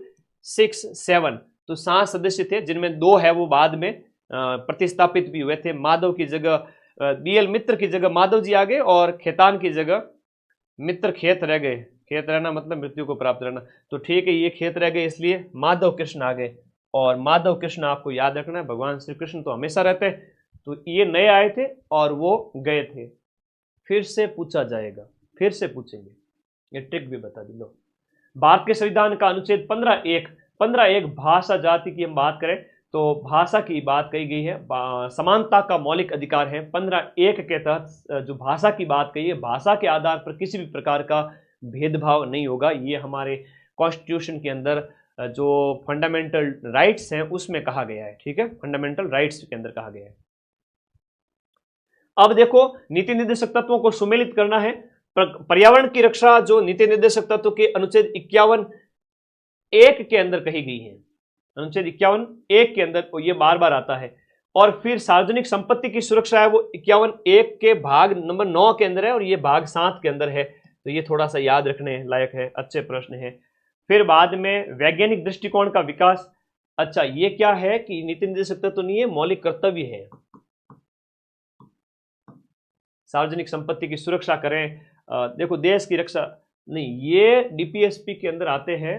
6 7 तो 7 सदस्य थे, जिनमें 2 है वो बाद में प्रतिस्थापित भी हुए थे। माधव की जगह बीएल मित्र की जगह माधव जी आ गए और खेतान की जगह मित्र खेत रह गए। खेत रहना मतलब मृत्यु को प्राप्त रहना। तो ठीक है, ये खेत रह गए, इसलिए माधव कृष्ण आ गए। और माधव कृष्ण आपको याद रखना है, भगवान श्री कृष्ण तो हमेशा रहते हैं, तो ये नए आए थे और वो गए थे। फिर से पूछा जाएगा, फिर से पूछेंगे, ये ट्रिक भी बता दी लो। भारत के संविधान का अनुच्छेद 15(1) भाषा जाति की हम बात करें तो भाषा की बात कही गई है, समानता का मौलिक अधिकार है। 15(1) के तहत जो भाषा की बात कही है, भाषा के आधार पर किसी भी प्रकार का भेदभाव नहीं होगा। ये हमारे कॉन्स्टिट्यूशन के अंदर जो फंडामेंटल राइट्स हैं उसमें कहा गया है, ठीक है, फंडामेंटल राइट्स के अंदर कहा गया है। अब देखो, नीति निर्देशक तत्वों को सुमेलित करना है। पर्यावरण की रक्षा जो नीति निर्देशक तत्व के अनुच्छेद 51(1) के अंदर कही गई है, अनुच्छेद 51(1) के अंदर ये बार बार आता है। और फिर सार्वजनिक संपत्ति की सुरक्षा है वो 51(1) के भाग नंबर 9 के अंदर है और ये भाग 7 के अंदर है। तो ये थोड़ा सा याद रखने लायक है, अच्छे प्रश्न है। फिर बाद में वैज्ञानिक दृष्टिकोण का विकास। अच्छा, ये क्या है कि नीति निर्देशक तत्व नहीं है, मौलिक कर्तव्य है। सार्वजनिक संपत्ति की सुरक्षा करें, देखो देश की रक्षा नहीं, ये डीपीएसपी के अंदर आते हैं।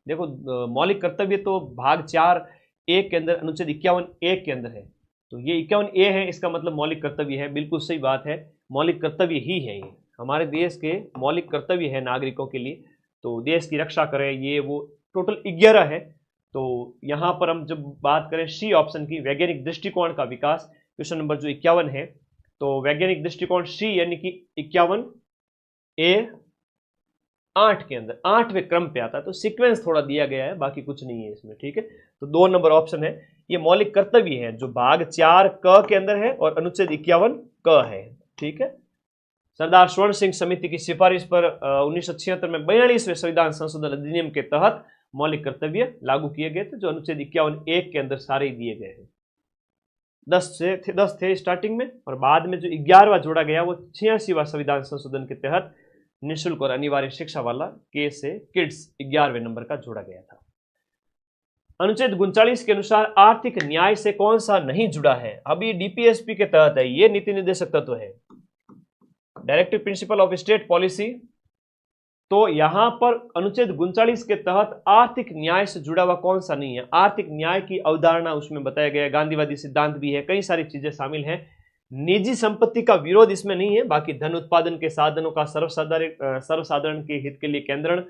देखो मौलिक कर्तव्य तो भाग 4(1) के अंदर अनुच्छेद 51(1) के अंदर है, तो ये 51(a) है, इसका मतलब मौलिक कर्तव्य है। बिल्कुल सही बात है, मौलिक कर्तव्य ही है, ये हमारे देश के मौलिक कर्तव्य है नागरिकों के लिए। तो देश की रक्षा करें, ये वो टोटल 11 है। तो यहाँ पर हम जब बात करें सी ऑप्शन की, वैज्ञानिक दृष्टिकोण का विकास, क्वेश्चन नंबर जो 51 है, तो वैज्ञानिक दृष्टिकोण सी यानी कि 51(a)(8) के अंदर 8वें क्रम पे आता है। तो सीक्वेंस थोड़ा दिया गया है, बाकी कुछ नहीं है इसमें, ठीक है। तो 2 नंबर ऑप्शन है, ये मौलिक कर्तव्य है जो भाग 4(क) के अंदर है और अनुच्छेद 51(क) है, ठीक है। सरदार स्वर्ण सिंह समिति की सिफारिश पर 1976 में 42वें संविधान संशोधन अधिनियम के तहत मौलिक कर्तव्य लागू किए गए थे, जो अनुच्छेद 51(1) के अंदर सारे ही दिए गए हैं। 10 थे स्टार्टिंग में, और बाद में जो 11वां जोड़ा गया वो 86वां संविधान संशोधन के तहत निःशुल्क और अनिवार्य शिक्षा वाला के से किड्स 11वें नंबर का जोड़ा गया था। अनुच्छेद 39 के अनुसार आर्थिक न्याय से कौन सा नहीं जुड़ा है? अभी डीपीएसपी के तहत है, ये नीति निर्देशक तत्व है, directive principle of state policy. तो यहां पर अनुच्छेद 39 के तहत आर्थिक न्याय से जुड़ा हुआ कौन सा नहीं है? आर्थिक न्याय की अवधारणा उसमें बताया गया है, गांधीवादी सिद्धांत भी है, कई सारी चीजें शामिल हैं। निजी संपत्ति का विरोध इसमें नहीं है, बाकी धन उत्पादन के साधनों का सर्वसाधारण के हित के लिए केंद्रण,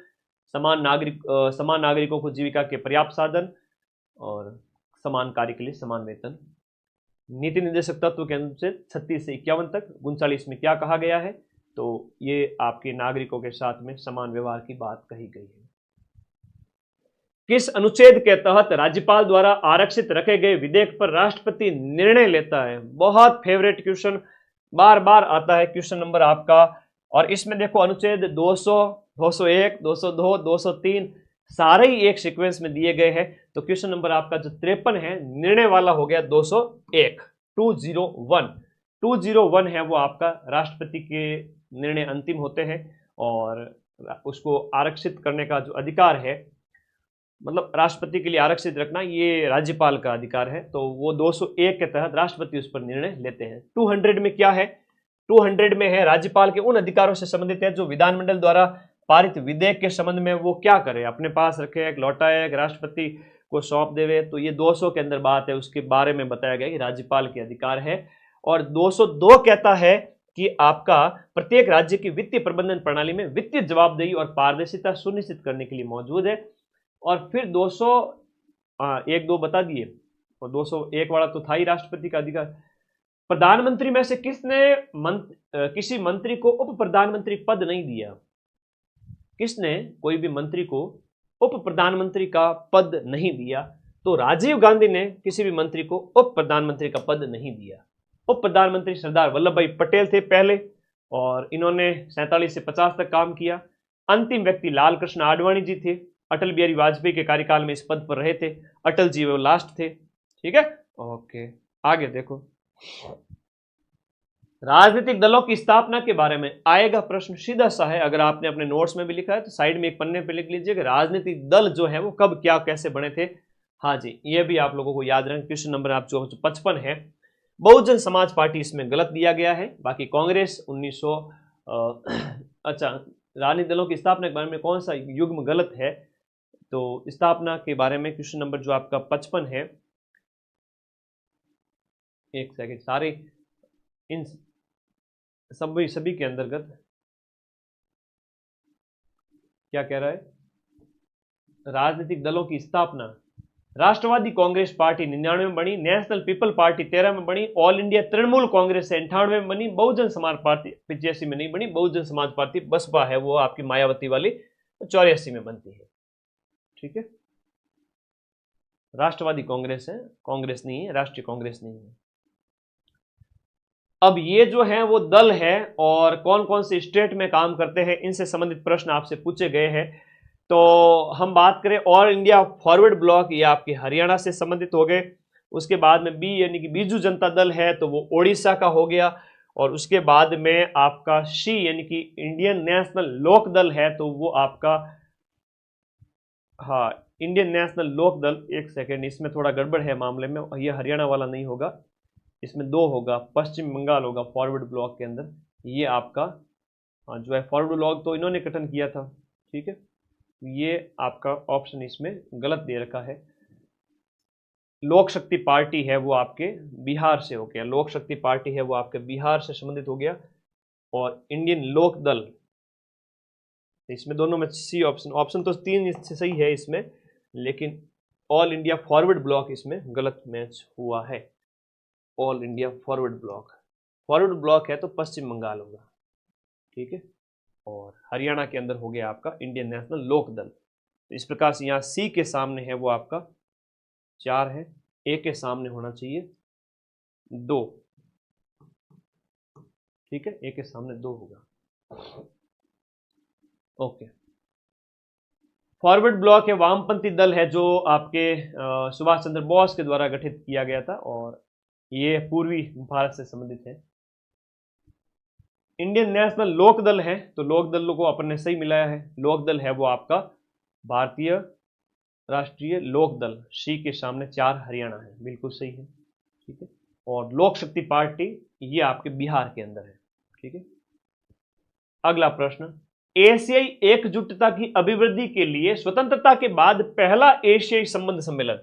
समान नागरिकों को जीविका के पर्याप्त साधन और समान कार्य के लिए समान वेतन। नीति निर्देशक तत्व के अनुच्छेद 36 से 51 तक 39 में क्या कहा गया है? तो ये आपके नागरिकों के साथ में समान व्यवहार की बात कही गई है। किस अनुच्छेद के तहत राज्यपाल द्वारा आरक्षित रखे गए विधेयक पर राष्ट्रपति निर्णय लेता है? बहुत फेवरेट क्वेश्चन, बार बार आता है क्वेश्चन नंबर आपका। और इसमें देखो अनुच्छेद 200, 201, 202, 203 सारे ही एक सीक्वेंस में दिए गए हैं। तो क्वेश्चन नंबर आपका जो 53 है, निर्णय वाला हो गया 201, 201 है वो आपका राष्ट्रपति के निर्णय अंतिम होते हैं, और उसको आरक्षित करने का जो अधिकार है, मतलब राष्ट्रपति के लिए आरक्षित रखना, ये राज्यपाल का अधिकार है। तो वो 201 के तहत राष्ट्रपति उस पर निर्णय लेते हैं। 200 में क्या है? 200 में है राज्यपाल के उन अधिकारों से संबंधित है जो विधानमंडल द्वारा पारित विधेयक के संबंध में वो क्या करे, अपने पास रखे, लौटाए, राष्ट्रपति को सौंप देवे। तो ये 200 के अंदर बात है, उसके बारे में बताया गया कि राज्यपाल के अधिकार है। और 202 कहता है कि आपका प्रत्येक राज्य की वित्तीय प्रबंधन प्रणाली में वित्तीय जवाबदेही और पारदर्शिता सुनिश्चित करने के लिए मौजूद है। और फिर 201-2 बता दिए, और 201 वाला तो था ही राष्ट्रपति का अधिकार। प्रधानमंत्री में से किसने किसी मंत्री को उप प्रधानमंत्री पद नहीं दिया? किसने कोई भी मंत्री को उप प्रधानमंत्री का पद नहीं दिया? तो राजीव गांधी ने किसी भी मंत्री को उप प्रधानमंत्री का पद नहीं दिया। उप प्रधानमंत्री सरदार वल्लभ भाई पटेल थे पहले, और इन्होंने 47 से 50 तक काम किया। अंतिम व्यक्ति लाल कृष्ण आडवाणी जी थे, अटल बिहारी वाजपेयी के कार्यकाल में इस पद पर रहे थे, अटल जी वो लास्ट थे, ठीक है। ओके, आगे देखो, राजनीतिक दलों की स्थापना के बारे में आएगा प्रश्न, सीधा सा है। अगर आपने अपने नोट्स में भी लिखा है तो साइड में एक पन्ने पे लिख लीजिए कि राजनीतिक दल जो है वो कब क्या कैसे बने थे। हाँ जी, ये भी आप लोगों को याद रखें। क्वेश्चन नंबर आप जो 55 है, बहुजन समाज पार्टी इसमें गलत दिया गया है। बाकी कांग्रेस 1900 अच्छा राजनीतिक दलों की स्थापना के बारे में कौन सा युग्म गलत है? तो स्थापना के बारे में क्वेश्चन नंबर जो आपका 55 है, एक सेकंड, सारे इन सभी के अंतर्गत क्या कह रहा है? राजनीतिक दलों की स्थापना, राष्ट्रवादी कांग्रेस पार्टी 99 में बनी, नेशनल पीपल पार्टी 13 में बनी, ऑल इंडिया तृणमूल कांग्रेस 98 में बनी, बहुजन समाज पार्टी 85 में नहीं बनी, बहुजन समाज पार्टी बसपा है वो आपकी मायावती वाली 84 में बनती है। ठीक है, राष्ट्रवादी कांग्रेस है, कांग्रेस नहीं है, राष्ट्रीय कांग्रेस नहीं है। अब ये जो है वो दल है और कौन कौन से स्टेट में काम करते हैं, इनसे संबंधित प्रश्न आपसे पूछे गए हैं। तो हम बात करें ऑल इंडिया फॉरवर्ड ब्लॉक, ये आपके हरियाणा से संबंधित हो गए। उसके बाद में बी यानी कि बीजू जनता दल है, तो वो ओडिशा का हो गया। और उसके बाद में आपका सी यानी कि इंडियन नेशनल लोक दल है, तो वो आपका, हाँ, इंडियन नेशनल लोक दल, एक सेकेंड, इसमें थोड़ा गड़बड़ है मामले में, ये हरियाणा वाला नहीं होगा, इसमें दो होगा, पश्चिम बंगाल होगा फॉरवर्ड ब्लॉक के अंदर। ये आपका जो है फॉरवर्ड ब्लॉक तो इन्होंने गठन किया था। ठीक है, ये आपका ऑप्शन इसमें गलत दे रखा है। लोक शक्ति पार्टी है वो आपके बिहार से हो गया, लोक शक्ति पार्टी है वो आपके बिहार से संबंधित हो गया। और इंडियन लोक दल, इसमें दोनों में सी ऑप्शन, ऑप्शन तो तीन से सही है इसमें, लेकिन ऑल इंडिया फॉरवर्ड ब्लॉक इसमें गलत मैच हुआ है। All India forward block, forward block है तो पश्चिम बंगाल होगा। ठीक है, और हरियाणा के अंदर हो गया आपका इंडियन नेशनल लोक दल। तो इस प्रकार से यहाँ सी के सामने है वो आपका 4 है, ए के सामने होना चाहिए 2। ठीक है, ए के सामने 2 होगा। ओके, फॉरवर्ड ब्लॉक है वामपंथी दल है जो आपके सुभाष चंद्र बोस के द्वारा गठित किया गया था और ये पूर्वी भारत से संबंधित है। इंडियन नेशनल लोक दल है, तो लोक दल को अपन ने सही मिलाया है, लोक दल है वो आपका भारतीय राष्ट्रीय लोक दल, सी के सामने 4 हरियाणा है, बिल्कुल सही है। ठीक है, और लोक शक्ति पार्टी ये आपके बिहार के अंदर है। ठीक है, अगला प्रश्न, एशियाई एकजुटता की अभिवृद्धि के लिए स्वतंत्रता के बाद पहला एशियाई संबंध सम्मेलन,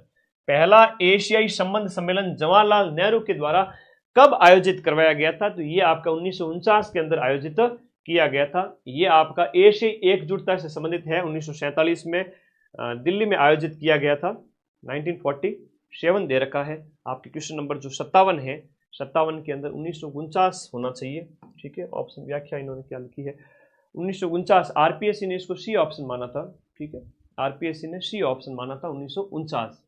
पहला एशियाई संबंध सम्मेलन जवाहरलाल नेहरू के द्वारा कब आयोजित करवाया गया था? तो ये आपका 1949 के अंदर आयोजित किया गया था। ये आपका एशियाई एकजुटता से संबंधित है, 1947 में दिल्ली में आयोजित किया गया था। 1947 दे रखा है आपके क्वेश्चन नंबर जो 57 है, 57 के अंदर 1949 होना चाहिए। ठीक है, ऑप्शन व्याख्या इन्होंने क्या लिखी है, 1949, आरपीएससी ने इसको सी ऑप्शन माना था। ठीक है, आरपीएससी ने सी ऑप्शन माना था 1949,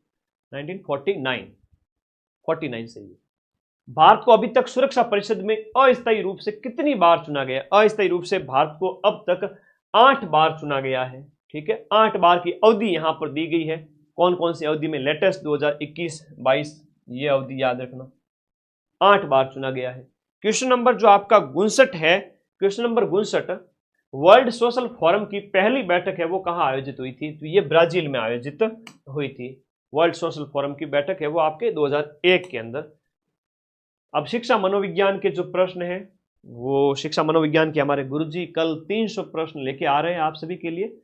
1949 सही है। भारत को अभी तक सुरक्षा परिषद में अस्थायी रूप से कितनी बार चुना गया? अस्थायी रूप से भारत को अब तक 8 बार चुना गया है। ठीक है, 8 बार की अवधि यहां पर दी गई है। कौन कौन सी अवधि में? लेटेस्ट 2021-22, ये अवधि याद रखना, 8 बार चुना गया है। क्वेश्चन नंबर जो आपका 59 है, question number 59, world social forum की पहली बैठक है वो कहां आयोजित हुई थी? तो ये ब्राजील में आयोजित हुई थी। वर्ल्ड सोशल फोरम की बैठक है वो आपके 2001 के अंदर। अब शिक्षा मनोविज्ञान के जो प्रश्न हैं, वो शिक्षा मनोविज्ञान के हमारे गुरुजी कल 300 प्रश्न लेके आ रहे हैं आप सभी के लिए।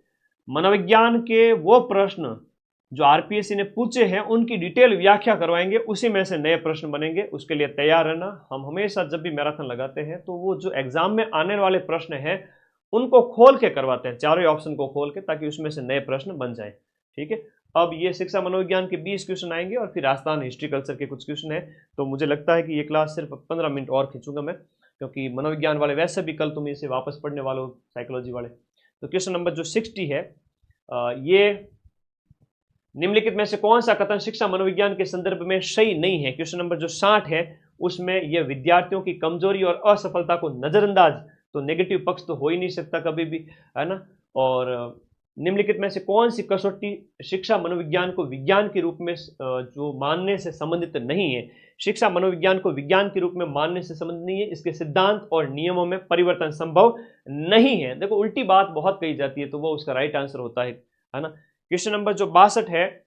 मनोविज्ञान के वो प्रश्न जो आरपीएससी ने पूछे हैं उनकी डिटेल व्याख्या करवाएंगे, उसी में से नए प्रश्न बनेंगे, उसके लिए तैयार रहना। हम हमेशा जब भी मैराथन लगाते हैं तो वो जो एग्जाम में आने वाले प्रश्न हैं उनको खोल के करवाते हैं, चारों ऑप्शन को खोल के, ताकि उसमें से नए प्रश्न बन जाए। ठीक है, अब ये शिक्षा मनोविज्ञान के 20 क्वेश्चन आएंगे और फिर राजस्थान हिस्ट्री कल्चर के कुछ क्वेश्चन है। तो मुझे लगता है कि ये क्लास सिर्फ 15 मिनट और खींचूंगा मैं, क्योंकि मनोविज्ञान वाले वैसे भी कल तुम इसे वापस पढ़ने वाले हो, साइकोलॉजी वाले। तो क्वेश्चन नंबर जो 60 है, ये निम्नलिखित में से कौन सा कथन शिक्षा मनोविज्ञान के संदर्भ में सही नहीं है? क्वेश्चन नंबर जो 60 है उसमें यह विद्यार्थियों की कमजोरी और असफलता को नजरअंदाज, तो नेगेटिव पक्ष तो हो ही नहीं सकता कभी भी, है ना। और निम्नलिखित में से कौन सी कसौटी शिक्षा मनोविज्ञान को विज्ञान के रूप में जो मानने से संबंधित नहीं है? शिक्षा मनोविज्ञान को विज्ञान के रूप में मानने से संबंधित नहीं है, इसके सिद्धांत और नियमों में परिवर्तन संभव नहीं है। देखो, उल्टी बात बहुत कही जाती है, तो वो उसका राइट आंसर होता है ना। क्वेश्चन नंबर जो 62 है,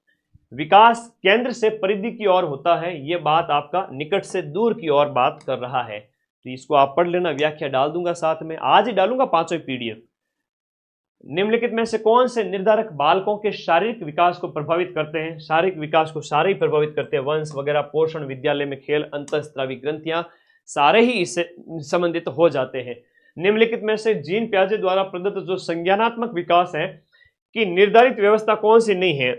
विकास केंद्र से परिधि की ओर होता है, ये बात आपका निकट से दूर की ओर बात कर रहा है। तो इसको आप पढ़ लेना, व्याख्या डाल दूंगा साथ में, आज ही डालूंगा 5 पीडीएफ। निम्नलिखित में से कौन से निर्धारक बालकों के शारीरिक विकास को प्रभावित करते हैं? शारीरिक विकास को सारे ही प्रभावित करते हैं, वंश वगैरह, पोषण, विद्यालय में खेल, अंतःस्रावी ग्रंथियां, सारे ही इससे संबंधित हो जाते हैं। निम्नलिखित में से जीन पियाजे द्वारा प्रदत्त जो संज्ञानात्मक विकास है कि निर्धारित व्यवस्था कौन सी नहीं है?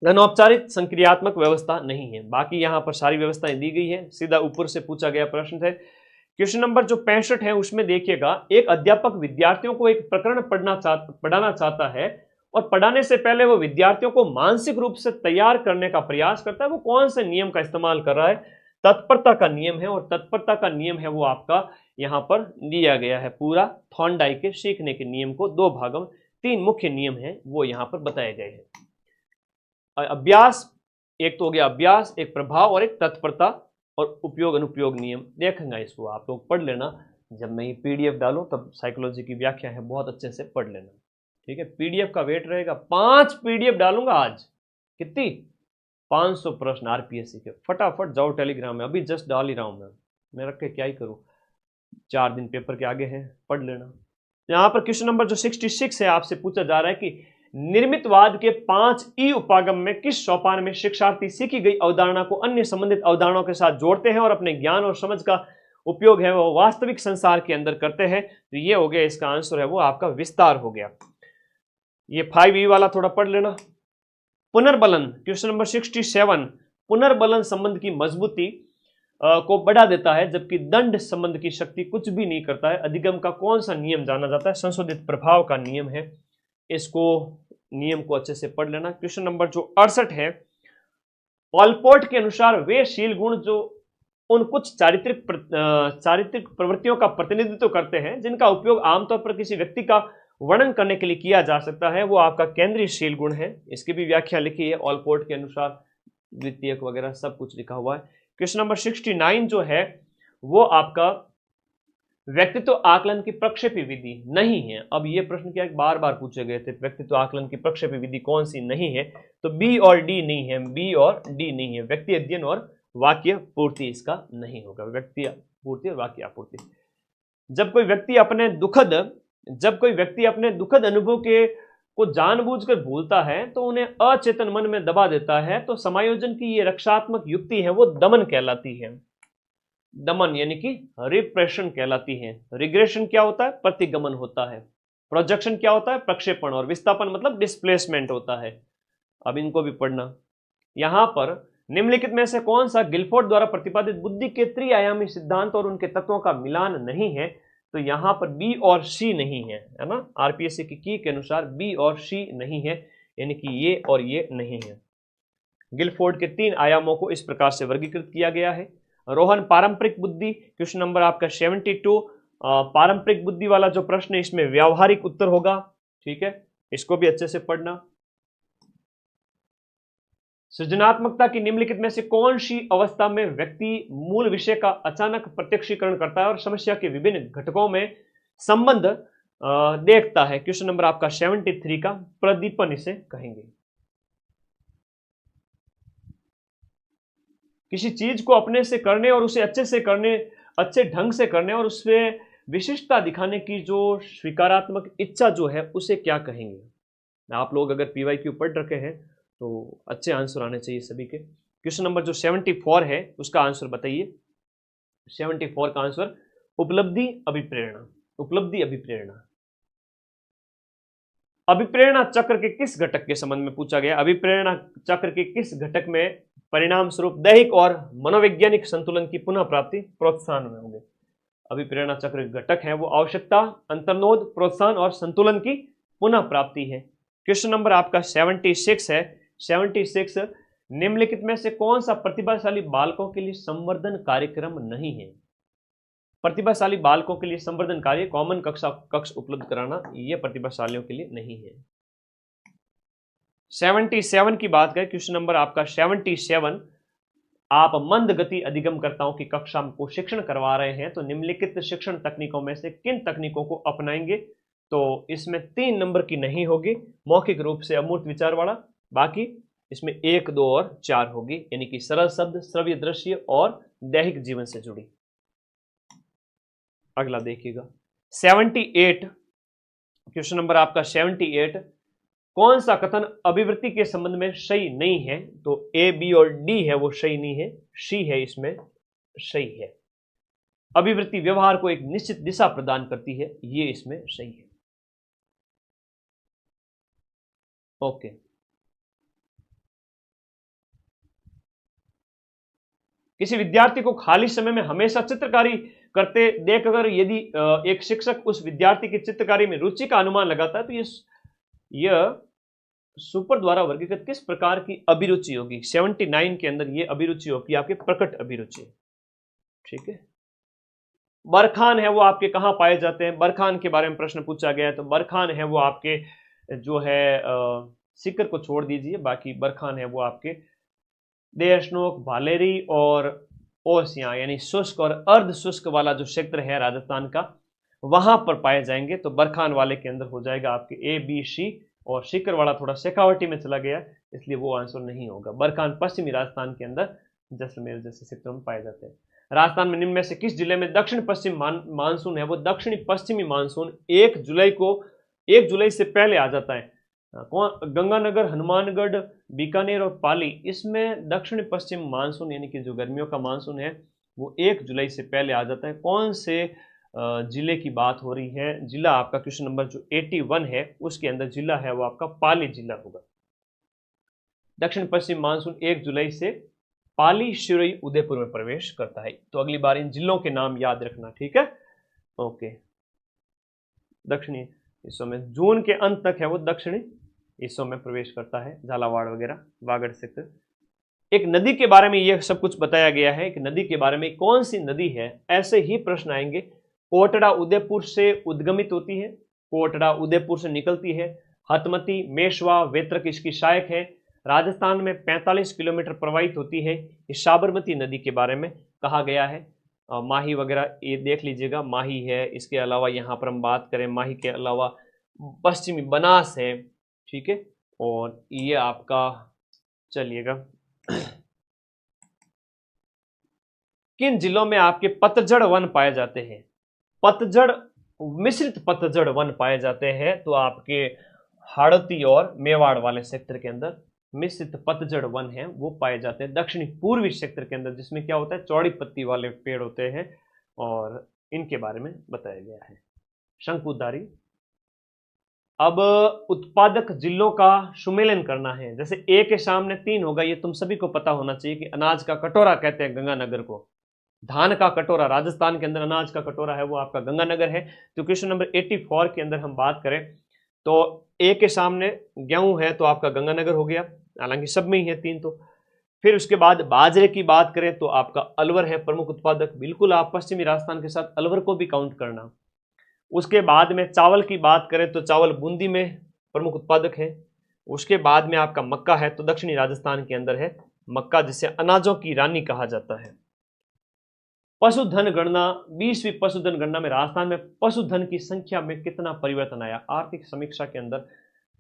अनौपचारिक संक्रियात्मक व्यवस्था नहीं है। बाकी यहां पर सारी व्यवस्थाएं दी गई है। सीधा ऊपर से पूछा गया प्रश्न है। क्वेश्चन नंबर जो 65 है उसमें देखिएगा, एक अध्यापक विद्यार्थियों को एक प्रकरण पढ़ाना चाहता है और पढ़ाने से पहले वो विद्यार्थियों को मानसिक रूप से तैयार करने का प्रयास करता है। वो कौन से नियम का इस्तेमाल कर रहा है? तत्परता का नियम है, और तत्परता का नियम है वो आपका यहां पर दिया गया है। पूरा थॉर्नडाइक के सीखने के नियम को 2 भागों में 3 मुख्य नियम है वो यहां पर बताए गए हैं। अभ्यास एक तो हो गया, अभ्यास, एक प्रभाव और एक तत्परता और उपयोग अनुपयोग नियम। देखेंगे इसको आप लोग पढ़ लेना, जब मैं ये पीडीएफ डालूं तब साइकोलॉजी की व्याख्या है, बहुत अच्छे से पढ़ लेना, ठीक है। पीडीएफ का वेट रहेगा, 5 पीडीएफ डालूंगा आज। कितनी? 500 प्रश्न आरपीएससी के। फटाफट जाओ टेलीग्राम में, अभी जस्ट डाल ही रहा हूं मैं रख के क्या ही करूं, 4 दिन पेपर के आगे हैं, पढ़ लेना। यहां पर क्वेश्चन नंबर जो 66 है आपसे पूछा जा रहा है कि निर्मितवाद के 5 ई उपागम में किस सोपान में शिक्षार्थी सीखी गई अवधारणा को अन्य संबंधित अवधारणाओं के साथ जोड़ते हैं और अपने ज्ञान और समझ का उपयोग है वो वास्तविक संसार के अंदर करते हैं? तो ये हो गया, इसका आंसर है वो आपका विस्तार हो गया। ये 5E वाला थोड़ा पढ़ लेना। पुनर्बलन, क्वेश्चन नंबर 67, पुनर्बलन संबंध की मजबूती को बढ़ा देता है जबकि दंड संबंध की शक्ति कुछ भी नहीं करता है। अधिगम का कौन सा नियम जाना जाता है? संशोधित प्रभाव का नियम है। इसको नियम को अच्छे से पढ़ लेना। क्वेश्चन नंबर जो 68 है, ऑलपोर्ट के अनुसार वे शील गुण जो उन कुछ चारित्रिक प्रवृत्तियों का प्रतिनिधित्व करते हैं जिनका उपयोग आमतौर पर किसी व्यक्ति का वर्णन करने के लिए किया जा सकता है, वो आपका केंद्रीय शील गुण है। इसकी भी व्याख्या लिखी है ऑलपोर्ट के अनुसार, द्वितीयक वगैरह सब कुछ लिखा हुआ है। क्वेश्चन नंबर 69 जो है वो आपका व्यक्तित्व आकलन की प्रक्षेपी विधि नहीं है। अब ये प्रश्न क्या बार बार पूछे गए थे, व्यक्तित्व आकलन की प्रक्षेपी विधि कौन सी नहीं है? तो बी और डी नहीं है, बी और डी नहीं है। व्यक्ति अध्ययन और वाक्य पूर्ति इसका नहीं होगा, व्यक्ति पूर्ति और वाक्य आपूर्ति। जब कोई व्यक्ति अपने दुखद अनुभव के को जानबूझकर भूलता है तो उन्हें अचेतन मन में दबा देता है, तो समायोजन की ये रक्षात्मक युक्ति है वो दमन कहलाती है। दमन यानी कि रिप्रेशन कहलाती है। रिग्रेशन क्या होता है? प्रतिगमन होता है। प्रोजेक्शन क्या होता है? प्रक्षेपण। और विस्थापन मतलब डिस्प्लेसमेंट होता है। अब इनको भी पढ़ना। यहां पर निम्नलिखित में से कौन सा गिलफोर्ड द्वारा प्रतिपादित बुद्धि के त्रिआयामी सिद्धांत और उनके तत्वों का मिलान नहीं है? तो यहां पर बी और सी नहीं है ना। आरपीएससी की के अनुसार बी और सी नहीं है, यानी कि ये और ये नहीं है। गिलफोर्ड के 3 आयामों को इस प्रकार से वर्गीकृत किया गया है। रोहन, पारंपरिक बुद्धि, क्वेश्चन नंबर आपका 72, पारंपरिक बुद्धि वाला जो प्रश्न है इसमें व्यावहारिक उत्तर होगा, ठीक है, इसको भी अच्छे से पढ़ना। सृजनात्मकता की निम्नलिखित में से कौन सी अवस्था में व्यक्ति मूल विषय का अचानक प्रत्यक्षीकरण करता है और समस्या के विभिन्न घटकों में संबंध देखता है? क्वेश्चन नंबर आपका 73 का प्रदीपन इसे कहेंगे। किसी चीज को अपने से करने और उसे अच्छे ढंग से करने और उसमें विशिष्टता दिखाने की जो स्वीकारात्मक इच्छा जो है उसे क्या कहेंगे? आप लोग अगर पीवाईक्यू पढ़ रखे हैं तो अच्छे आंसर आने चाहिए सभी के। क्वेश्चन नंबर जो 74 है उसका आंसर बताइए। 74 का आंसर उपलब्धि अभिप्रेरणा। उपलब्धि अभिप्रेरणा। अभिप्रेरणा चक्र के किस घटक के संबंध में पूछा गया? अभिप्रेरणा चक्र के किस घटक में परिणाम स्वरूप दैहिक और मनोवैज्ञानिक संतुलन की पुनः प्राप्ति प्रोत्साहन में होंगे? अभिप्रेरणा चक्र के घटक है वो आवश्यकता, अंतर्नोद, प्रोत्साहन और संतुलन की पुनः प्राप्ति है। क्वेश्चन नंबर आपका 76 है। 76, निम्नलिखित में से कौन सा प्रतिभाशाली बालकों के लिए संवर्धन कार्यक्रम नहीं है? प्रतिभाशाली बालकों के लिए संवर्धन कार्य, कॉमन कक्ष उपलब्ध कराना, यह प्रतिभाशालियों के लिए नहीं है। 77 की बात करें, क्वेश्चन नंबर आपका 77, आप मंद गति अधिगमकर्ताओं की कक्षा को शिक्षण करवा रहे हैं, तो निम्नलिखित शिक्षण तकनीकों में से किन तकनीकों को अपनाएंगे? तो इसमें 3 नंबर की नहीं होगी, मौखिक रूप से अमूर्त विचार वाला, बाकी इसमें 1, 2 और 4 होगी, यानी कि सरल शब्द, श्रव्य दृश्य और दैहिक जीवन से जुड़ी। अगला देखिएगा 78, क्वेश्चन नंबर आपका 78, कौन सा कथन अभिवृत्ति के संबंध में सही नहीं है? तो ए, बी और डी है वो सही नहीं है, सी है इसमें सही है। अभिवृत्ति व्यवहार को एक निश्चित दिशा प्रदान करती है, ये इसमें सही है। ओके, किसी विद्यार्थी को खाली समय में हमेशा चित्रकारी करते देखकर यदि एक शिक्षक उस विद्यार्थी की चित्रकारी में रुचि का अनुमान लगाता है तो यह सुपर द्वारा वर्गीकृत किस प्रकार की अभिरुचि होगी? 79 के अंदर यह अभिरुचि होगी आपकी प्रकट अभिरुचि। ठीक है, बरखान है वो आपके कहां पाए जाते हैं? बरखान के बारे में प्रश्न पूछा गया है, तो बरखान है वो आपके जो है सीकर को छोड़ दीजिए, बाकी बरखान है वो आपके देशनोक, भालेरी और ओसियां यानी शुष्क और अर्ध शुष्क वाला जो क्षेत्र है राजस्थान का, वहां पर पाए जाएंगे। तो बरखान वाले के अंदर हो जाएगा आपके ए, बी, सी, और सीकर वाला थोड़ा शेखावटी में चला गया, इसलिए वो आंसर नहीं होगा। बरखान पश्चिमी राजस्थान के अंदर जैसलमेर जैसे क्षेत्रों में पाए जाते हैं। राजस्थान में निम्न में से किस जिले में दक्षिण पश्चिम मानसून है? वो दक्षिणी पश्चिमी मानसून 1 जुलाई से पहले आ जाता है। कौन? गंगानगर, हनुमानगढ़, बीकानेर और पाली, इसमें दक्षिण पश्चिम मानसून यानी कि जो गर्मियों का मानसून है वो 1 जुलाई से पहले आ जाता है। कौन से जिले की बात हो रही है? जिला आपका क्वेश्चन नंबर जो 81 है उसके अंदर जिला है वो आपका पाली जिला होगा। दक्षिण पश्चिम मानसून 1 जुलाई से पाली, शिवई, उदयपुर में प्रवेश करता है। तो अगली बार इन जिलों के नाम याद रखना, ठीक है? ओके, दक्षिणी हिस्सों में जून के अंत तक है वो दक्षिणी हिस्सों में प्रवेश करता है, झालावाड़ वगैरह, वागड़ सेक्टर। एक नदी के बारे में यह सब कुछ बताया गया है कि नदी के बारे में कौन सी नदी है, ऐसे ही प्रश्न आएंगे। कोटड़ा उदयपुर से उद्गमित होती है, कोटड़ा उदयपुर से निकलती है। हतमती, मेशवा, वेत्रक इसकी सहायक है। राजस्थान में 45 किलोमीटर प्रवाहित होती है। इस साबरमती नदी के बारे में कहा गया है। माही वगैरह ये देख लीजिएगा, माही है। इसके अलावा यहाँ पर हम बात करें माही के अलावा पश्चिमी बनास है, ठीक है। और ये आपका चलिएगा किन जिलों में आपके पतझड़ वन पाए जाते हैं? पतझड़, मिश्रित पतझड़ वन पाए जाते हैं, तो आपके हाड़ौती और मेवाड़ वाले सेक्टर के अंदर मिश्रित पतझड़ वन है वो पाए जाते हैं। दक्षिणी पूर्वी क्षेत्र के अंदर जिसमें क्या होता है, चौड़ी पत्ती वाले पेड़ होते हैं, और इनके बारे में बताया गया है। शंकुधारी। अब उत्पादक जिलों का सुमेलन करना है। जैसे ए के सामने 3 होगा, ये तुम सभी को पता होना चाहिए कि अनाज का कटोरा कहते हैं गंगानगर को। धान का कटोरा, राजस्थान के अंदर अनाज का कटोरा है वो आपका गंगानगर है। तो क्वेश्चन नंबर 84 के अंदर हम बात करें तो ए के सामने गेहूं है तो आपका गंगानगर हो गया, हालांकि सब में ही है 3 तो। फिर उसके बाद बाजरे की बात करें तो आपका अलवर है प्रमुख उत्पादक, बिल्कुल आप पश्चिमी राजस्थान के साथ अलवर को भी काउंट करना। उसके बाद में चावल की बात करें तो चावल बूंदी में प्रमुख उत्पादक है। उसके बाद में आपका मक्का है, तो दक्षिणी राजस्थान के अंदर है मक्का, जिसे अनाजों की रानी कहा जाता है। पशुधन गणना, 20वीं पशुधन गणना में राजस्थान में पशुधन की संख्या में कितना परिवर्तन आया? आर्थिक समीक्षा के अंदर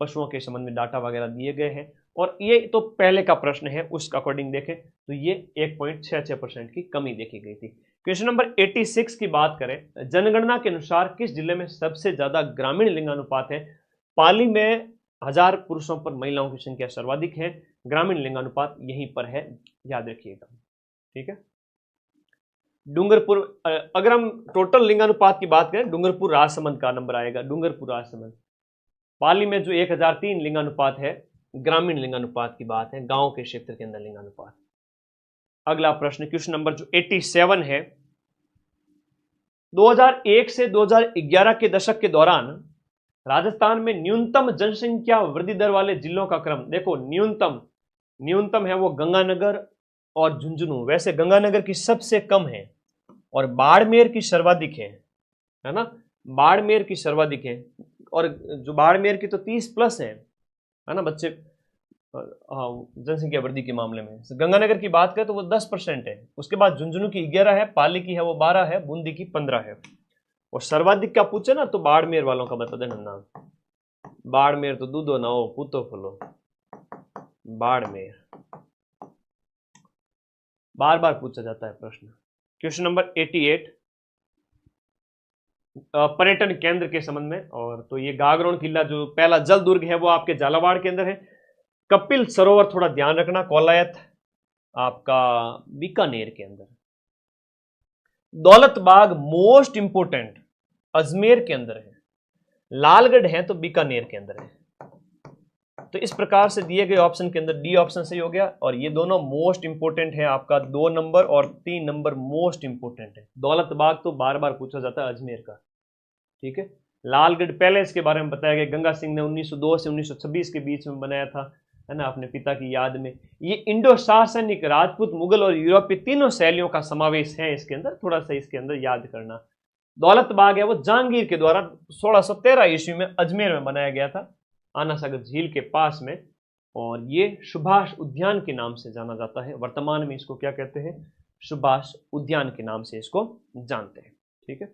पशुओं के संबंध में डाटा वगैरह दिए गए हैं, और ये तो पहले का प्रश्न है, उसका अकॉर्डिंग देखें तो ये 1.66% की कमी देखी गई थी। क्वेश्चन नंबर 86 की बात करें, जनगणना के अनुसार किस जिले में सबसे ज्यादा ग्रामीण लिंगानुपात है? पाली में 1000 पुरुषों पर महिलाओं की संख्या सर्वाधिक है, ग्रामीण लिंगानुपात यहीं पर है, याद रखिएगा, ठीक है। डूंगरपुर, अगर हम टोटल लिंगानुपात की बात करें, डूंगरपुर राजसमंद का नंबर आएगा, डूंगरपुर राजसमंद। पाली में जो 1003 लिंगानुपात है, ग्रामीण लिंगानुपात की बात है, गांव के क्षेत्र के अंदर लिंगानुपात। अगला प्रश्न क्वेश्चन नंबर जो 87 है, 2001 से 2011 के दशक के दौरान राजस्थान में न्यूनतम जनसंख्या वृद्धि दर वाले जिलों का क्रम देखो। न्यूनतम है वो गंगानगर और झुंझुनू। वैसे गंगानगर की सबसे कम है और बाड़मेर की सर्वाधिक है ना, बाड़मेर की सर्वाधिक है, और जो बाड़मेर की तो 30+ है ना बच्चे, हाँ, जनसंख्या वृद्धि के मामले में। गंगानगर की बात करें तो वो 10% है। उसके बाद झुंझुनू की 11 है, पाली की है वो 12 है, बूंदी की 15 है, और सर्वाधिक का पूछे ना तो बाड़मेर वालों का बता देना नाम। बाड़मेर तो दूधो ना हो पूतो फलो, बाड़मेर बार बार पूछा जाता है प्रश्न। क्वेश्चन नंबर 88, पर्यटन केंद्र के संबंध में। और तो ये गागरोन किला जो पहला जल दुर्ग है वो आपके झालावाड़ के अंदर है। कपिल सरोवर थोड़ा ध्यान रखना, कोलायत आपका बीकानेर के अंदर। दौलत बाग मोस्ट इंपोर्टेंट अजमेर के अंदर है। लालगढ़ है तो बीकानेर के अंदर है। तो इस प्रकार से दिए गए ऑप्शन के अंदर डी ऑप्शन सही हो गया। और ये दोनों मोस्ट इंपोर्टेंट है, आपका 2 नंबर और 3 नंबर मोस्ट इंपोर्टेंट है। दौलत बाग तो बार बार पूछा जाता है अजमेर का, ठीक है। लालगढ़ पैलेस के बारे में बताया गया, गंगा सिंह ने 1902 से 1926 के बीच में बनाया था, है ना, अपने पिता की याद में। ये इंडो शासनिक, राजपूत, मुगल और यूरोपीय तीनों शैलियों का समावेश है इसके अंदर, थोड़ा सा इसके अंदर याद करना। दौलत बाग है वो जहांगीर के द्वारा 1613 ईस्वी में अजमेर में बनाया गया था, आना सागर झील के पास में। और ये सुभाष उद्यान के नाम से जाना जाता है। वर्तमान में इसको क्या कहते हैं? सुभाष उद्यान के नाम से इसको जानते हैं, ठीक है।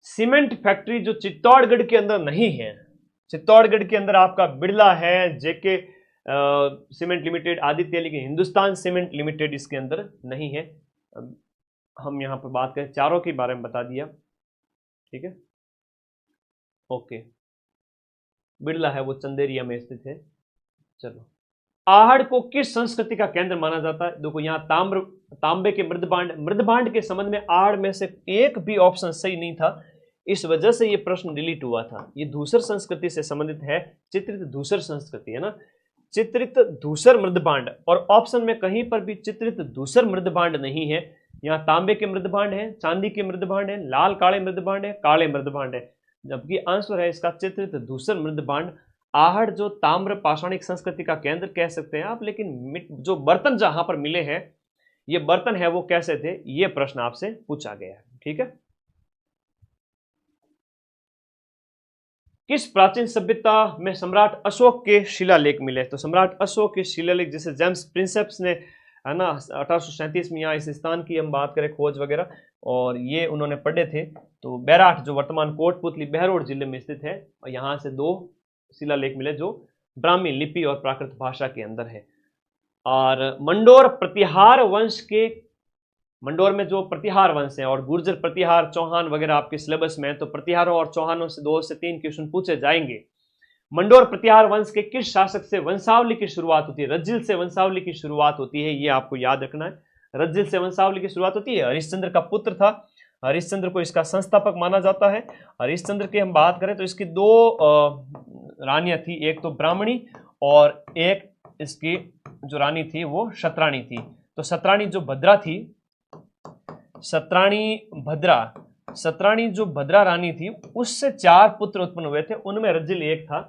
सीमेंट फैक्ट्री जो चित्तौड़गढ़ के अंदर नहीं है, चित्तौड़गढ़ के अंदर आपका बिरला है, जेके सीमेंट लिमिटेड, आदित्य, लेकिन हिंदुस्तान सीमेंट लिमिटेड इसके अंदर नहीं है। हम यहां पर बात करें, चारों के बारे में बता दिया, ठीक है, ओके। बिरला है वो चंदेरिया में स्थित है। चलो, आहड़ को किस संस्कृति का केंद्र माना जाता है? देखो यहाँ तांबे के मृदभांड के संबंध में आहड़ में से एक भी ऑप्शन सही नहीं था, इस वजह से ये प्रश्न डिलीट हुआ था। ये धूसर संस्कृति से संबंधित है, चित्रित धूसर संस्कृति है ना, चित्रित धूसर मृदभांड। और ऑप्शन में कहीं पर भी चित्रित धूसर मृदभांड नहीं है। यहाँ तांबे के मृदभांड है, चांदी के मृदभांड है, लाल काले मृदभांड है, काले मृदभांड है, जबकि आंसर है इसका चित्रित धूसर मृदभांड। आहड़ जो ताम्र पाषाणिक संस्कृति का केंद्र कह सकते हैं आप, लेकिन जो बर्तन जहां पर मिले हैं, ये बर्तन है वो कैसे थे, ये प्रश्न आपसे पूछा गया है, ठीक है। किस प्राचीन सभ्यता में सम्राट अशोक के शिलालेख मिले? तो सम्राट अशोक के शिलालेख, जैसे जेम्स प्रिंसेप्स ने, है ना, 1837 में यहाँ इस स्थान की हम बात करें खोज वगैरह, और ये उन्होंने पढ़े थे। तो बैराठ जो वर्तमान कोटपुतली बहरोड जिले में स्थित है, और यहाँ से 2 शिलालेख मिले जो ब्राह्मी लिपि और प्राकृत भाषा के अंदर है। और मंडोर प्रतिहार वंश के, मंडोर में जो प्रतिहार वंश है, और गुर्जर, प्रतिहार, चौहान वगैरह आपके सिलेबस में है, तो प्रतिहारों और चौहानों से 2 से 3 क्वेश्चन पूछे जाएंगे। मंडोर प्रतिहार वंश के किस शासक से वंशावली की शुरुआत होती है? रज्जिल से वंशावली की शुरुआत होती है, ये आपको याद रखना है। रज्जिल से वंशावली की शुरुआत होती है। हरिश्चंद्र का पुत्र था, हरिश्चंद्र को इसका संस्थापक माना जाता है। हरिश्चंद्र की हम बात करें तो इसकी 2 रानियां थी, एक तो ब्राह्मणी और एक इसकी जो रानी थी वो शतराणी थी। तो शतराणी जो भद्रा थी, शतराणी जो भद्रा रानी थी, उससे 4 पुत्र उत्पन्न हुए थे, उनमें रज्जिल एक था,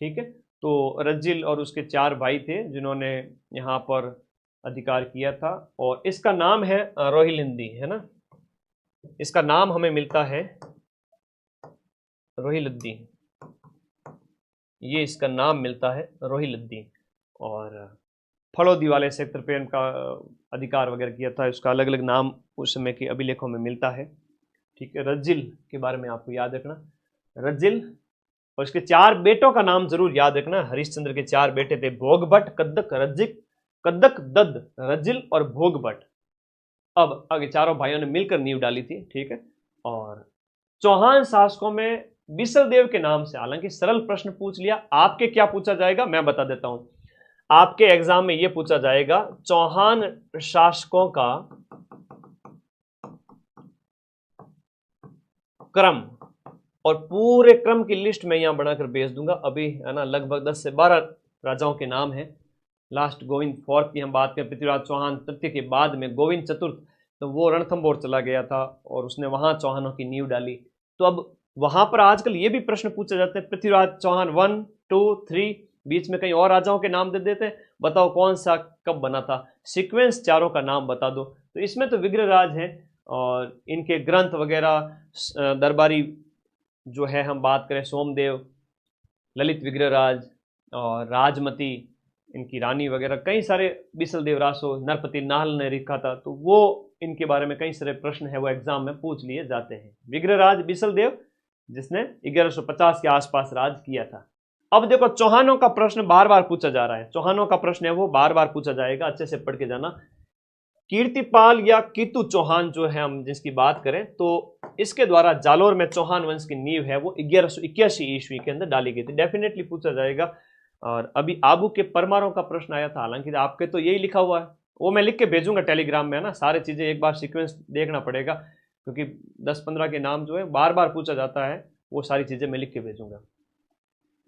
ठीक है। तो रज्जिल और उसके 4 भाई थे जिन्होंने यहाँ पर अधिकार किया था, और इसका नाम है रोहिलिंदी, है ना, इसका नाम हमें मिलता है रोहिलद्दी, ये इसका नाम मिलता है रोहिलद्दी। और फड़ौदी वाले सेक्टर पे इनका अधिकार वगैरह किया था, उसका अलग अलग नाम उस समय के अभिलेखों में मिलता है, ठीक है। रज्जिल के बारे में आपको याद रखना, रज्जिल, और इसके 4 बेटों का नाम जरूर याद रखना। हरिश्चंद्र के 4 बेटे थे, भोगभट, कद्दक, रज्जिक, कद्दक, दद्द, रज्जिल और भोगभट। अब आगे चारों भाइयों ने मिलकर नींव डाली थी, ठीक है। और चौहान शासकों में बिसलदेव के नाम से, हालांकि सरल प्रश्न पूछ लिया, आपके क्या पूछा जाएगा मैं बता देता हूं। आपके एग्जाम में यह पूछा जाएगा चौहान शासकों का क्रम, और पूरे क्रम की लिस्ट मैं यहां बनाकर भेज दूंगा अभी, है ना। लगभग 10 से 12 राजाओं के नाम है। लास्ट गोविंद 4 की हम बात करें, पृथ्वीराज चौहान तृतीय के बाद में गोविंद चतुर्थ, तो वो रणथंभौर चला गया था और उसने वहां चौहानों की नींव डाली। तो अब वहां पर आजकल ये भी प्रश्न पूछे जाते हैं, पृथ्वीराज चौहान 1, 2, 3, बीच में कई और राजाओं के नाम दे देते हैं, बताओ कौन सा कब बना था, सीक्वेंस चारों का नाम बता दो। तो इसमें तो विग्रहराज हैं, और इनके ग्रंथ वगैरह दरबारी जो है हम बात करें, सोमदेव, ललित विग्रहराज और राजमती, इनकी रानी वगैरह, कई सारे, बिसलदेव रासो, नरपति नाहल ने लिखा था, तो वो इनके बारे में कई सारे प्रश्न है वो एग्जाम में पूछ लिए जाते हैं। विग्रहराज बिसलदेव जिसने 1150 के आसपास राज किया था। अब देखो चौहानों का प्रश्न बार बार पूछा जा रहा है, चौहानों का प्रश्न है वो बार बार पूछा जाएगा, अच्छे से पढ़ के जाना। कीर्तिपाल या कीतु चौहान जो है, हम जिसकी बात करें तो इसके द्वारा जालोर में चौहान वंश की नींव है वो 1181 ईस्वी के अंदर डाली गई थी। डेफिनेटली पूछा जाएगा। और अभी आबू के परमारों का प्रश्न आया था, हालांकि आपके तो यही लिखा हुआ है, वो मैं लिख के भेजूंगा टेलीग्राम में, है ना। सारी चीजें एक बार सीक्वेंस देखना पड़ेगा, क्योंकि 10-15 के नाम जो है बार बार पूछा जाता है, वो सारी चीजें मैं लिख के भेजूंगा।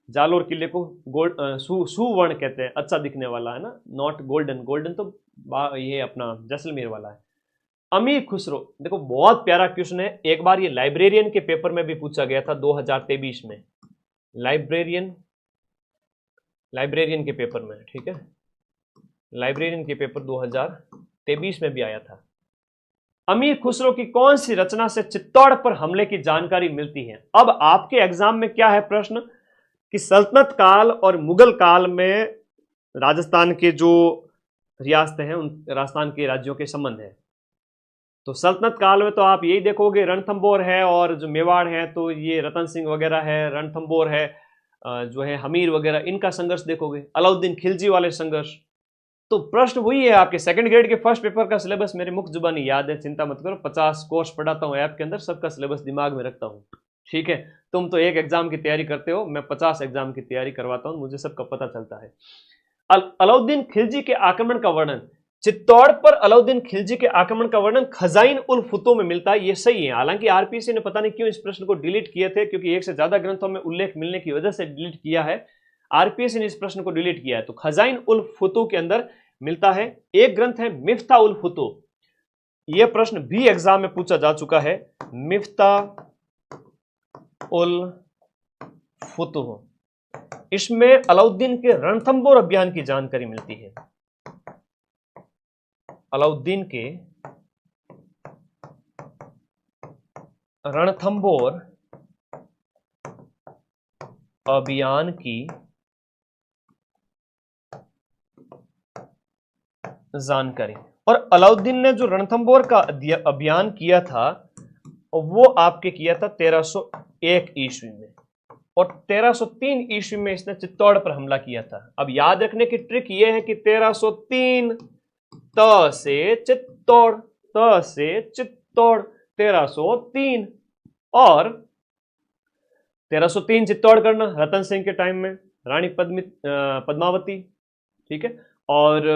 जालोर किले को गोल्ड सुवर्ण कहते हैं, अच्छा दिखने वाला, है ना, नॉट गोल्डन। गोल्डन तो ये अपना जैसलमेर वाला है। अमीर खुसरो, देखो बहुत प्यारा क्वेश्चन है, एक बार ये लाइब्रेरियन के पेपर में भी पूछा गया था 2023 में, लाइब्रेरियन के पेपर में, ठीक है, लाइब्रेरियन के पेपर 2023 में भी आया था। अमीर खुसरो की कौन सी रचना से चित्तौड़ पर हमले की जानकारी मिलती है? अब आपके एग्जाम में क्या है प्रश्न कि सल्तनत काल और मुगल काल में राजस्थान के जो रियासतें हैं, उन राजस्थान के राज्यों के संबंध है। तो सल्तनत काल में तो आप यही देखोगे, रणथंबोर है, और जो मेवाड़ है तो ये रतन सिंह वगैरह है, रणथंबोर है, जो है हमीर वगैरह, इनका संघर्ष देखोगे, अलाउद्दीन खिलजी वाले संघर्ष। तो प्रश्न वही है, आपके सेकंड ग्रेड के फर्स्ट पेपर का सिलेबस मेरे मुख्य जुबानी याद है, चिंता मत करो। 50 कोर्स पढ़ाता हूँ ऐप के अंदर, सबका सिलेबस दिमाग में रखता हूँ, ठीक है। तुम तो एक एग्जाम की तैयारी करते हो, मैं 50 एग्जाम की तैयारी करवाता हूँ, मुझे सबका पता चलता है। अलाउद्दीन खिलजी के आक्रमण का वर्णन, चित्तौड़ पर अलाउद्दीन खिलजी के आक्रमण का वर्णन खजाइन उल फुतूह में मिलता है, ये सही है। हालांकि आरपीसी ने पता नहीं क्यों इस प्रश्न को डिलीट किए थे, क्योंकि एक से ज्यादा ग्रंथों में उल्लेख मिलने की वजह से डिलीट किया है। आरपीसी ने इस प्रश्न को डिलीट किया है। तो खजाइन उल फुतूह के अंदर मिलता है। एक ग्रंथ है मिफ्ता उल फुतूह, यह प्रश्न भी एग्जाम में पूछा जा चुका है, मिफ्ता उल फुतूह। इसमें अलाउद्दीन के रणथंबोर अभियान की जानकारी मिलती है। अलाउद्दीन के रणथंबोर अभियान की जानकारी। और अलाउद्दीन ने जो रणथंबोर का अभियान किया था वो आपके किया था 1301 ईस्वी में, और 1303 ईस्वी में इसने चित्तौड़ पर हमला किया था। अब याद रखने की ट्रिक यह है कि 1303 त से चित्तौड़, त से चित्तौड़ 1303, और 1303 चित्तौड़ करना रतन सिंह के टाइम में, रानी पद्मावती, ठीक है। और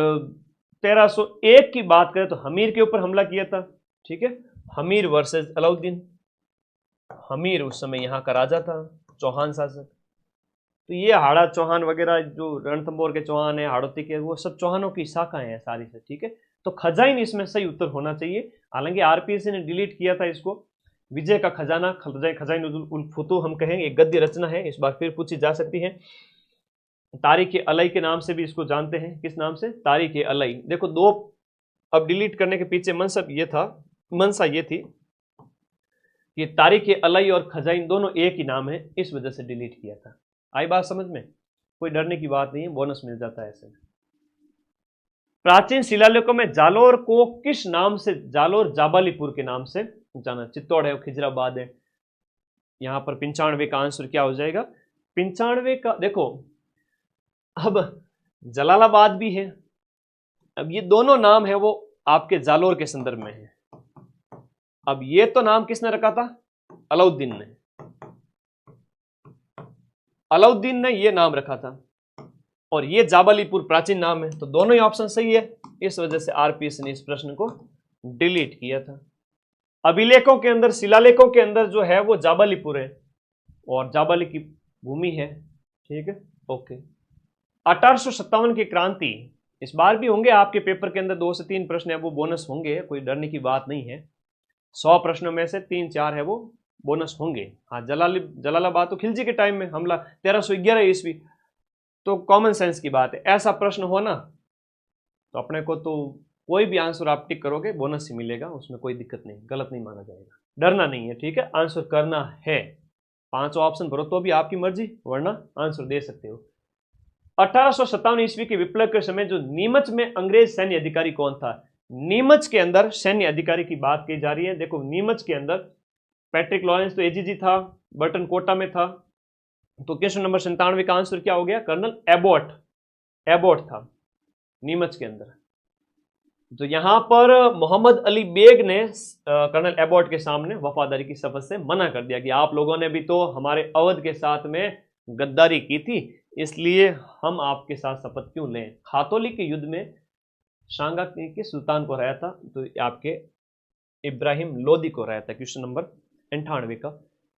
1301 की बात करें तो हमीर के ऊपर हमला किया था, ठीक है, हमीर वर्सेस अलाउद्दीन। हमीर उस समय यहां का राजा था, चौहान शासक। तो ये हाड़ा चौहान वगैरह जो रणथंबोर के चौहान है, हाड़ौती के, वो सब चौहानों की शाखाएं हैं सारी से, ठीक है। तो खजाइन इसमें सही उत्तर होना चाहिए। हालांकि आरपीएससी ने डिलीट किया था इसको। विजय का खजाना, खजाइन उल फुतूह हम कहेंगे, एक गद्य रचना है, इस बार फिर पूछी जा सकती है। तारीख अलई के नाम से भी इसको जानते हैं, किस नाम से? तारीख अलई। देखो दो, अब डिलीट करने के पीछे मंशा ये थी कि तारीख अलई और खजाइन दोनों एक ही नाम है, इस वजह से डिलीट किया था। आई बात समझ में? कोई डरने की बात नहीं है, बोनस मिल जाता है ऐसे में। प्राचीन शिलालेखों में जालोर को किस नाम से, जालोर जाबालीपुर के नाम से जाना। चित्तौड़ है, खिजराबाद है। यहां पर 95 का आंसर क्या हो जाएगा? 95 का, देखो अब जलालाबाद भी है। अब ये दोनों नाम है वो आपके जालोर के संदर्भ में है। अब ये तो नाम किसने रखा था? अलाउद्दीन ने। अलाउद्दीन ने ये नाम रखा था, और ये जाबालीपुर प्राचीन नाम है, तो दोनों ही ऑप्शन सही है। इस वजह से आरपीएस ने इस प्रश्न को डिलीट किया था। अभिलेखों के अंदर, शिलालेखों के अंदर जो है वो जाबालीपुर है, और जाबाली की भूमि है, ठीक है, ओके। 1857 की क्रांति, इस बार भी होंगे आपके पेपर के अंदर 2 से 3 प्रश्न है वो बोनस होंगे, कोई डरने की बात नहीं है। 100 प्रश्नों में से 3-4 है वो बोनस होंगे। हाँ, जलालाबाद तो खिलजी के टाइम में हमला 1311 ईस्वी, तो कॉमन सेंस की बात है। ऐसा प्रश्न हो ना तो अपने को तो कोई भी आंसर आप टिक करोगे बोनस ही मिलेगा, उसमें कोई दिक्कत नहीं, गलत नहीं माना जाएगा, डरना नहीं है, ठीक है। आंसर करना है, 5 ऑप्शन भरो तो भी आपकी मर्जी, वरना आंसर दे सकते हो। 1857 ईस्वी के विप्लव के समय जो नीमच में अंग्रेज सैन्य अधिकारी कौन था? नीमच के अंदर सैन्य अधिकारी की बात की जा रही है। देखो नीमच के अंदर पैट्रिक लॉरेंस तो एजीजी था, बर्टन कोटा में था। तो क्वेश्चन नंबर 97 का आंसर क्या हो गया? कर्नल एबोट था नीमच के अंदर। तो यहां पर मोहम्मद अली बेग ने कर्नल एबॉट के सामने वफादारी की शपथ से मना कर दिया कि आप लोगों ने भी तो हमारे अवध के साथ में गद्दारी की थी, इसलिए हम आपके साथ शपथ क्यों लें। खातौली के युद्ध में शांगा के सुल्तान को हराया था, तो आपके इब्राहिम लोदी को हराया था। क्वेश्चन नंबर 98 का।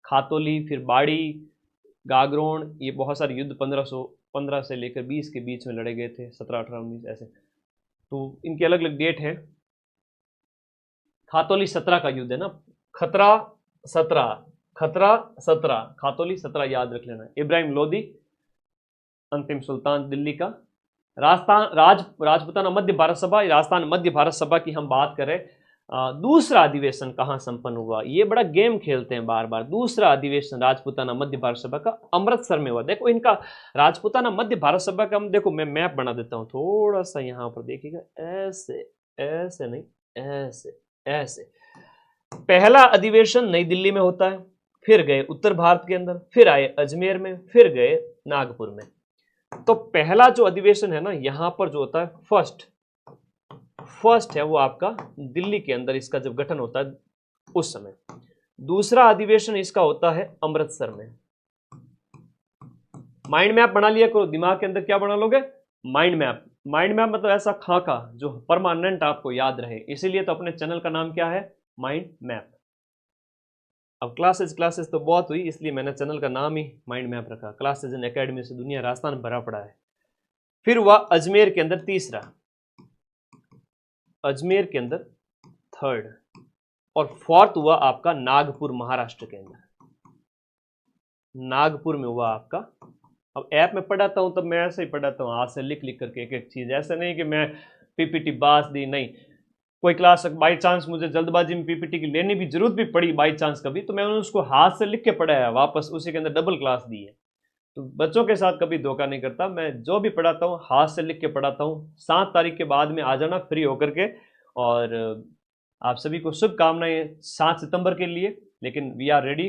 खातौली, फिर बाड़ी, गागरोन, ये बहुत सारे युद्ध 1515 से लेकर 20 के बीच में लड़े गए थे, 17, 18, 19 ऐसे। तो इनकी अलग अलग डेट है। खातौली 17 का युद्ध है ना, खतरा 17, खतरा 17, खातौली 17 याद रख लेना। इब्राहिम लोदी अंतिम सुल्तान दिल्ली का। राजपूताना मध्य भारत सभा, राजस्थान मध्य भारत सभा की हम बात करें, दूसरा अधिवेशन कहाँ संपन्न हुआ। ये बड़ा गेम खेलते हैं बार बार। दूसरा अधिवेशन राजपूताना मध्य भारत सभा का अमृतसर में हुआ। देखो इनका राजपूताना मध्य भारत सभा का, हम देखो मैं मैप बना देता हूँ थोड़ा सा, यहाँ पर देखिएगा, ऐसे ऐसे नहीं, ऐसे ऐसे। पहला अधिवेशन नई दिल्ली में होता है, फिर गए उत्तर भारत के अंदर, फिर आए अजमेर में, फिर गए नागपुर में। तो पहला जो अधिवेशन है ना, यहां पर जो होता है फर्स्ट है वो आपका दिल्ली के अंदर, इसका जब गठन होता है उस समय। दूसरा अधिवेशन इसका होता है अमृतसर में। माइंड मैप बना लिया करो, दिमाग के अंदर क्या बना लोगे, माइंड मैप। माइंड मैप मतलब ऐसा खाका जो परमानेंट आपको याद रहे, इसीलिए तो अपने चैनल का नाम क्या है, माइंड मैप। अब क्लासेस तो बहुत हुई, इसलिए मैंने चैनल का नाम ही माइंड मैप रखा। क्लासेस इन एकेडमी से दुनिया राजस्थान भरा पड़ा है। फिर हुआ अजमेर के अंदर तीसरा, अजमेर के अंदर थर्ड, और फोर्थ हुआ आपका नागपुर महाराष्ट्र के अंदर। नागपुर में हुआ आपका। अब ऐप में पढ़ाता हूं तब मैं ऐसे ही पढ़ाता हूं, हाथ से लिख लिख करके एक एक चीज, ऐसा नहीं कि मैं पीपीटी बास दी, नहीं। कोई क्लास बाई चांस मुझे जल्दबाजी में पीपीटी की लेने भी जरूरत भी पड़ी बाई चांस कभी, तो मैंने उसको हाथ से लिख के पढ़ाया, वापस उसी के अंदर डबल क्लास दी है। तो बच्चों के साथ कभी धोखा नहीं करता, मैं जो भी पढ़ाता हूँ हाथ से लिख के पढ़ाता हूँ। 7 तारीख के बाद में आ जाना फ्री होकर के, और आप सभी को शुभकामनाएं 7 सितंबर के लिए। लेकिन we are ready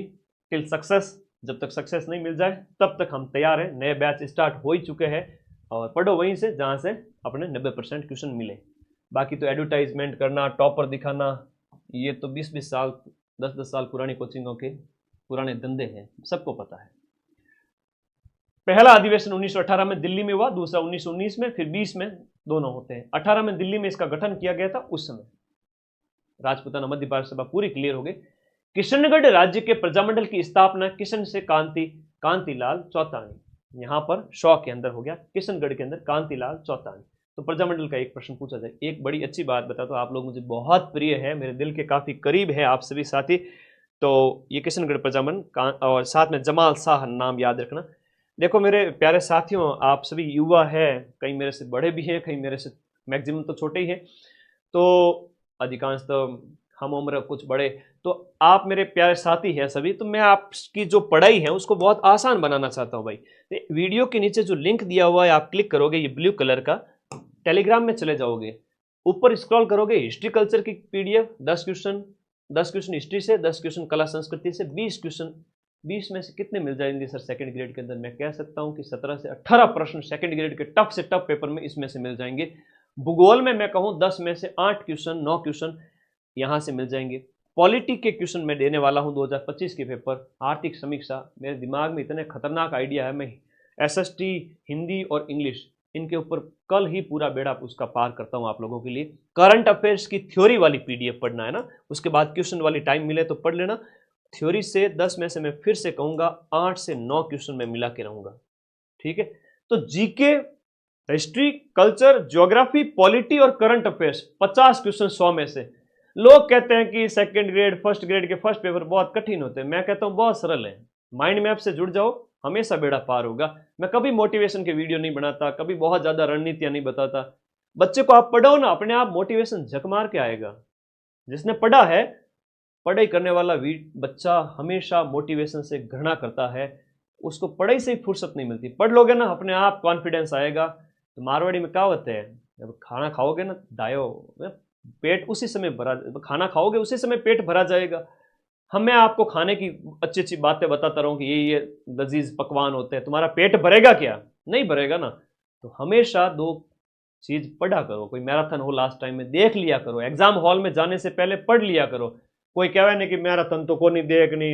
till success, जब तक सक्सेस नहीं मिल जाए तब तक हम तैयार हैं। नए बैच स्टार्ट हो ही चुके हैं, और पढ़ो वहीं से जहाँ से अपने 90% क्वेश्चन मिले। बाकी तो एडवर्टाइजमेंट करना, टॉपर दिखाना, ये तो 20-20 साल 10-10 साल पुरानी कोचिंगों के पुराने धंधे हैं, सबको पता है। पहला अधिवेशन 1918 में दिल्ली में हुआ, दूसरा 1919 में, फिर 20 में, दोनों होते हैं। 18 में दिल्ली में इसका गठन किया गया था, उस समय राजपूताना मध्य भारत सभा पूरी क्लियर हो गई। किशनगढ़ राज्य के प्रजामंडल की स्थापना किशन से कांतिलाल चौतानी, यहां पर शौ के अंदर हो गया, किशनगढ़ के अंदर कांतिलाल चौतानी। तो प्रजामंडल का एक प्रश्न पूछा जाए। एक बड़ी अच्छी बात बता दो, आप लोग मुझे बहुत प्रिय है, मेरे दिल के काफी करीब है आप सभी साथी। तो ये किशनगढ़ प्रजामंडल, और साथ में जमाल शाह नाम याद रखना। देखो मेरे प्यारे साथियों, आप सभी युवा है, कई मेरे से बड़े भी हैं, कई मेरे से मैक्सिमम तो छोटे ही हैं, तो अधिकांश तो हम उम्र कुछ बड़े, तो आप मेरे प्यारे साथी हैं सभी। तो मैं आपकी जो पढ़ाई है उसको बहुत आसान बनाना चाहता हूं भाई। वीडियो के नीचे जो लिंक दिया हुआ है आप क्लिक करोगे, ये ब्लू कलर का, टेलीग्राम में चले जाओगे, ऊपर स्क्रॉल करोगे, हिस्ट्री कल्चर की पीडीएफ, 10 क्वेश्चन हिस्ट्री से, 10 क्वेश्चन कला संस्कृति से, 20 क्वेश्चन, 20 में से कितने मिल जाएंगे सर सेकंड ग्रेड के अंदर? मैं कह सकता हूं कि 17 से 18 प्रश्न सेकंड ग्रेड के टफ से टफ पेपर में इसमें से मिल जाएंगे। भूगोल में मैं कहूं 10 में से 8 क्वेश्चन, 9 क्वेश्चन यहां से मिल जाएंगे। पॉलिटी के क्वेश्चन मैं देने वाला हूं 2025 के पेपर। आर्थिक समीक्षा, मेरे दिमाग में इतने खतरनाक आइडिया है, मैं एसएसटी, हिंदी और इंग्लिश, इनके ऊपर कल ही पूरा बेड़ा उसका पार करता हूं आप लोगों के लिए। करंट अफेयर्स की थ्योरी वाली पीडीएफ पढ़ना है ना, उसके बाद क्वेश्चन वाली टाइम मिले तो पढ़ लेना। थ्योरी से 10 में से मैं फिर से कहूंगा 8 से 9 क्वेश्चन में मिला के रहूंगा, ठीक है। तो GK, history, culture, geography, polity और करंट अफेयर्स 50 क्वेश्चन 100 में से। लोग कहते हैं कि सेकंड ग्रेड फर्स्ट ग्रेड के फर्स्ट पेपर बहुत कठिन होते हैं, मैं कहता हूं बहुत सरल है। माइंड मैप से जुड़ जाओ, हमेशा बेड़ा पार होगा। मैं कभी मोटिवेशन के वीडियो नहीं बनाता, कभी बहुत ज्यादा रणनीतियां नहीं बताता। बच्चे को आप पढ़ो ना, अपने आप मोटिवेशन झक मार के आएगा। जिसने पढ़ा है, पढ़ाई करने वाला बच्चा हमेशा मोटिवेशन से घृणा करता है, उसको पढ़ाई से ही फुर्सत नहीं मिलती। पढ़ लोगे ना, अपने आप कॉन्फिडेंस आएगा। तो मारवाड़ी में कहावत है, जब खाना खाओगे ना दायो, पेट उसी समय भरा, खाना खाओगे उसी समय पेट भरा जाएगा। मैं आपको खाने की अच्छी अच्छी बातें बताता रहूं कि ये लजीज पकवान होते हैं, तुम्हारा पेट भरेगा क्या? नहीं भरेगा ना। तो हमेशा 2 चीज पढ़ा करो। कोई मैराथन हो लास्ट टाइम में देख लिया करो, एग्जाम हॉल में जाने से पहले पढ़ लिया करो। कोई कहे नहीं कि मैराथन तो को नहीं देखनी,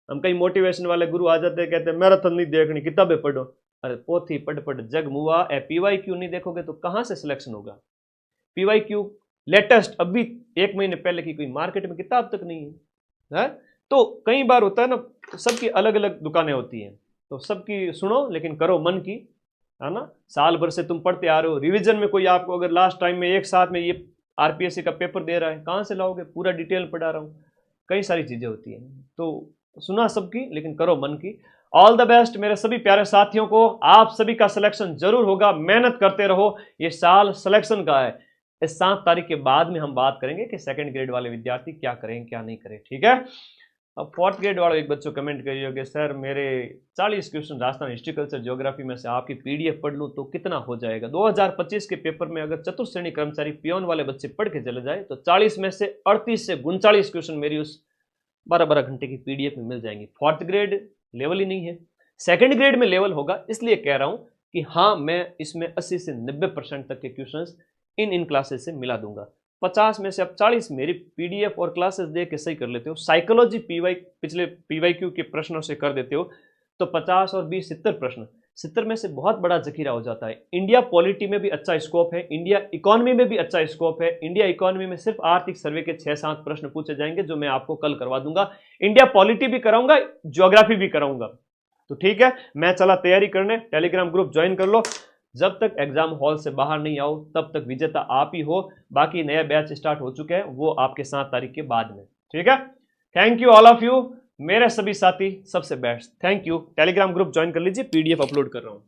हम कई मोटिवेशन वाले गुरु आ जाते हैं कहते हैं मैराथन नहीं देखनी, किताबें पढ़ो। अरे पोथी पढ़ पढ़ जग मुआ, PYQ नहीं देखोगे तो कहां से सिलेक्शन होगा। PYQ लेटेस्ट अभी 1 महीने पहले की कोई मार्केट में किताब तक नहीं है। तो कई बार होता है ना, सबकी अलग अलग दुकानें होती हैं, तो सबकी सुनो लेकिन करो मन की, है ना। साल भर से तुम पढ़ते आ रहे हो, रिवीजन में कोई आपको अगर लास्ट टाइम में एक साथ में ये RPSC का पेपर दे रहा है, कहाँ से लाओगे, पूरा डिटेल पढ़ा रहा हूँ। कई सारी चीजें होती हैं, तो सुना सबकी लेकिन करो मन की। ऑल द बेस्ट मेरे सभी प्यारे साथियों को, आप सभी का सिलेक्शन जरूर होगा, मेहनत करते रहो। ये साल सिलेक्शन का है। इस 7 तारीख के बाद में हम बात करेंगे कि सेकंड ग्रेड वाले विद्यार्थी क्या करें क्या नहीं करें, ठीक है। अब 4th ग्रेड वालों एक बच्चों कमेंट करिए कि सर मेरे 40 question Rajasthan history culture geography में से आपकी PDF पढ़ लूँ तो कितना हो जाएगा। 2025 के पेपर में अगर चतुर्थ श्रेणी कर्मचारी पियोन वाले बच्चे पढ़ के चले जाए तो 40 में से 38 से 39 क्वेश्चन मेरी उस 12-12 घंटे की PDF में मिल जाएंगी। 4th ग्रेड लेवल ही नहीं है, सेकंड ग्रेड में लेवल होगा, इसलिए कह रहा हूं कि हाँ मैं इसमें 80 से 90% तक के क्वेश्चंस इन क्लासेस से मिला दूंगा। 50 में से अब 40 मेरी PDF और क्लासेस देख के सही कर लेते हो। साइकोलॉजी पिछले PYQ के प्रश्नों से कर देते हो तो 50 और 20 70 प्रश्न, 70 में से बहुत बड़ा जखीरा हो जाता है। इंडिया पॉलिटी में भी अच्छा स्कोप है, इंडिया इकोनॉमी में भी अच्छा स्कोप है। इंडिया इकोनॉमी में सिर्फ आर्थिक सर्वे के 6-7 प्रश्न पूछे जाएंगे जो मैं आपको कल करवा दूंगा। इंडिया पॉलिटी भी कराऊंगा, ज्योग्राफी भी कराऊंगा। तो ठीक है, मैं चला तैयारी करने, टेलीग्राम ग्रुप ज्वाइन कर लो। जब तक एग्जाम हॉल से बाहर नहीं आओ तब तक विजेता आप ही हो। बाकी नया बैच स्टार्ट हो चुके हैं, वो आपके 7 तारीख के बाद में, ठीक है। Thank you all of you, मेरे सभी साथी सबसे best, thank you. Telegram group join कर लीजिए, PDF अपलोड कर रहा हूं।